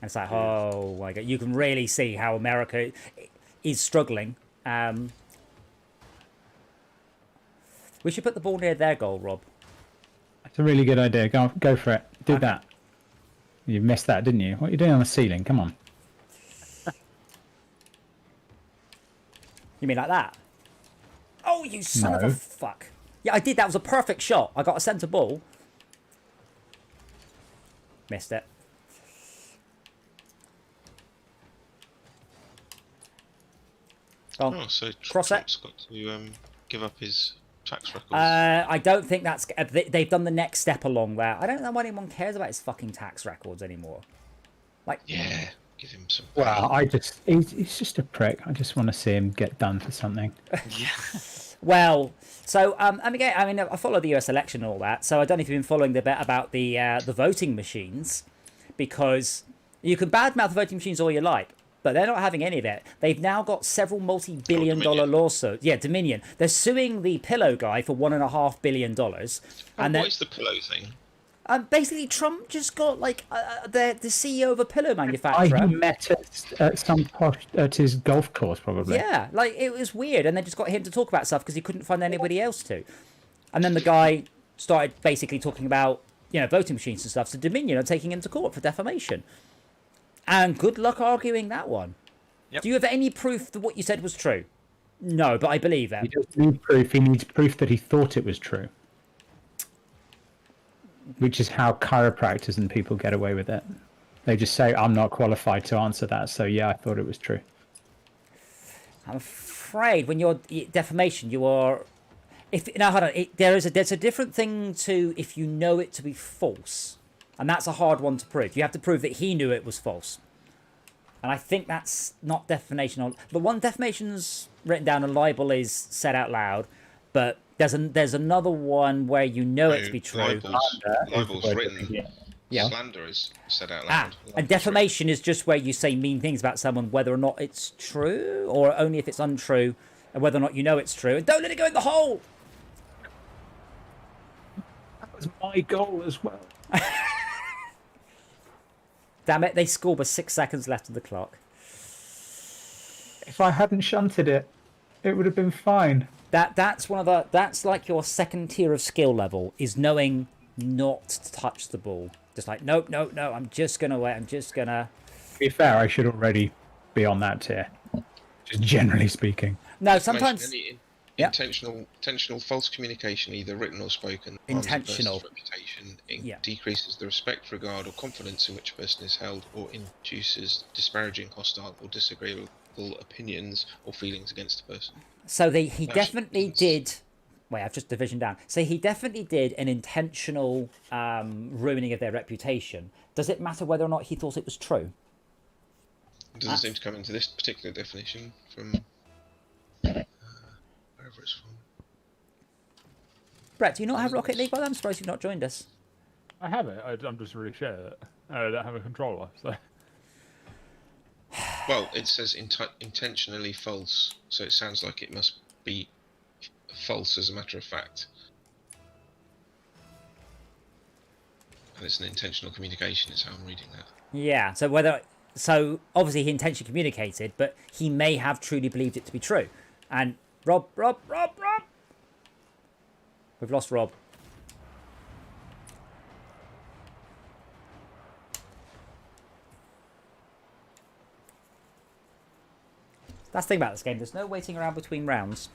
And it's like, oh my god, you can really see how America is struggling. We should put the ball near their goal, Rob. It's a really good idea. Go for it. Do that. You missed that, didn't you? What are you doing on the ceiling? Come on. You mean like that? Oh, you son of No. a fuck. Yeah, I did. That was a perfect shot. I got a centre ball. Missed it. Oh, so Cross it. Trump's got to give up his tax records. I don't think that's... They've done the next step along there. I don't know why anyone cares about his fucking tax records anymore. Like... Yeah, give him some. Well, he's just a prick. I just want to see him get done for something. Well, so I follow the US election and all that. So I don't know if you've been following the bit about the voting machines, because you can badmouth the voting machines all you like, but they're not having any of it. They've now got several multi-billion-dollar lawsuits. Yeah, Dominion. They're suing the pillow guy for $1.5 billion. And what is the pillow thing? Basically, Trump just got like the CEO of a pillow manufacturer. He met at some at his golf course, probably. Yeah, like it was weird, and they just got him to talk about stuff because he couldn't find anybody else to. And then the guy started basically talking about voting machines and stuff. So Dominion are taking him to court for defamation. And good luck arguing that one. Yep. Do you have any proof that what you said was true? No, but I believe it. He doesn't need proof. He needs proof that he thought it was true. Which is how chiropractors and people get away with it. They just say, I'm not qualified to answer that, so yeah, I thought it was true. I'm afraid when you're defamation, you are... Hold on. There's a different thing to if you know it to be false. And that's a hard one to prove. You have to prove that he knew it was false. And I think that's not defamation. The one defamation's written down and libel is said out loud, but there's another one where you know it to be true. Libel's written. Yeah. Slander is said out loud. And defamation is just where you say mean things about someone, whether or not it's true, or only if it's untrue, and whether or not you know it's true. And don't let it go in the hole! That was my goal as well. Damn it, they scored with 6 seconds left of the clock. If I hadn't shunted it, it would have been fine. That's like your second tier of skill level, is knowing not to touch the ball. Just like, no, I'm just gonna wait, To be fair, I should already be on that tier. Just generally speaking. No, sometimes... Intentional false communication, either written or spoken. Intentional. Reputation, decreases the respect, regard, or confidence in which a person is held, or induces disparaging, hostile, or disagreeable opinions or feelings against the person. So he definitely did... Wait, I've just division down. So he definitely did an intentional ruining of their reputation. Does it matter whether or not he thought it was true? It doesn't seem to come into this particular definition from... wherever it's from. Brett, do you not have Rocket League? Well, I'm surprised you've not joined us. I have it. I'm just really sure that I don't have a controller. So. Well, it says intentionally false, so it sounds like it must be false as a matter of fact. And it's an intentional communication, is how I'm reading that. Yeah, so obviously he intentionally communicated, but he may have truly believed it to be true. And Rob! We've lost Rob. That's the thing about this game. There's no waiting around between rounds.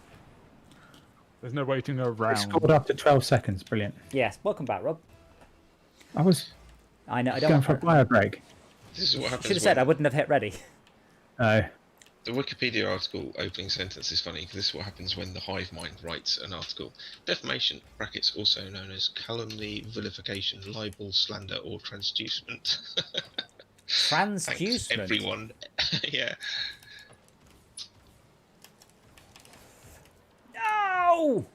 There's no waiting around. I scored after 12 seconds. Brilliant. Yes. Welcome back, Rob. I was I know. I don't going for a bio break. This is what happens. Should have said I wouldn't have hit ready. Oh. The Wikipedia article opening sentence is funny because this is what happens when the hive mind writes an article. Defamation, brackets also known as calumny, vilification, libel, slander, or transducement. Transducement? Thanks, everyone. Yeah. No!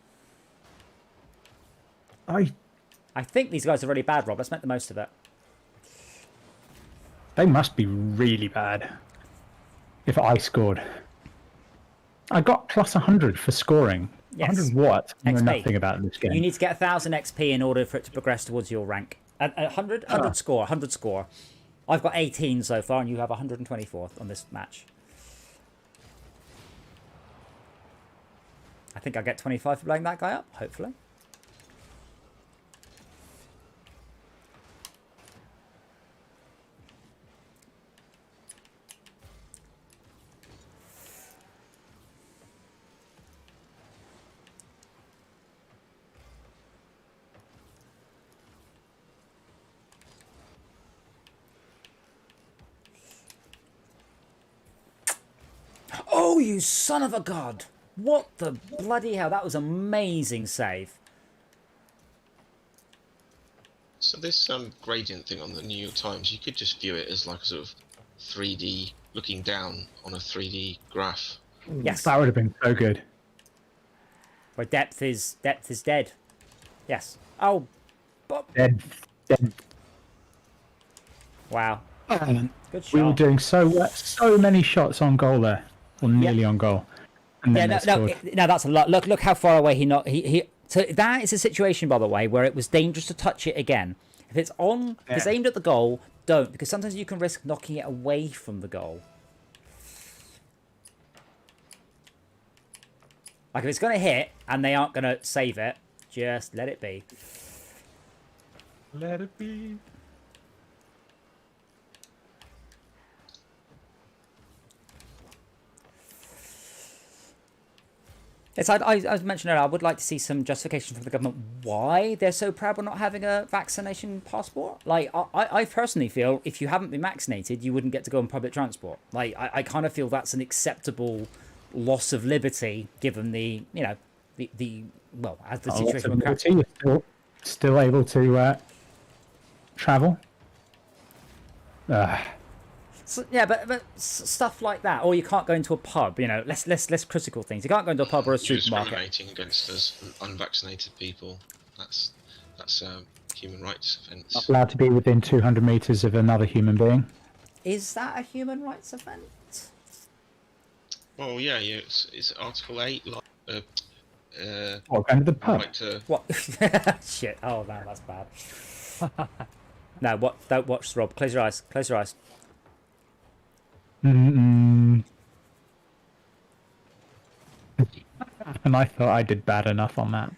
I think these guys are really bad, Rob. Let's make the most of it. They must be really bad. If I scored. I got plus 100 for scoring. Yes. 100 what? I know XP. nothing about this game. You need to get 1,000 XP in order for it to progress towards your rank. 100 score. I've got 18 so far, and you have 124 on this match. I think I'll get 25 for blowing that guy up, hopefully. Oh, you son of a god! What the bloody hell? That was amazing save. So this gradient thing on the New York Times, you could just view it as like a sort of 3D, looking down on a 3D graph. Yes. That would have been so good. Where depth is dead. Yes. Oh. Dead. Wow. Good shot. We were doing so many shots on goal there, or nearly on goal. And then No, that's a lot. Look how far away he. So that is a situation, by the way, where it was dangerous to touch it again. If it's on, if it's aimed at the goal, don't, because sometimes you can risk knocking it away from the goal. Like if it's going to hit and they aren't going to save it, just let it be. Let it be. Yes, I mentioned earlier, I would like to see some justification from the government why they're so proud of not having a vaccination passport. Like, I personally feel if you haven't been vaccinated, you wouldn't get to go on public transport. Like, I kind of feel that's an acceptable loss of liberty, given the, you know, well, as the situation... You're still able to travel. So, yeah, but stuff like that, or you can't go into a pub. You know, less critical things. You can't go into a pub or a You're supermarket. discriminating against us unvaccinated people. That's a human rights offence. Not allowed to be within 200 meters of another human being. Is that a human rights offence? Well, yeah, it's Article 8, like, What, going to the pub? right to... What? Shit. Oh man, that's bad. No, what? Don't watch, Rob. Close your eyes. Close your eyes. Mm-mm. And I thought I did bad enough on that.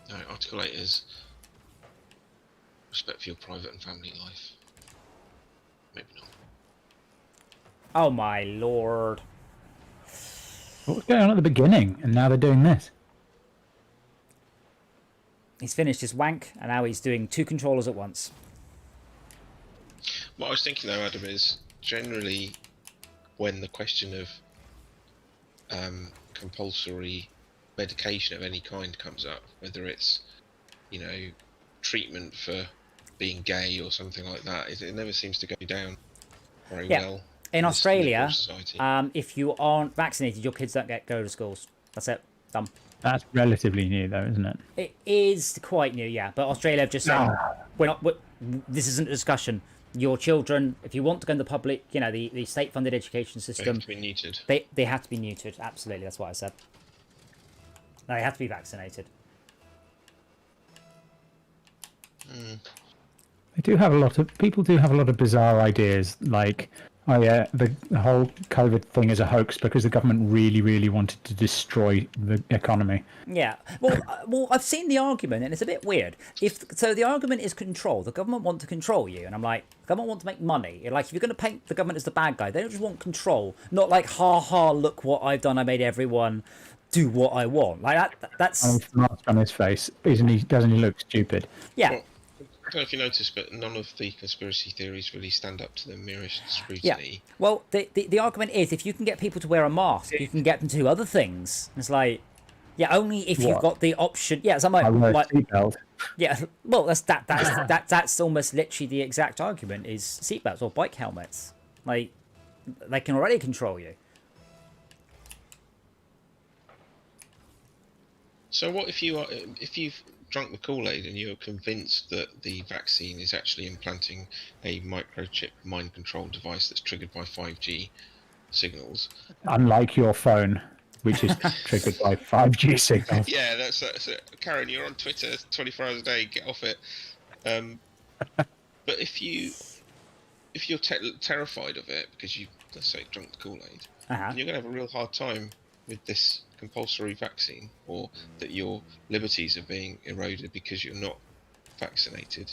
No, Article 8 is respect for your private and family life. Maybe not. Oh my lord. What was going on at the beginning? And now they're doing this. He's finished his wank, and now he's doing 2 controllers at once. What I was thinking though, Adam, is generally when the question of compulsory medication of any kind comes up, whether it's, you know, treatment for being gay or something like that, it never seems to go down very well. In Australia, society. if you aren't vaccinated, your kids don't go to schools. That's it. Done. That's relatively new, though, isn't it? It is quite new, yeah. But Australia have just said, this isn't a discussion. Your children, if you want to go in the public, you know, the state-funded education They system, have to be neutered. they have to be neutered. Absolutely, that's what I said. They have to be vaccinated. They do have a lot of people do have a lot of bizarre ideas, like, oh yeah, the whole COVID thing is a hoax because the government really wanted to destroy the economy. Yeah. Well, I've seen the argument, and it's a bit weird. So the argument is control. The government want to control you, and I'm like, the government want to make money. Like, if you're going to paint the government as the bad guy, they don't just want control. Not like, ha, look what I've done. I made everyone do what I want. Like that's. And with mask on his face, doesn't he look stupid? Yeah. Well, I don't know if you noticed, but none of the conspiracy theories really stand up to the merest scrutiny. Yeah. Well, the argument is, if you can get people to wear a mask, you can get them to do other things. It's like, yeah, only if you've got the option. Yeah, so I wear a like, seatbelt. yeah. Well, that's almost literally the exact argument: is seatbelts or bike helmets. Like, they can already control you. So what if you've drunk the Kool-Aid and you're convinced that the vaccine is actually implanting a microchip mind control device that's triggered by 5G signals? Unlike your phone, which is triggered by 5G signals. Yeah, that's it. Karen, you're on Twitter 24 hours a day. Get off it. But if you're terrified of it because you, let's say, drunk the Kool-Aid, then you're going to have a real hard time with this compulsory vaccine, or that your liberties are being eroded because you're not vaccinated.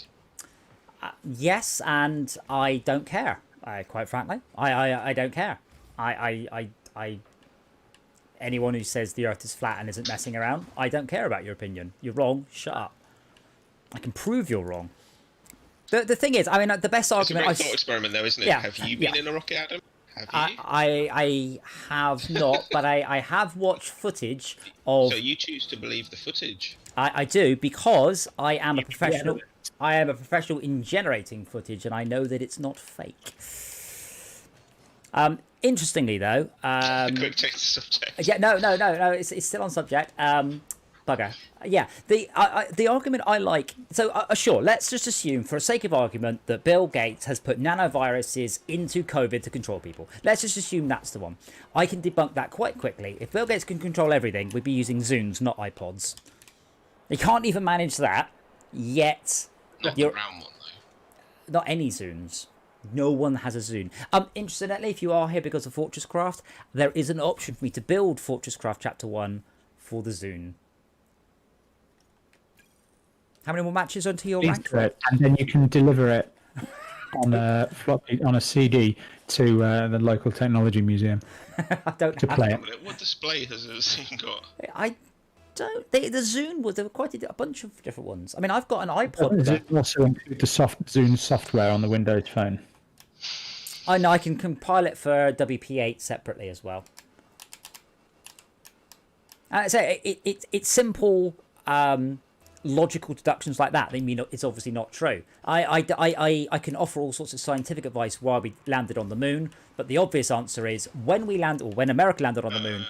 Yes, and I don't care. Quite frankly, I don't care. Anyone who says the Earth is flat and isn't messing around, I don't care about your opinion. You're wrong. Shut up. I can prove you're wrong. The thing is, I mean, the best argument. It's a great thought experiment, though, isn't it? Yeah, Have you been in a rocket, Adam? Have you? I have not, but I have watched footage of. So you choose to believe the footage? I do, because I am a professional. I am a professional in generating footage, and I know that it's not fake. Interestingly, though, Quick change the subject. yeah, no, it's still on subject. Bugger. Yeah, the argument I like. So sure, let's just assume, for the sake of argument, that Bill Gates has put nanoviruses into COVID to control people. Let's just assume that's the one. I can debunk that quite quickly. If Bill Gates can control everything, we'd be using Zunes, not iPods. He can't even manage that yet. Not the round one, though. Not any Zunes. No one has a Zune. Incidentally, if you are here because of Fortress Craft, there is an option for me to build Fortress Craft Chapter 1 for the Zune. How many more matches onto your rank? And then you can deliver it on a floppy, on a CD to the local technology museum. I don't to have play it. What display has the Zune got? I don't. The Zune was, there were quite a bunch of different ones. I mean, I've got an iPod. Does it also include the Zune software on the Windows phone? I know I can compile it for WP8 separately as well. So it's simple. logical deductions like that, they mean it's obviously not true. I can offer all sorts of scientific advice why we landed on the moon, but the obvious answer is when America landed on the moon,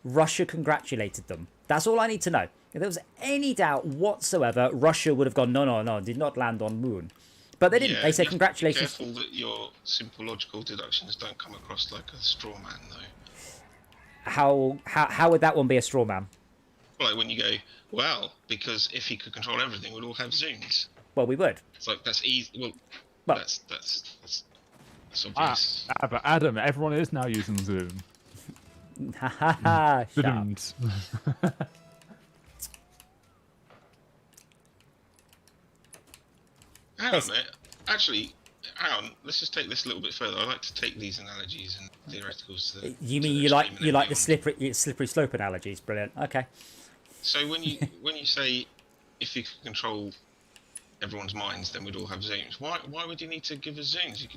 Russia congratulated them. That's all I need to know. If there was any doubt whatsoever, Russia would have gone, no, did not land on moon. But they didn't. They said congratulations. Be careful that your simple logical deductions don't come across like a straw man, though. How would that one be a straw man? Like when you go, well, because if he could control everything, we'd all have zooms. Well, we would. It's like that's easy. Well, that's obvious. But Adam, everyone is now using Zoom. Ha ha ha! Shut up. Didn't. Hang on, mate. Actually, hang on. Let's just take this a little bit further. I like to take these analogies and theoreticals. You mean you like the slippery slope analogies? Brilliant. Okay. So when you say if you could control everyone's minds, then we'd all have zooms. Why would you need to give us zooms?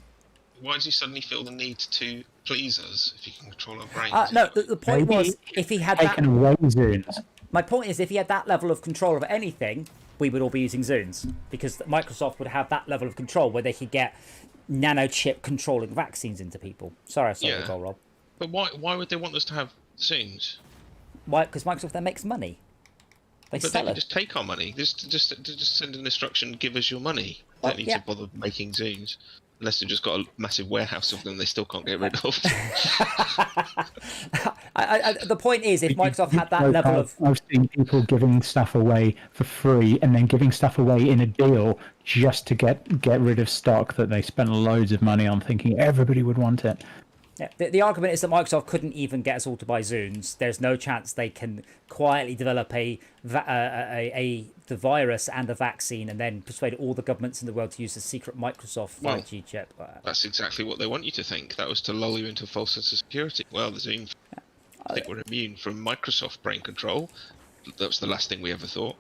Why does he suddenly feel the need to please us if he can control our brains? No, the point was if he had taken away zooms. My point is if he had that level of control of anything, we would all be using Zunes because Microsoft would have that level of control where they could get nanochip controlling vaccines into people. Sorry, the goal, Rob. But why would they want us to have Zunes? Why? Because Microsoft then makes money. They can just take our money. Just send an instruction. Give us your money. Don't need to bother making Zunes. Unless they've just got a massive warehouse of them they still can't get rid of. The point is, if Microsoft had that level of... I've seen people giving stuff away for free and then giving stuff away in a deal just to get rid of stock that they spent loads of money on thinking everybody would want it. Yeah, the argument is that Microsoft couldn't even get us all to buy Zunes. There's no chance they can quietly develop the virus and a vaccine and then persuade all the governments in the world to use the secret Microsoft 5G chip. That's exactly what they want you to think. That was to lull you into a false sense of security. Well, the Zoom, I think we're immune from Microsoft brain control. That was the last thing we ever thought.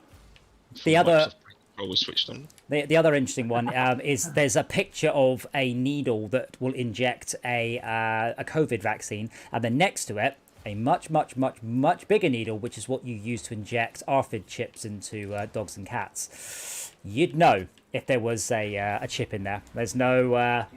Microsoft was switched on. The other interesting one is there's a picture of a needle that will inject a COVID vaccine, and then next to it a much bigger needle, which is what you use to inject RFID chips into dogs and cats. You'd know if there was a chip in there. There's no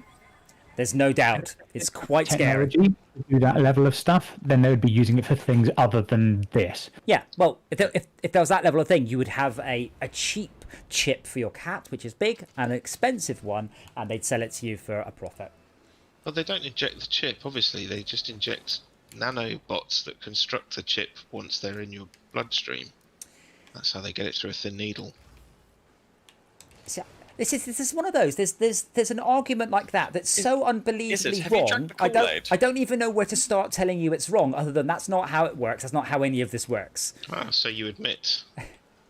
doubt. It's quite scary. To do that level of stuff, then they would be using it for things other than this. Yeah, well, if there was that level of thing, you would have a cheap chip for your cat, which is big, and an expensive one, and they'd sell it to you for a profit. Well, they don't inject the chip, obviously. They just inject nanobots that construct the chip once they're in your bloodstream. That's how they get it through a thin needle. So, this is one of those. There's an argument like that's so unbelievably wrong. I don't even know where to start telling you it's wrong. Other than that's not how it works. That's not how any of this works. Ah, so you admit?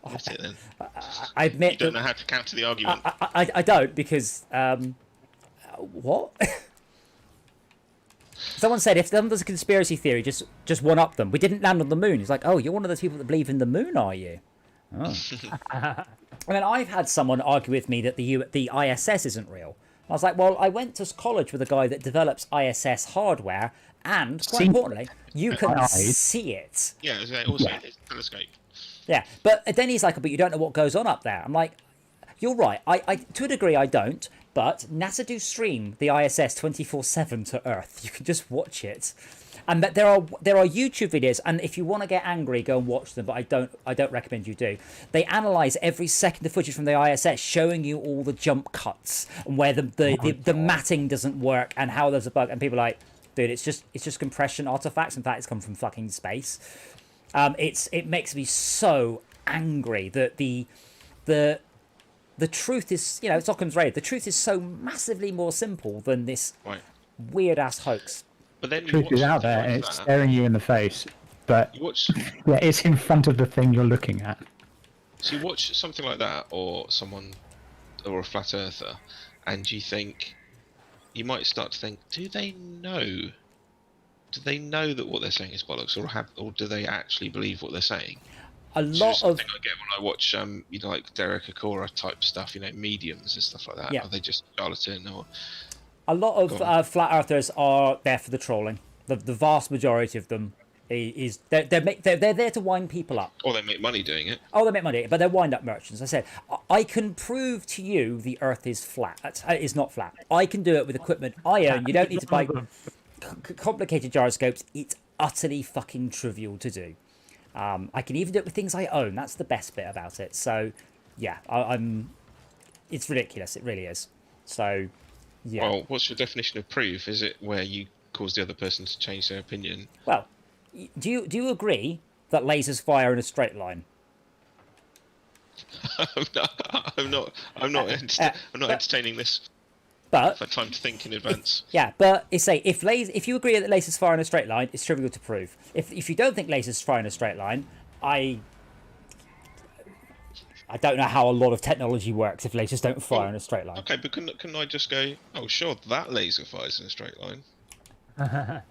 That's it then. I admit. You don't know how to counter the argument. I don't because what? Someone said if there's a conspiracy theory, just one up them. We didn't land on the moon. It's like, oh, you're one of those people that believe in the moon, are you? Oh. I mean, I've had someone argue with me that the ISS isn't real. I was like, well, I went to college with a guy that develops ISS hardware, and quite importantly, you can see it. Yeah, also it's a telescope. Yeah, but then he's like, but you don't know what goes on up there. I'm like, you're right. I to a degree I don't, but NASA do stream the ISS 24/7 to Earth. You can just watch it. And that there are YouTube videos, and if you want to get angry, go and watch them. But I don't recommend you do. They analyze every second of footage from the ISS, showing you all the jump cuts and where the matting doesn't work and how there's a bug. And people are like, dude, it's just compression artifacts. In fact, it's come from fucking space. It makes me so angry that the truth is, it's Occam's razor. The truth is so massively more simple than this weird ass hoax. But then the truth is out there, and it's staring you in the face. But it's in front of the thing you're looking at. So you watch something like that, or a flat earther, and you might start to think, do they know? Do they know that what they're saying is bollocks, or do they actually believe what they're saying? A lot of I get when I watch like Derek Akora type stuff, mediums and stuff like that. Yeah. Are they just charlatan or? A lot of flat earthers are there for the trolling. The vast majority of them Is they're there to wind people up. Or they make money doing it. Oh, they make money, but they're wind-up merchants. I said, I can prove to you the Earth is flat. Is not flat. I can do it with equipment I own. You don't need to buy complicated gyroscopes. It's utterly fucking trivial to do. I can even do it with things I own. That's the best bit about it. So, yeah, I'm. It's ridiculous. It really is. So, yeah. Well, what's your definition of proof? Is it where you cause the other person to change their opinion? Well, do you agree that lasers fire in a straight line? I'm not entertaining this. But I've had time to think in advance. yeah, but it's say if you agree that lasers fire in a straight line, it's trivial to prove. If you don't think lasers fire in a straight line, I don't know how a lot of technology works if lasers don't fire in a straight line. Okay, but couldn't I just go, oh sure, that laser fires in a straight line? I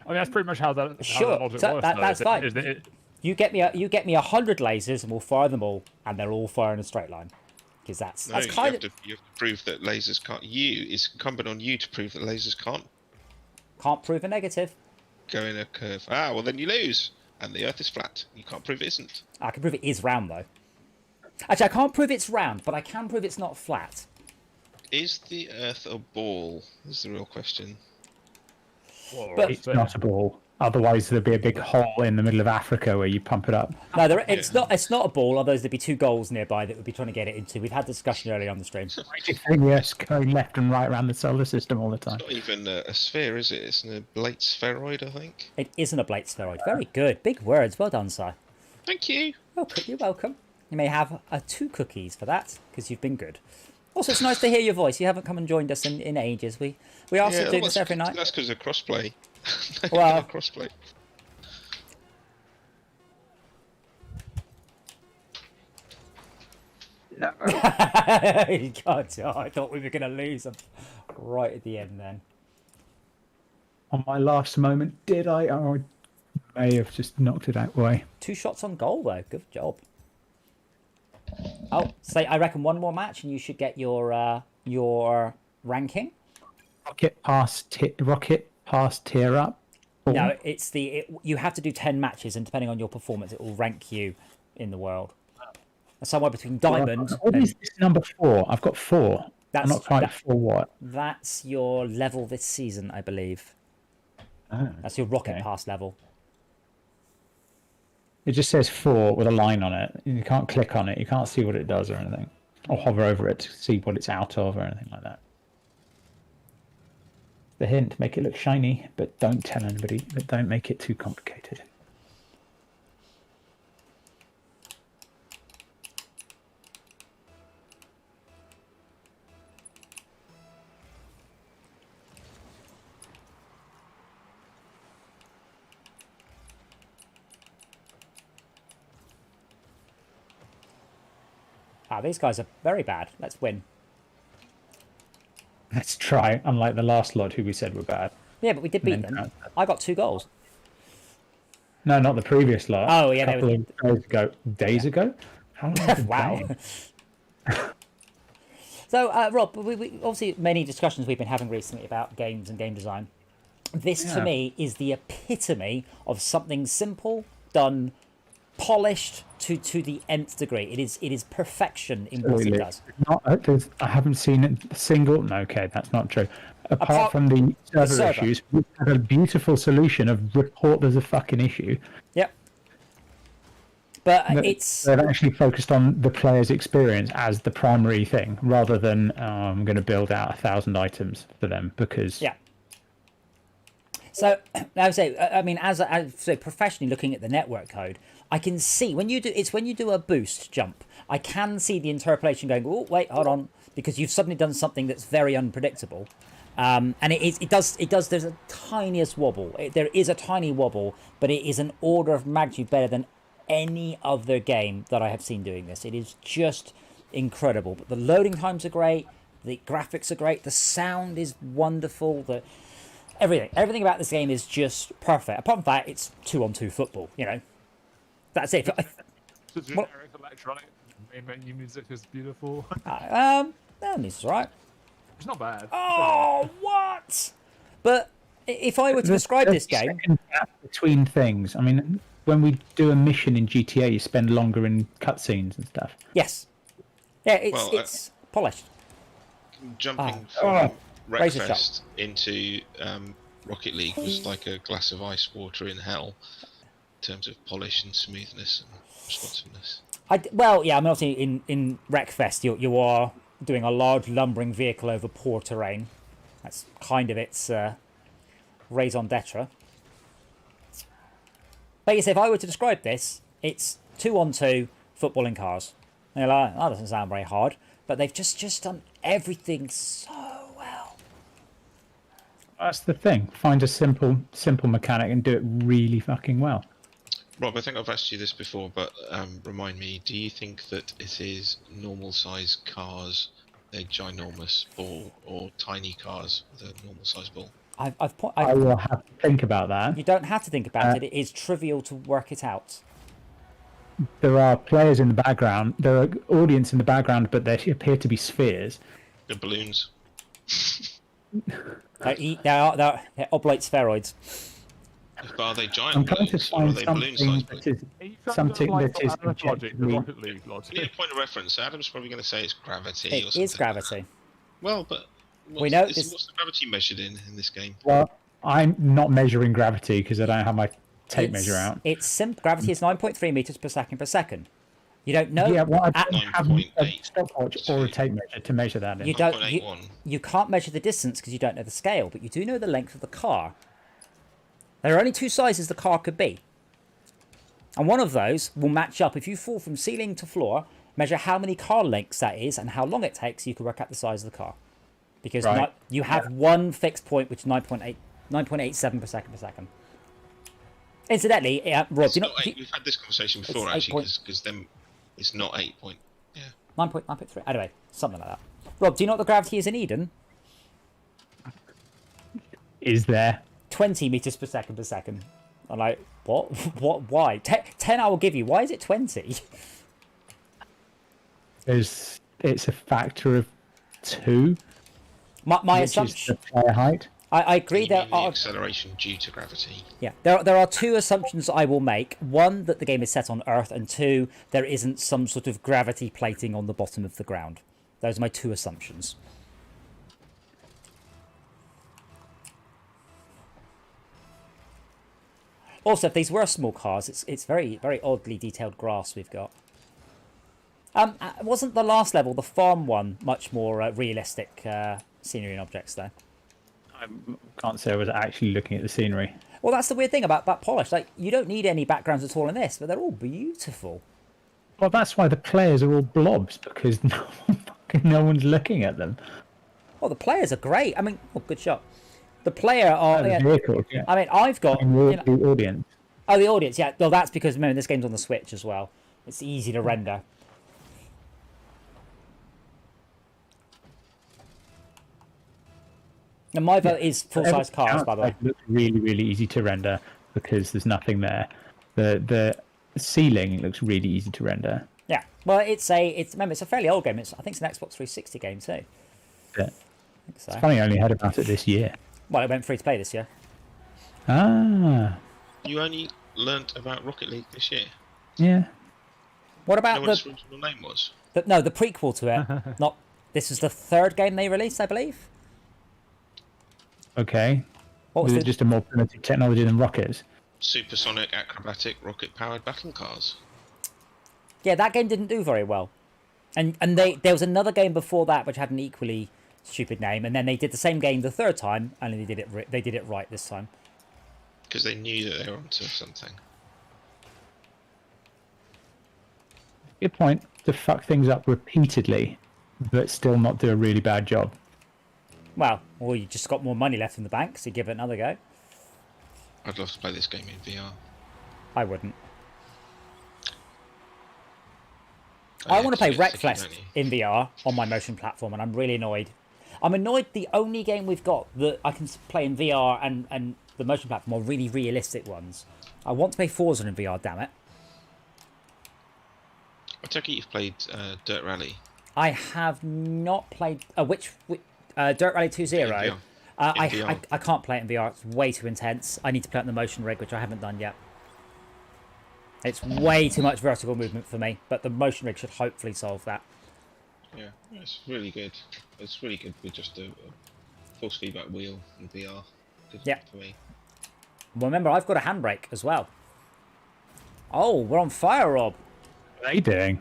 mean, that's pretty much how that Sure, logic so works. that's fine. Isn't it? You get me 100 lasers and we'll fire them all, and they'll all fire in a straight line. Because that's No, kind of you have to prove that lasers can't. It's incumbent on you to prove that lasers can't prove a negative. go in a curve. Ah, well then you lose, and the Earth is flat. You can't prove it isn't. I can prove it is round though. Actually, I can't prove it's round, but I can prove it's not flat. Is the Earth a ball? Is the real question. But It's not a ball. Otherwise, there'd be a big hole in the middle of Africa where you pump it up. no, it's not. It's not a ball. Otherwise, there'd be two goals nearby that would be trying to get it into. We've had discussion earlier on the stream. Yes, going left and right around the solar system all the time. It's not even a sphere, is it? It's an oblate spheroid, I think. It isn't a blade spheroid. Very good. Big words. Well done, Si. Thank you. Oh, you're welcome. You may have 2 cookies for that because you've been good. Also, it's nice to hear your voice. You haven't come and joined us in ages. We are still doing this every night. That's because of crossplay. Well- crossplay. God, I thought we were going to lose right at the end then. On my last moment, did I? Oh, I may have just knocked it out way. 2 shots on goal though. Good job. Oh, say I reckon one more match and you should get your ranking. Rocket pass tier up. No, it's you have to do 10 matches, and depending on your performance, it will rank you in the world. Somewhere between diamond. What is this number 4? I've got 4. That's I'm not quite sure what. That's your level this season, I believe. Oh, That's your rocket okay. pass level. It just says 4 with a line on it. You can't click on it. You can't see what it does or anything. Or hover over it to see what it's out of or anything like that. The hint, make it look shiny, but don't tell anybody. But don't make it too complicated. These guys are very bad. Let's win. Let's try, unlike the last lot who we said were bad. Yeah, but we did beat them. I got 2 goals. No, not the previous lot. Oh, yeah, a couple of days ago. Days ago? How long have it Wow. been? So, Rob, we obviously many discussions we've been having recently about games and game design. This, to me, is the epitome of something simple, done, polished to the nth degree. It is perfection in what it does. I haven't seen a single. No, okay, that's not true. Apart from the server issues, we've had a beautiful solution of report there's a fucking issue. Yep. But they've actually focused on the player's experience as the primary thing, rather than I'm going to build out 1,000 items for them because. Yeah. So I would say, I mean, as professionally looking at the network code, I can see when you do a boost jump, I can see the interpolation going, oh wait, hold on, because you've suddenly done something that's very unpredictable, and it does. There's a tiniest wobble. There is a tiny wobble, but it is an order of magnitude better than any other game that I have seen doing this. It is just incredible. But the loading times are great, the graphics are great, the sound is wonderful. Everything about this game is just perfect. Apart from that, it's 2-on-2 football. You know, that's it. The generic electronic main menu music is beautiful. This is right. It's not bad. Oh, what? But If I were to The describe this 30 game, second gap between things. I mean, when we do a mission in GTA, you spend longer in cutscenes and stuff. yes, yeah, Well, it's polished. Jumping Oh. from Razor Wreckfest into Rocket League was like a glass of ice water in hell in terms of polish and smoothness and responsiveness. Well, yeah, I mean, obviously in Wreckfest, you are doing a large lumbering vehicle over poor terrain. That's kind of its raison d'etre. But yes, if I were to describe this, it's 2-on-2 footballing cars. And you're like, that doesn't sound very hard, but they've just done everything so well. That's the thing. Find a simple mechanic and do it really fucking well. Rob, I think I've asked you this before, but remind me, do you think that it is normal size cars, a ginormous ball, or tiny cars with a normal size ball? I will have to think about that. You don't have to think about it. It is trivial to work it out. There are players in the background. There are audience in the background, but they appear to be spheres. The balloons. They're oblate spheroids. But are they giant I'm trying to balloons, or are find they balloon something sized that balloons? is something that is logic, the objectively. Rocket League logic. Need a point of reference. Adam's probably going to say it's gravity or It something. is gravity. Well, but We know what's this- the gravity measured in this game? Well, I'm not measuring gravity because I don't have my tape measure out. Gravity is 9.3 meters per second. You don't know. Yeah, well, I at- don't have a 9.8. stopwatch or a tape measure to measure that in. You don't. 9.81. You can't measure the distance because you don't know the scale, but you do know the length of the car. There are only two sizes the car could be, and one of those will match up. If you fall from ceiling to floor, measure how many car lengths that is and how long it takes. You can work out the size of the car, because Right. you have one fixed point, which is 9.87 per second. Incidentally, Rob, It's do you know? not eight. We've had this conversation before, It's actually, because then it's not 8 point. Yeah. 9.3. Anyway, something like that. Rob, do you know what the gravity is in Eden? Is there? 20 meters per second. I'm like, what? What? Why? 10 I will give you. Why is it 20? It's a factor of 2, My which is assumption. the player height. I agree. You There mean the are acceleration due to gravity. there are two assumptions I will make. One, that the game is set on Earth, and two, there isn't some sort of gravity plating on the bottom of the ground. Those are my two assumptions. Also, if these were small cars, it's very, very oddly detailed grass we've got. Wasn't the last level, the farm one, much more realistic scenery and objects though? I can't say I was actually looking at the scenery. Well, that's the weird thing about that polish. Like, you don't need any backgrounds at all in this, but they're all beautiful. Well, that's why the players are all blobs, because no one's looking at them. Oh, the players are great. I mean, oh, good shot. The player are. The Yeah, vehicles, yeah. I mean, I've got. And You know, the audience. oh, the audience. Yeah. Well, that's because remember this game's on the Switch as well. It's easy to render. And my vote is full-size cars, by the way. It looks really, really easy to render because there's nothing there. The ceiling looks really easy to render. Yeah. Well, remember it's a fairly old game. I think it's an Xbox 360 game too. Yeah. I think so. It's funny, I only heard about it this year. Well, it went free to play this year. Ah, You only learnt about Rocket League this year. yeah. What You know about what its original name was? the prequel to it? Not. This was the third game they released, I believe. Okay. What Was was it the, just a more primitive technology than rockets? Supersonic, acrobatic, rocket-powered battle cars. Yeah, that game didn't do very well, and there was another game before that which had an equally stupid name, and then they did the same game the third time, and they did it right this time. Because they knew that they were onto something. Good point. To fuck things up repeatedly, but still not do a really bad job. Well, or you just got more money left in the bank, so give it another go. I'd love to play this game in VR. I wouldn't. Oh, I yeah, want to play you get sticky, Wreckfest don't you? in VR on my motion platform, and I'm really annoyed. I'm annoyed the only game we've got that I can play in VR and the motion platform are really realistic ones. I want to play Forza in VR, damn it. I take it you've played Dirt Rally. I have not played... Dirt Rally 2.0. Yeah. I VR? I can't play it in VR. It's way too intense. I need to play it in the motion rig, which I haven't done yet. It's way too much vertical movement for me, but the motion rig should hopefully solve that. Yeah, it's really good. It's really good with just a force feedback wheel in VR. Good Yeah. for me. Well, remember, I've got a handbrake as well. Oh, we're on fire, Rob. What are they doing?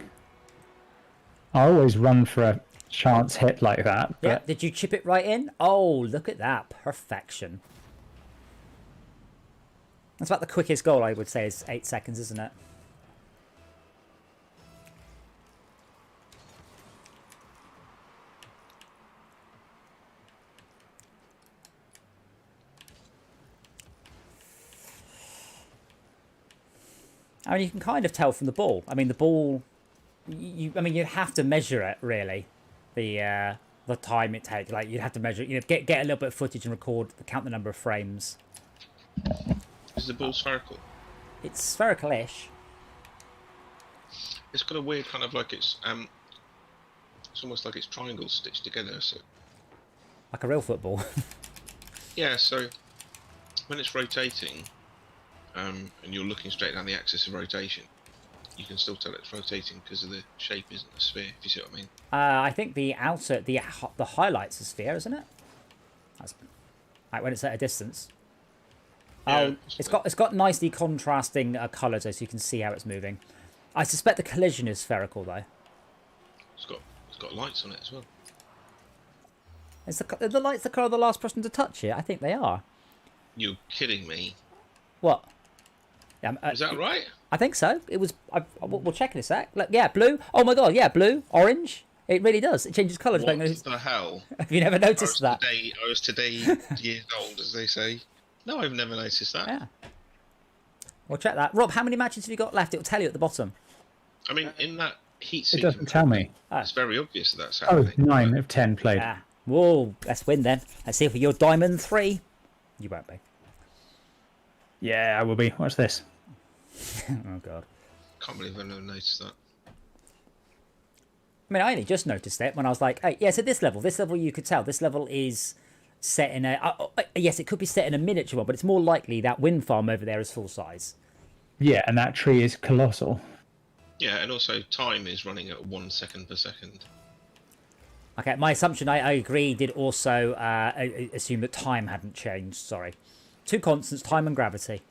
I always run for a chance hit like that. Yeah, But did you chip it right in? Oh, look at that. Perfection. That's about the quickest goal, I would say, is 8 seconds, isn't it? I mean, you can kind of tell from the ball. I mean, the ball... I mean, you'd have to measure it, really. The time it takes. Like, you'd have to measure it. You know, get a little bit of footage and record, count the number of frames. Is the ball spherical? It's spherical-ish. It's got a weird kind of like it's almost like it's triangles stitched together. So Like a real football. yeah, so when it's rotating, and you're looking straight down the axis of rotation, you can still tell it's rotating because of the shape isn't a sphere. If you see what I mean. I think the outer, the highlight's a sphere, isn't it? That's like when it's at a distance. Yeah, Oh, it's got nicely contrasting colours, so you can see how it's moving. I suspect the collision is spherical, though. It's got lights on it as well. Is the lights the colour of the last person to touch it? I think they are. You're kidding me. What? Yeah, Is that right? I think so. It was. We'll check in a sec. Look, yeah, blue. Oh my god, yeah, blue, orange. It really does. It changes colours. What the hell? Have you never noticed that? I was today years old, as they say. No, I've never noticed that. Yeah. We'll check that. Rob, how many matches have you got left? It'll tell you at the bottom. I mean, in that heat it seeker, doesn't tell me. it's very obvious that that's Oh, happening. 9 of 10 played. Ah. Whoa, let's win then. Let's see if you're Diamond 3. You won't be. Yeah, I will be. Watch this. Oh god. Can't believe I never noticed that. I mean, I only just noticed it when I was like, hey, yeah, so this level you could tell. This level is set in a... yes, it could be set in a miniature one, but it's more likely that wind farm over there is full size. Yeah, and that tree is colossal. Yeah, and also time is running at 1 second per second. Okay, my assumption, I agree, did also assume that time hadn't changed, sorry. Two constants, time and gravity,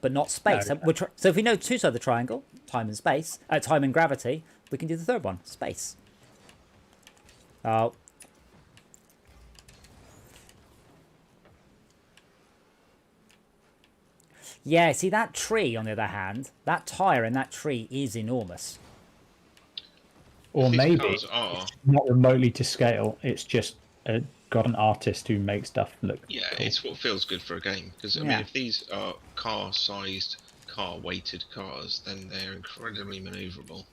but not space. No. So if we know two sides of the triangle, time and space, time and gravity, we can do the third one, space. Oh. Yeah, see that tree, on the other hand, that tyre in that tree is enormous. Or These maybe cars are. it's not remotely to scale. It's just got an artist who makes stuff look Yeah, cool. it's what feels good for a game. Because I Yeah. mean, if these are car-sized, car-weighted cars, then they're incredibly manoeuvrable.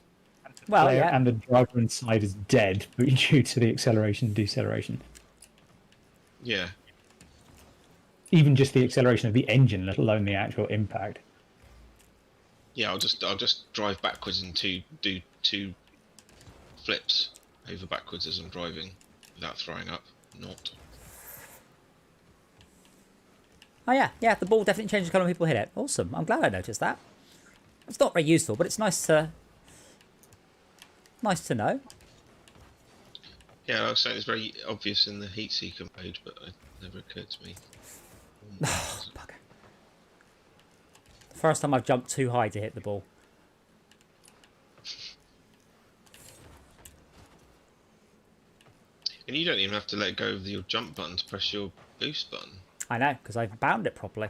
Well, Player yeah. and the driver inside is dead due to the acceleration and deceleration. Yeah, Even just the acceleration of the engine, let alone the actual impact. yeah. I'll just drive backwards and do two flips over backwards as I'm driving without throwing up. Not. Oh yeah, yeah, the ball definitely changes colour when people hit it. Awesome. I'm glad I noticed that. It's not very useful, but it's nice to know. Yeah, I was saying it's very obvious in the heat seeker mode, but it never occurred to me. Bugger. The first time I've jumped too high to hit the ball. And you don't even have to let go of your jump button to press your boost button. I know, because I've bound it properly.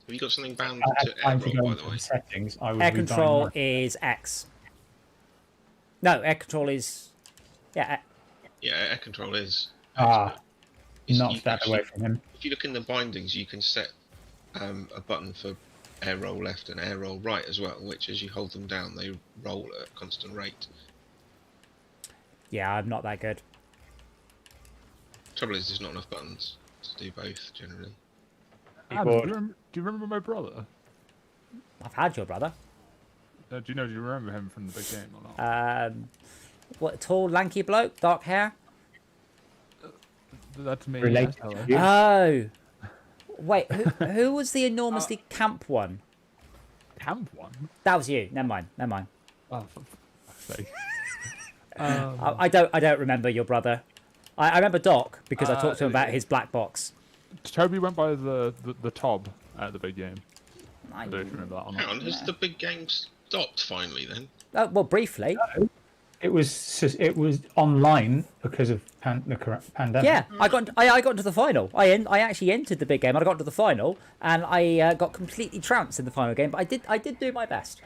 Have you got something bound I to had air time to roll, go by into the way? the settings. I would Air be buying control that. is X. No, air control is... Yeah, Yeah, air control is. Ah, You not can that away actually- from him. If you look in the bindings, you can set a button for air roll left and air roll right as well, which as you hold them down, they roll at a constant rate. yeah, I'm not that good. Trouble is, there's not enough buttons to do both generally. Adam, do Keyboard. you remember my brother? I've had your brother. Do you remember him from the big game or not? What, tall, lanky bloke, dark hair? That's me. Related Hello. to you. Oh, wait. Who was the enormously camp one? Camp one. That was you. Never mind. Never mind. Oh, for fuck's sake. I don't remember your brother. I remember Doc because I talked to him about his black box. Toby went by the Tob at the big game. I I don't know if you remember that or Hang not. on, has the big game stopped finally then? well, briefly. It was online because of the pandemic. Yeah, I got into the final. I actually entered the big game. I got to the final, and I got completely trounced in the final game. But I did do my best.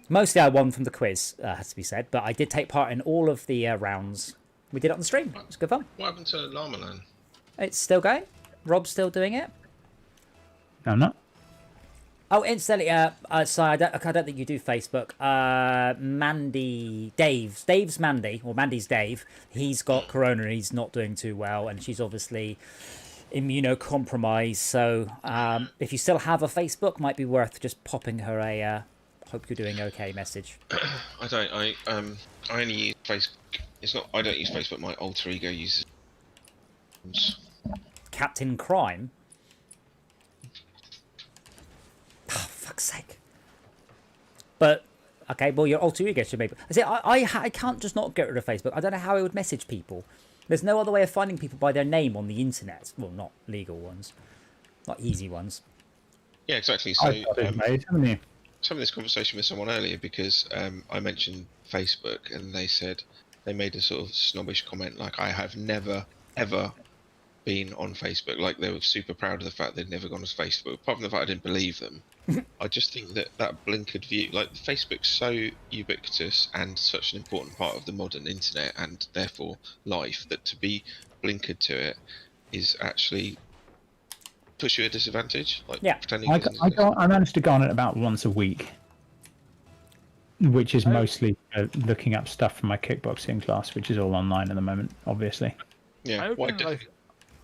Mostly, I won from the quiz, has to be said. But I did take part in all of the rounds. We did it on the stream. It was good fun. What happened to Llama LAN? It's still going. Rob's still doing it. No, I'm not. Oh, incidentally, sorry, I don't think you do Facebook. Dave's Mandy, or Mandy's Dave. He's got corona and he's not doing too well, and she's obviously immunocompromised. So, if you still have a Facebook, might be worth just popping her a "hope you're doing okay" message. I don't. I only use Facebook. It's not. I don't use Facebook. My alter ego uses. Captain Crime. Oh, fuck's sake. But okay, well, your alter ego should maybe. I say I can't just not get rid of Facebook. I don't know how I would message people. There's no other way of finding people by their name on the internet. Well, not legal ones, not easy ones. Yeah, exactly. So I've got it made, haven't you? some of this conversation with someone earlier because I mentioned Facebook and they said they made a sort of snobbish comment like I have never ever been on Facebook. Like they were super proud of the fact they'd never gone to Facebook. Apart from the fact I didn't believe them, I just think that blinkered view, like Facebook's so ubiquitous and such an important part of the modern internet and therefore life that to be blinkered to it is actually puts you at a disadvantage. Like Yeah. pretending. I managed to go on it about once a week, which is mostly looking up stuff from my kickboxing class, which is all online at the moment, obviously. Yeah. I Well, I open it, like,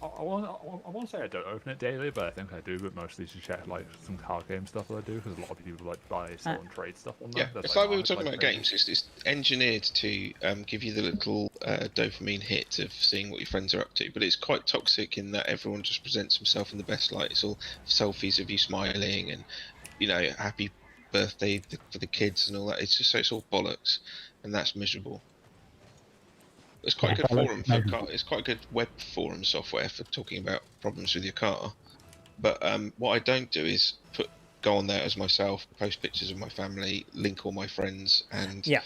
I want to say I don't open it daily, but I think I do. But mostly to check like some card game stuff that I do because a lot of people like buy, sell, and trade stuff on there. yeah, That's, it's like we were markets, talking about trading. games. It's engineered to give you the little dopamine hit of seeing what your friends are up to, but it's quite toxic in that everyone just presents himself in the best light. It's all selfies of you smiling and happy birthday for the kids and all that. It's just so it's all bollocks, and that's miserable. It's quite a good forum for car. It's quite a good web forum software for talking about problems with your car. But what I don't do is go on there as myself, post pictures of my family, link all my friends, and Yeah.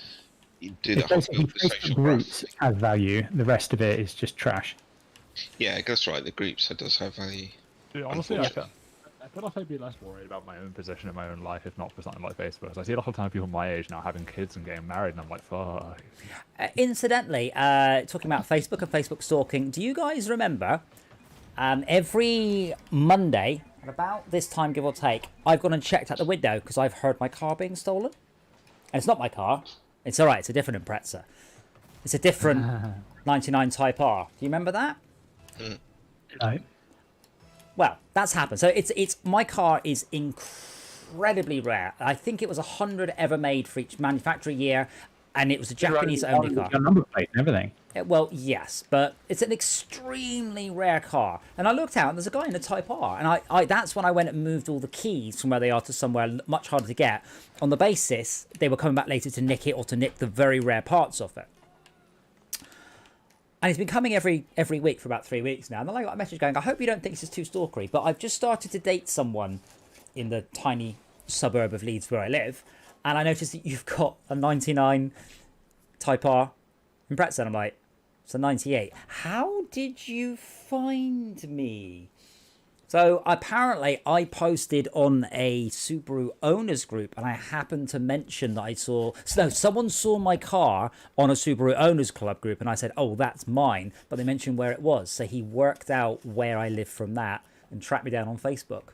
do the It's whole basically the social Facebook groups graph. have value. The rest of it is just trash. Yeah, that's right. The groups that does have value. Dude, honestly, Unfortunately. I feel like I'd be less worried about my own position in my own life if not for something like Facebook. 'Cause I see a lot of time people my age now having kids and getting married, and I'm like, fuck. Incidentally, talking about Facebook and Facebook stalking, do you guys remember every Monday at about this time, give or take, I've gone and checked out the window because I've heard my car being stolen? And it's not my car. It's all right. It's a different Impreza. It's a different 99 Type R. Do you remember that? No. Well, that's happened. So it's my car is incredibly rare. I think it was 100 ever made for each manufacturer year, and it was a Japanese only car. Your number plate and everything. Well, yes, but it's an extremely rare car. And I looked out, and there's a guy in a Type R, and I that's when I went and moved all the keys from where they are to somewhere much harder to get, on the basis they were coming back later to nick it or to nick the very rare parts of it. And he's been coming every week for about 3 weeks now. And then I got a message going, I hope you don't think this is too stalkery, but I've just started to date someone in the tiny suburb of Leeds where I live. And I noticed that you've got a 99 Type R Impreza. And I'm like, it's a 98. How did you find me? So apparently I posted on a Subaru owners group and I happened to mention that someone saw my car on a Subaru owners club group and I said, oh, that's mine. But they mentioned where it was. So he worked out where I live from that and tracked me down on Facebook.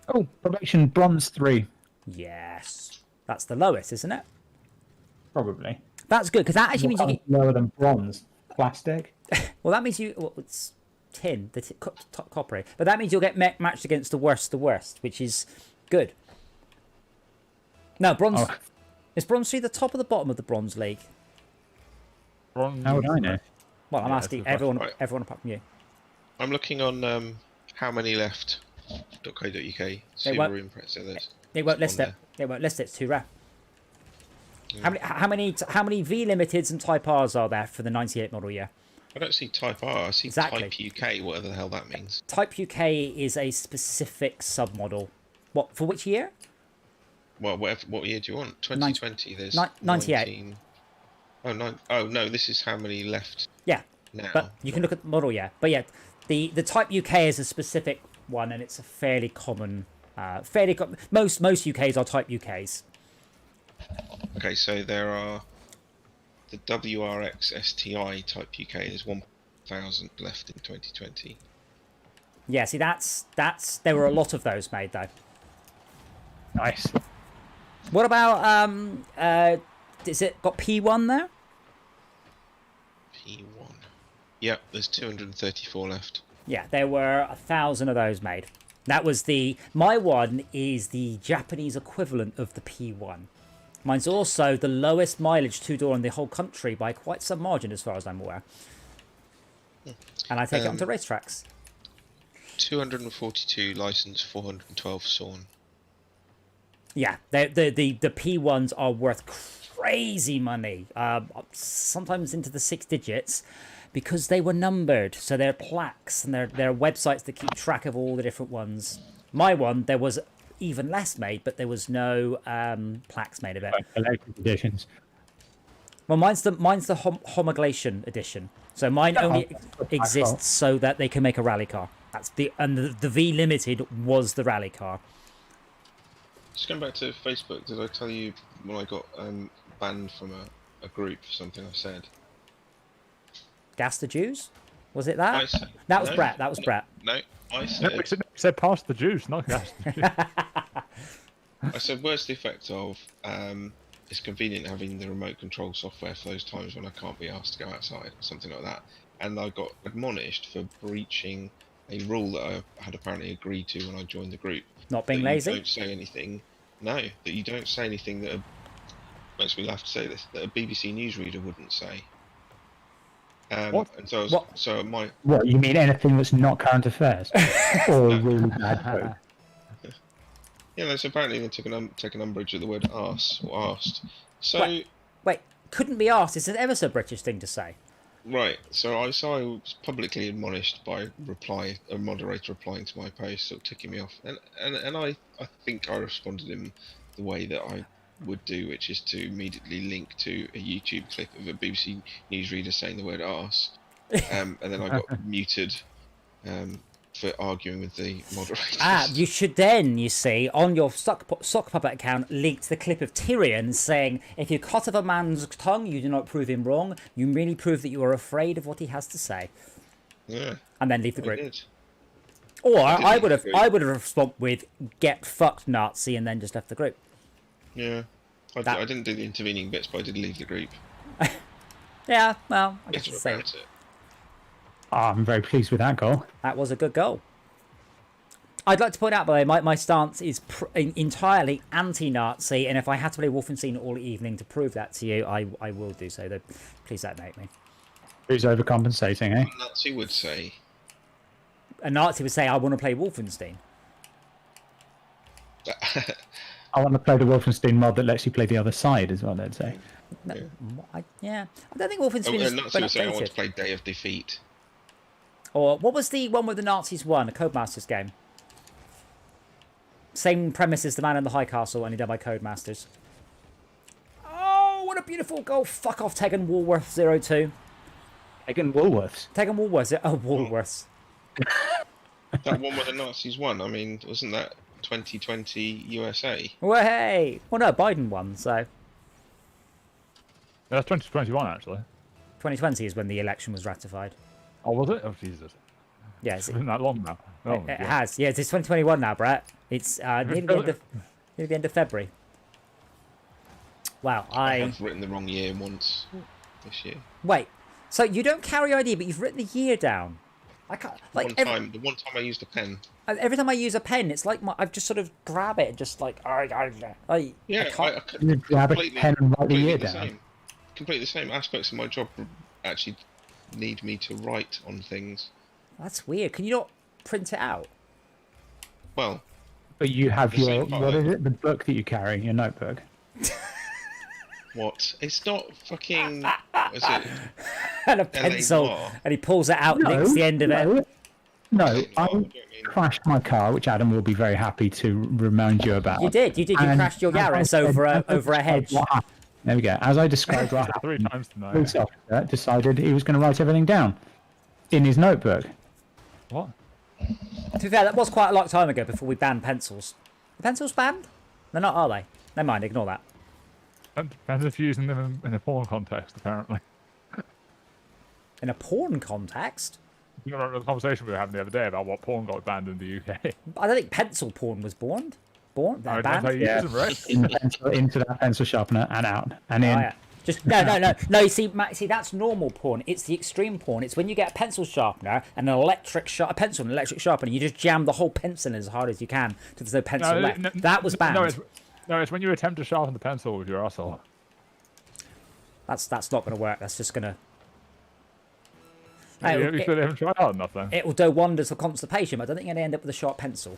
Oh, probation bronze 3. Yes. That's the lowest, isn't it? Probably. That's good because that actually means you get... lower than bronze. Plastic. Well, that means you... Well, it's tin, coppery. But that means you'll get matched against the worst, which is good. No, bronze... Oh. Is bronze 3 the top or the bottom of the bronze league? How would I know? Well, I'm Yeah, asking that's the everyone, question. everyone apart from you. I'm looking on how many left.co.uk. won't- Subaru Impreza. There's It won't on list it. there. It won't list it. It's too rare. Yeah. How many V Limiteds and Type Rs are there for the 98 model year? I don't see Type R. I see Exactly. Type UK. Whatever the hell that means. Type UK is a specific submodel. What for? Which year? Well, whatever. What year do you want? 2020. There's 98. 19. Oh, oh no. This is how many left Yeah, now. but you can look at the model year. But yeah, the Type UK is a specific one, and it's a fairly common. Most UKs are Type UKs. Okay, so there are the WRX STI Type UK. There's 1,000 left in 2020. Yeah, see that's there were a lot of those made though. Nice. What about is it got P1 there? P1. Yep, there's 234 left. Yeah, there were 1,000 of those made. That was my one is the Japanese equivalent of the P1. Mine's also the lowest mileage two-door in the whole country by quite some margin, as far as I'm aware. And I take it onto racetracks. 242 licensed, 412 sawn. Yeah, the P1s are worth crazy money, sometimes into the 6 digits, because they were numbered. So they're plaques and they're websites that keep track of all the different ones. My one, there was even less made, but there was no plaques made of it. Collector's editions. Well, mine's the homologation edition. So mine only exists so that they can make a rally car. That's the V Limited was the rally car. Just going back to Facebook, did I tell you when I got banned from a group for something I said? Gas the Jews? Was it that? I said, That was no, Brett. That was Brett. No, I No, said, it said pass the juice, not gas. I said, words to the effect of, it's convenient having the remote control software for those times when I can't be asked to go outside, or something like that. And I got admonished for breaching a rule that I had apparently agreed to when I joined the group. Not being that lazy. You don't say anything. No, that you don't say anything that makes me laugh to say this. That a BBC newsreader wouldn't say. What? And so, so my What, you mean anything that's not current affairs? Or a really bad quote? yeah. So apparently they took an umbrage at the word arse or asked. So Wait, couldn't be asked. It's an ever so British thing to say. right. So I was publicly admonished by a moderator replying to my post, sort of ticking me off, and I think I responded in the way that I would do, which is to immediately link to a YouTube clip of a BBC newsreader saying the word arse, and then I got muted for arguing with the moderator. You should then, you see, on your sock puppet account, link to the clip of Tyrion saying, if you cut off a man's tongue, you do not prove him wrong. You merely prove that you are afraid of what he has to say. Yeah, And then leave the I group. did. Or did I leave would the have group. I would have responded with get fucked Nazi and then just left the group. Yeah, I didn't do the intervening bits, but I did leave the group. Yeah, well, I guess Better it's the same. about it. I'm very pleased with that goal. That was a good goal. I'd like to point out, by the way, my stance is entirely anti-Nazi, and if I had to play Wolfenstein all evening to prove that to you, I will do so. Though, please don't make me. Who's overcompensating, eh? A Nazi would say. A Nazi would say, I want to play Wolfenstein. I want to play the Wolfenstein mod that lets you play the other side, is what they'd say. No, Yeah. I don't think Wolfenstein A has Nazi been would say, I want updated. to play Day of Defeat. Or what was the one where the Nazis won? A Codemasters game. Same premise as the Man in the High Castle, only done by Codemasters. Oh, what a beautiful goal! Fuck off, Tegan Woolworth 02. Again, Woolworths. Tegan Woolworths. Oh, Woolworths. That one where the Nazis won. I mean, wasn't that 2020 USA? Well, hey. Well, no, Biden won, so That's 2021 actually. 2020 is when the election was ratified. Oh, was it? Oh, Jesus. Yeah, It's been that long now. Oh, it God. has. Yeah, it's 2021 now, Brett. It's nearly the end of February. Wow, I have written the wrong year once this year. Wait, so you don't carry ID, but you've written the year down. I can't. Like The one time I used a pen. every time I use a pen, it's like I've just sort of grab it and just like Yeah, I can't. I could You grab a completely- pen and write the completely year the down. same. completely the same aspects of my job actually need me to write on things. That's weird. Can you not print it out? Well, But you have The same your, what file. is it, the book that you carry, your notebook. what? It's not fucking. What is it? And a pencil, Noir. and he pulls it out, nicks the end of it. No, LA I Noir, do you know what I mean? crashed my car, which Adam will be very happy to remind you about. You did. You And crashed your as I Yaris said- over as I a hedge. described what happened- There we go. As I described what 3 happened, times the tonight. police officer decided he was going to write everything down in his notebook. What? To be fair, that was quite a long time ago before we banned pencils. Are pencils banned? They're not, are they? Never mind, ignore that. Depends if you're using them in a porn context, apparently. In a porn context? You know, the conversation we were having the other day about what porn got banned in the UK. I don't think pencil porn was banned. I don't know how Banned? you Yeah. use them, right? In the pencil, into that pencil sharpener and out. And in. Oh, yeah. Just no. You see, Matt, that's normal porn. It's the extreme porn. It's when you get a pencil sharpener and an a pencil and an electric sharpener. You just jam the whole pencil in as hard as you can till there's no pencil left. That was banned. It's when you attempt to sharpen the pencil with your arsehole. That's not going to work. That's just going to. You still haven't tried hard enough, then. It will do wonders for constipation, but I don't think you're going to end up with a sharp pencil.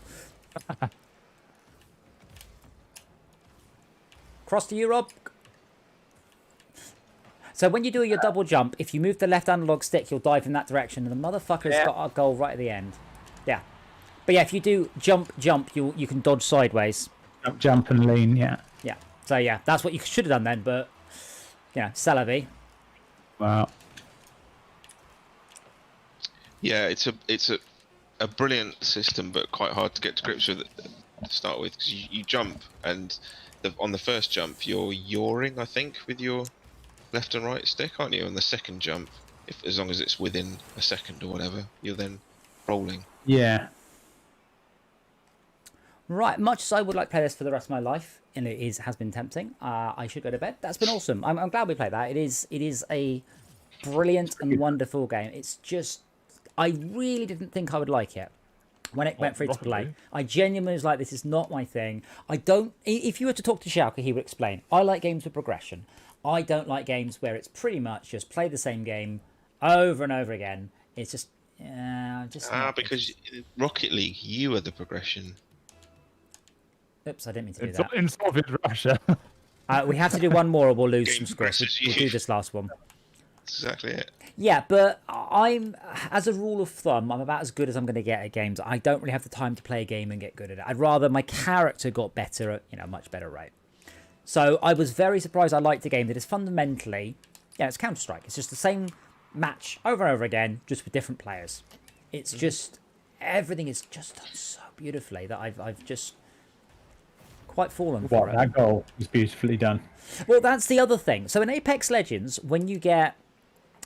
Cross to you, Rob. So when you do your double jump, if you move the left analog stick, you'll dive in that direction, and the motherfucker's got a goal right at the end. Yeah. But yeah, if you do jump, you can dodge sideways. Jump and lean, yeah. Yeah. So yeah, that's what you should have done then, but yeah, c'est la vie. Wow. Yeah, it's a brilliant system, but quite hard to get to grips with to start with, because you jump, and on the first jump you're yawing, I think, with your left and right stick, aren't you? On the second jump, as long as it's within a second or whatever, you're then rolling. Yeah. Right, much as I would like to play this for the rest of my life, and it has been tempting, I should go to bed. That's been awesome. I'm glad we played that. It is a brilliant and wonderful game. It's just, I really didn't think I would like it when it went free to play. Really? I genuinely was like, this is not my thing. I don't. If you were to talk to Schalke, he would explain. I like games with progression. I don't like games where it's pretty much just play the same game over and over again. It's just, Because Rocket League, you are the progression. Oops, I didn't mean to do that. In Soviet Russia. We have to do one more or we'll lose Game some scores. progresses We'll you. do this last one. That's exactly it. Yeah, but as a rule of thumb, I'm about as good as I'm going to get at games. I don't really have the time to play a game and get good at it. I'd rather my character got better at, a much better rate. So I was very surprised I liked a game that is fundamentally, it's Counter-Strike. It's just the same match over and over again, just with different players. It's just, everything is just done so beautifully that I've just quite fallen for it. That goal was beautifully done. Well, that's the other thing. So in Apex Legends, when you get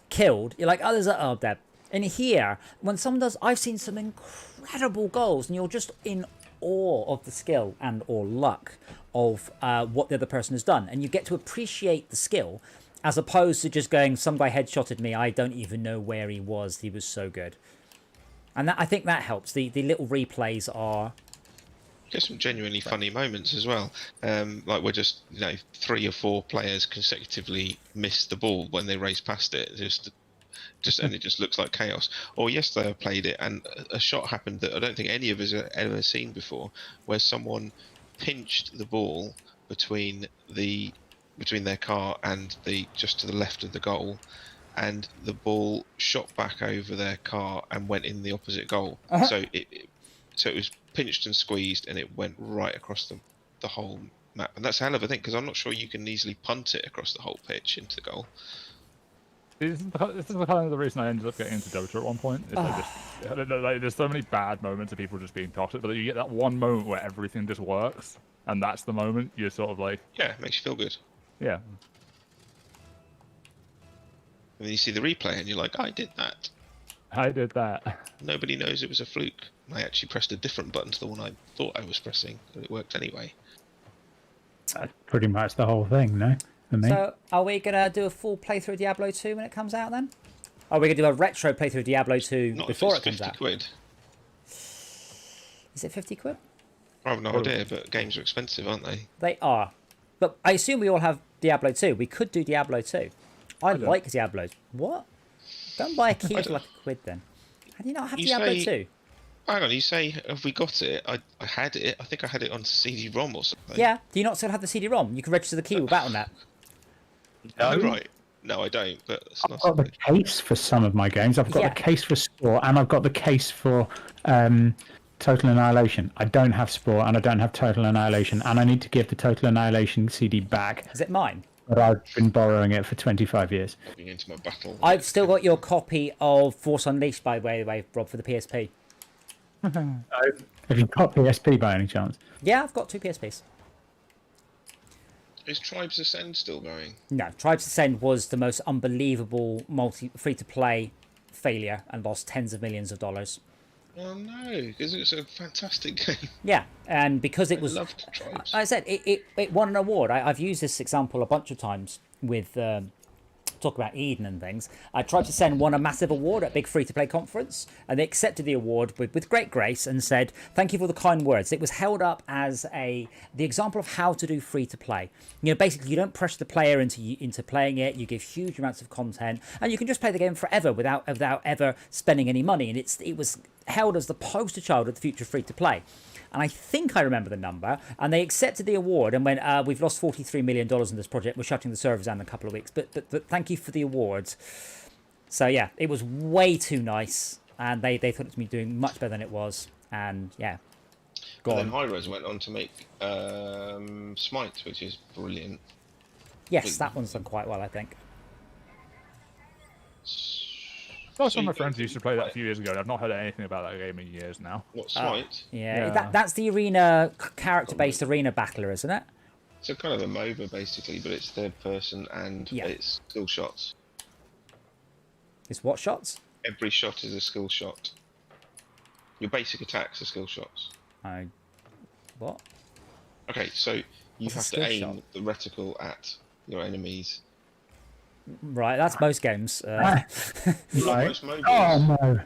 killed, you're like, oh, there's a dead. In here, when someone does, I've seen some incredible goals, and you're just in awe of the skill and or luck of what the other person has done, and you get to appreciate the skill as opposed to just going, some guy headshotted me, I don't even know where he was so good. And I think that helps. The little replays are Get some genuinely funny moments as well. Like we're just, 3 or 4 players consecutively miss the ball when they race past it. And it just looks like chaos. Or yesterday I played it, and a shot happened that I don't think any of us have ever seen before, where someone pinched the ball between their car and just to the left of the goal, and the ball shot back over their car and went in the opposite goal. So it was pinched and squeezed, and it went right across the whole map. And that's a hell of a thing, because I'm not sure you can easily punt it across the whole pitch into the goal. This is the kind of the reason I ended up getting into Dota at one point. There's so many bad moments of people just being toxic, but you get that one moment where everything just works, and that's the moment you're sort of like, Yeah, it makes you feel good. yeah. And then you see the replay, and you're like, I did that. I did that. Nobody knows it was a fluke. I actually pressed a different button to the one I thought I was pressing, but it worked anyway. That's pretty much the whole thing, no? For me. So, are we going to do a full playthrough of Diablo 2 when it comes out then? Are we going to do a retro playthrough of Diablo 2 Not before if it it's comes 50 out? quid. Is it 50 quid? I have no idea, but games are expensive, aren't they? They are. But I assume we all have Diablo 2. We could do Diablo 2. I don't. like Diablo. What? Don't buy a key for like £1 then. How do you not have Diablo 2? Hang on, you say, have we got it? I had it. I think I had it on CD-ROM or something. Yeah. Do you not still have the CD-ROM? You can register the key with Battle.net. Oh, right. No, I don't, but it's I've got the case for some of my games. I've got Yeah. the case for Spore, and I've got the case for Total Annihilation. I don't have Spore, and I don't have Total Annihilation, and I need to give the Total Annihilation CD back. Is it mine? But I've been borrowing it for 25 years. Going into my battle. I've still got your copy of Force Unleashed, by the way, Rob, for the PSP. Have you got PSP by any chance? Yeah, I've got 2 PSPs. Is Tribes Ascend still going? No, Tribes Ascend was the most unbelievable free-to-play failure and lost tens of millions of dollars. Oh no, because it's a fantastic game. Yeah, and because it was... I loved Tribes. I said, it won an award. I've used this example a bunch of times with... talk about Eden and things. I tried to send won a massive award at a big free-to-play conference, and they accepted the award with great grace and said, thank you for the kind words. It was held up as the example of how to do free-to-play. You know, basically, you don't pressure the player into playing it. You give huge amounts of content, and you can just play the game forever without ever spending any money. And it was held as the poster child of the future free-to-play. And I think I remember the number, and they accepted the award and went, we've lost $43 million in this project. We're shutting the servers down in a couple of weeks, but thank you for the awards. So yeah, it was way too nice, and they thought it was me doing much better than it was, and yeah, And then Hi-Res went on to make Smite, which is brilliant. Yes, that one's done quite well, I think. Well, some of my friends used to play that a few years ago, and I've not heard anything about that game in years now. What, Smite? Yeah. That's the arena character-based arena battler, isn't it? It's a kind of a MOBA basically, but it's third person and it's skill shots. It's what shots? Every shot is a skill shot. Your basic attacks are skill shots. What? Okay, so you What's a have skill to aim shot? the reticle at your enemies. Right, that's most games. Right. Most MOBAs. Oh no.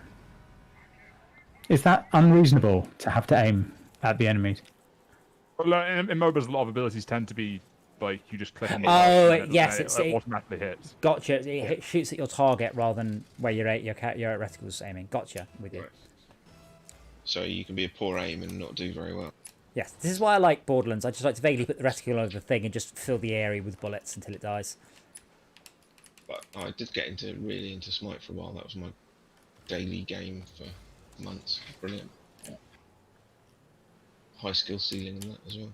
Is that unreasonable to have to aim at the enemies? Well, in MOBAs, a lot of abilities tend to be like you just click on the Oh, button and yes, it automatically hits. Gotcha. It shoots at your target rather than where your reticle's aiming. Gotcha. With you. Right. So you can be a poor aim and not do very well. Yes, this is why I like Borderlands. I just like to vaguely put the reticle over the thing and just fill the area with bullets until it dies. But I did get really into Smite for a while. That was my daily game for months. Brilliant. High skill ceiling in that as well.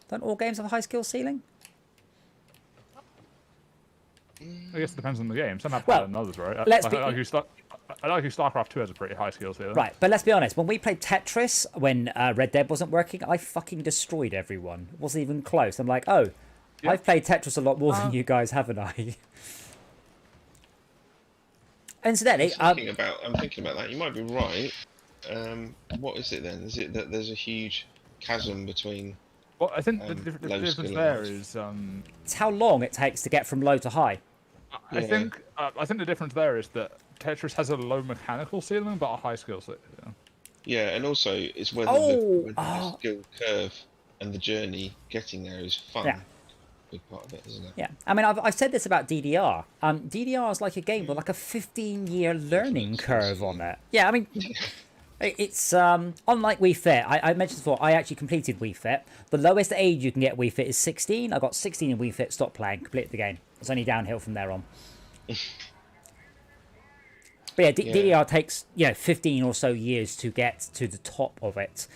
Don't all games have a high skill ceiling? I guess it depends on the game. Some have Well, better than others, right? let's I argue StarCraft 2 has a pretty high skill ceiling. Right, but let's be honest. When we played Tetris, when Red Dead wasn't working, I fucking destroyed everyone. It wasn't even close. I'm like, oh, Yeah. I've played Tetris a lot more than you guys, haven't I? Incidentally, I'm thinking about that. You might be right. What is it then? Is it that there's a huge chasm between? Well, I think the low difference skill there and is. it's how long it takes to get from low to high. I think the difference there is that Tetris has a low mechanical ceiling but a high skill ceiling. Yeah, and also it's whether the skill curve and the journey getting there is fun. Yeah. Big part of it, isn't it? Yeah, I mean, I've said this about DDR. DDR is like a game with like a 15-year learning curve on it. Yeah, I mean, it's unlike Wii Fit. I mentioned before, I actually completed Wii Fit. The lowest age you can get Wii Fit is 16. I got 16 in Wii Fit, stopped playing, completed the game. It's only downhill from there on. But yeah, DDR takes 15 or so years to get to the top of it,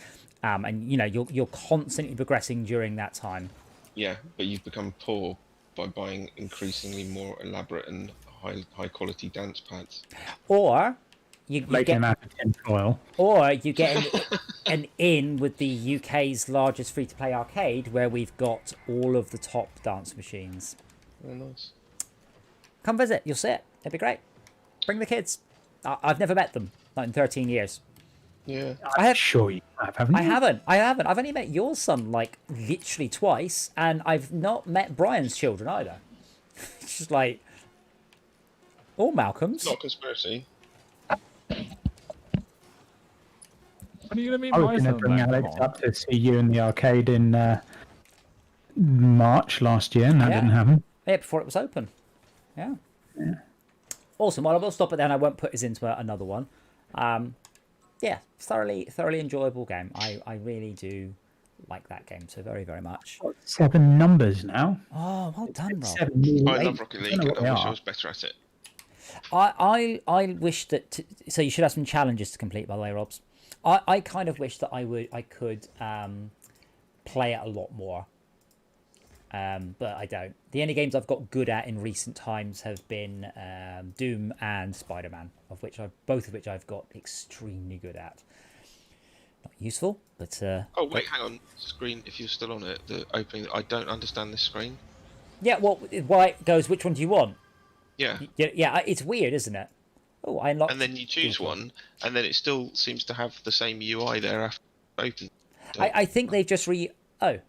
and you're constantly progressing during that time. Yeah, but you've become poor by buying increasingly more elaborate and high quality dance pads. Or you Making get them out of tinfoil. Or you get an in with the UK's largest free-to-play arcade, where we've got all of the top dance machines. Oh, nice. Come visit, you'll see it. It'd be great. Bring the kids. I've never met them, not in 13 years. Yeah. I have. Sure you have, haven't you? I haven't. I've only met your son like literally twice, and I've not met Brian's children either. It's just like all Malcolm's. Not a conspiracy. When are you going to meet I my was going son? to bring then? Alex Come on. up to see you in the arcade in March last year, and that Yeah. didn't happen. Yeah, before it was open. Yeah. Awesome. Well, I will stop it then. I won't put us into another one. Yeah, thoroughly enjoyable game. I really do like that game so very, very much. 7 numbers now. Oh, well done, Rob. 7 new I eight. love Rocket I League, don't know and what I they wish I are. was better at it. I wish that so you should have some challenges to complete, by the way, Robs. I kind of wish that I could play it a lot more. But I don't. The only games I've got good at in recent times have been Doom and Spider-Man, both of which I've got extremely good at. Not useful, but Oh wait, hang on. Screen. If you're still on it, the opening. I don't understand this screen. yeah. Well, why it goes? Which one do you want? Yeah. Yeah. It's weird, isn't it? Oh, I unlocked. And then you choose one, and then it still seems to have the same UI there after open. I think they've just I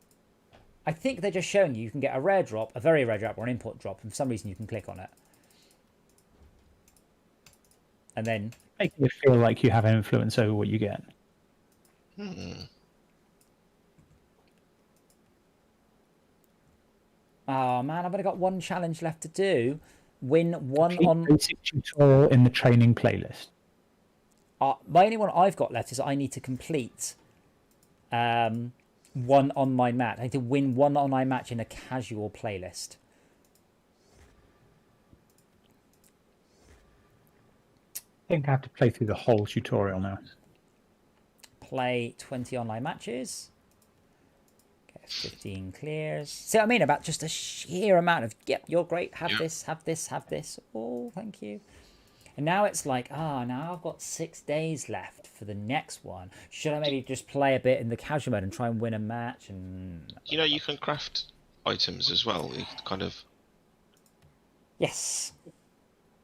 think they're just showing you can get a rare drop, a very rare drop, or an import drop, and for some reason you can click on it. And then... Making you feel like you have an influence over what you get. Oh man, I've only got one challenge left to do. Win one Complete on... basic tutorial in the training playlist. My only one I've got left is I need to complete one online match. I need to win one online match in a casual playlist. I think I have to play through the whole tutorial now. Play 20 online matches. Get 15 clears. See what I mean? About just a sheer amount of, yep, you're great. Have this, have this, have this. Oh, thank you. And now it's like, now I've got 6 days left for the next one. Should I maybe just play a bit in the casual mode and try and win a match? And You know, you can craft items as well. You kind of yes.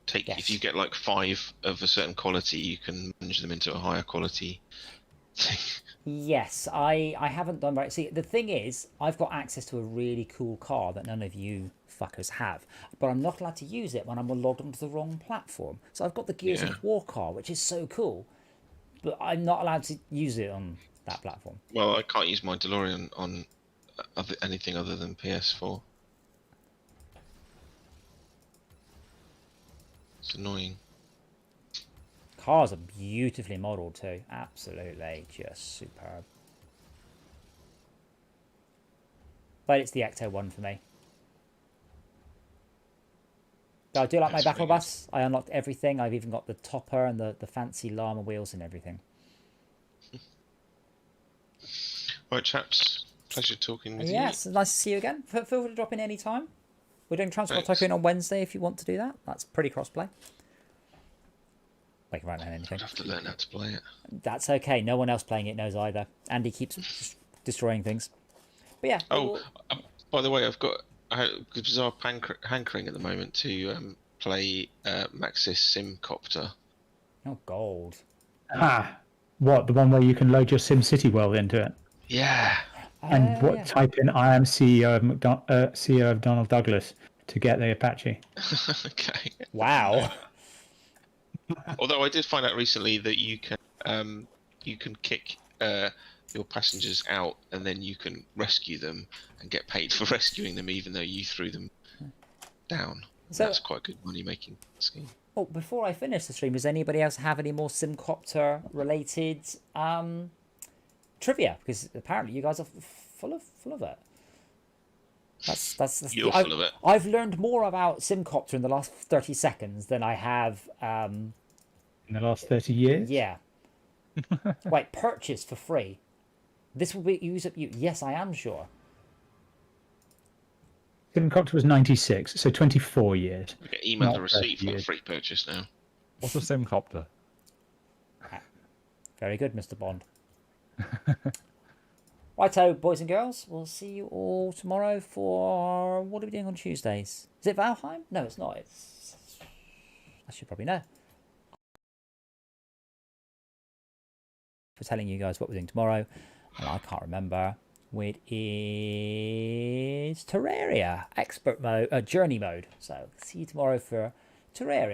take Yes. if you get like 5 of a certain quality, you can manage them into a higher quality thing. Yes, I haven't done right. See, the thing is, I've got access to a really cool car that none of you fuckers have, but I'm not allowed to use it when I'm logged onto the wrong platform. So I've got the Gears of War car, which is so cool, but I'm not allowed to use it on that platform. Well, I can't use my DeLorean on anything other than PS4. It's annoying. Cars are beautifully modelled too. Absolutely, just superb. But it's the Ecto one for me. But I do like my That's battle really bus. I unlocked everything. I've even got the topper and the fancy llama wheels and everything. Right, chaps. Pleasure talking with you. Yes, nice to see you again. Feel free to drop in any time. We're doing Transport Thanks. Tycoon on Wednesday if you want to do that. That's pretty crossplay. Like right now, anything. I'd have to learn how to play it. That's okay. No one else playing it knows either. Andy keeps just destroying things. But yeah. Oh, by the way, I've got a bizarre hankering at the moment to play Maxis Simcopter. Oh, gold. Ah, what, the one where you can load your SimCity world into it? Yeah. And Yeah. type in I am CEO of CEO of Donald Douglas to get the Apache. Okay. Wow. Although I did find out recently that you can kick your passengers out and then you can rescue them and get paid for rescuing them, even though you threw them down. So- That's quite a good money making scheme. Oh, before I finish the stream, does anybody else have any more Simcopter related trivia? Because apparently you guys are full of it. That's You're full of it. I've learned more about Simcopter in the last 30 seconds than I have In the last 30 years? yeah. Wait, purchase for free. This will be use up you. Yes, I am sure. Simcopter was 96, so 24 years. You get email Not the receipt 30 for a years. free purchase now. What's a simcopter? Very good, Mr. Bond. Righto, boys and girls. We'll see you all tomorrow for... What are we doing on Tuesdays? Is it Valheim? No, it's not. It's... I should probably know. For telling you guys what we're doing tomorrow. And I can't remember. It is Terraria. Expert mode. Journey mode. So, see you tomorrow for Terraria.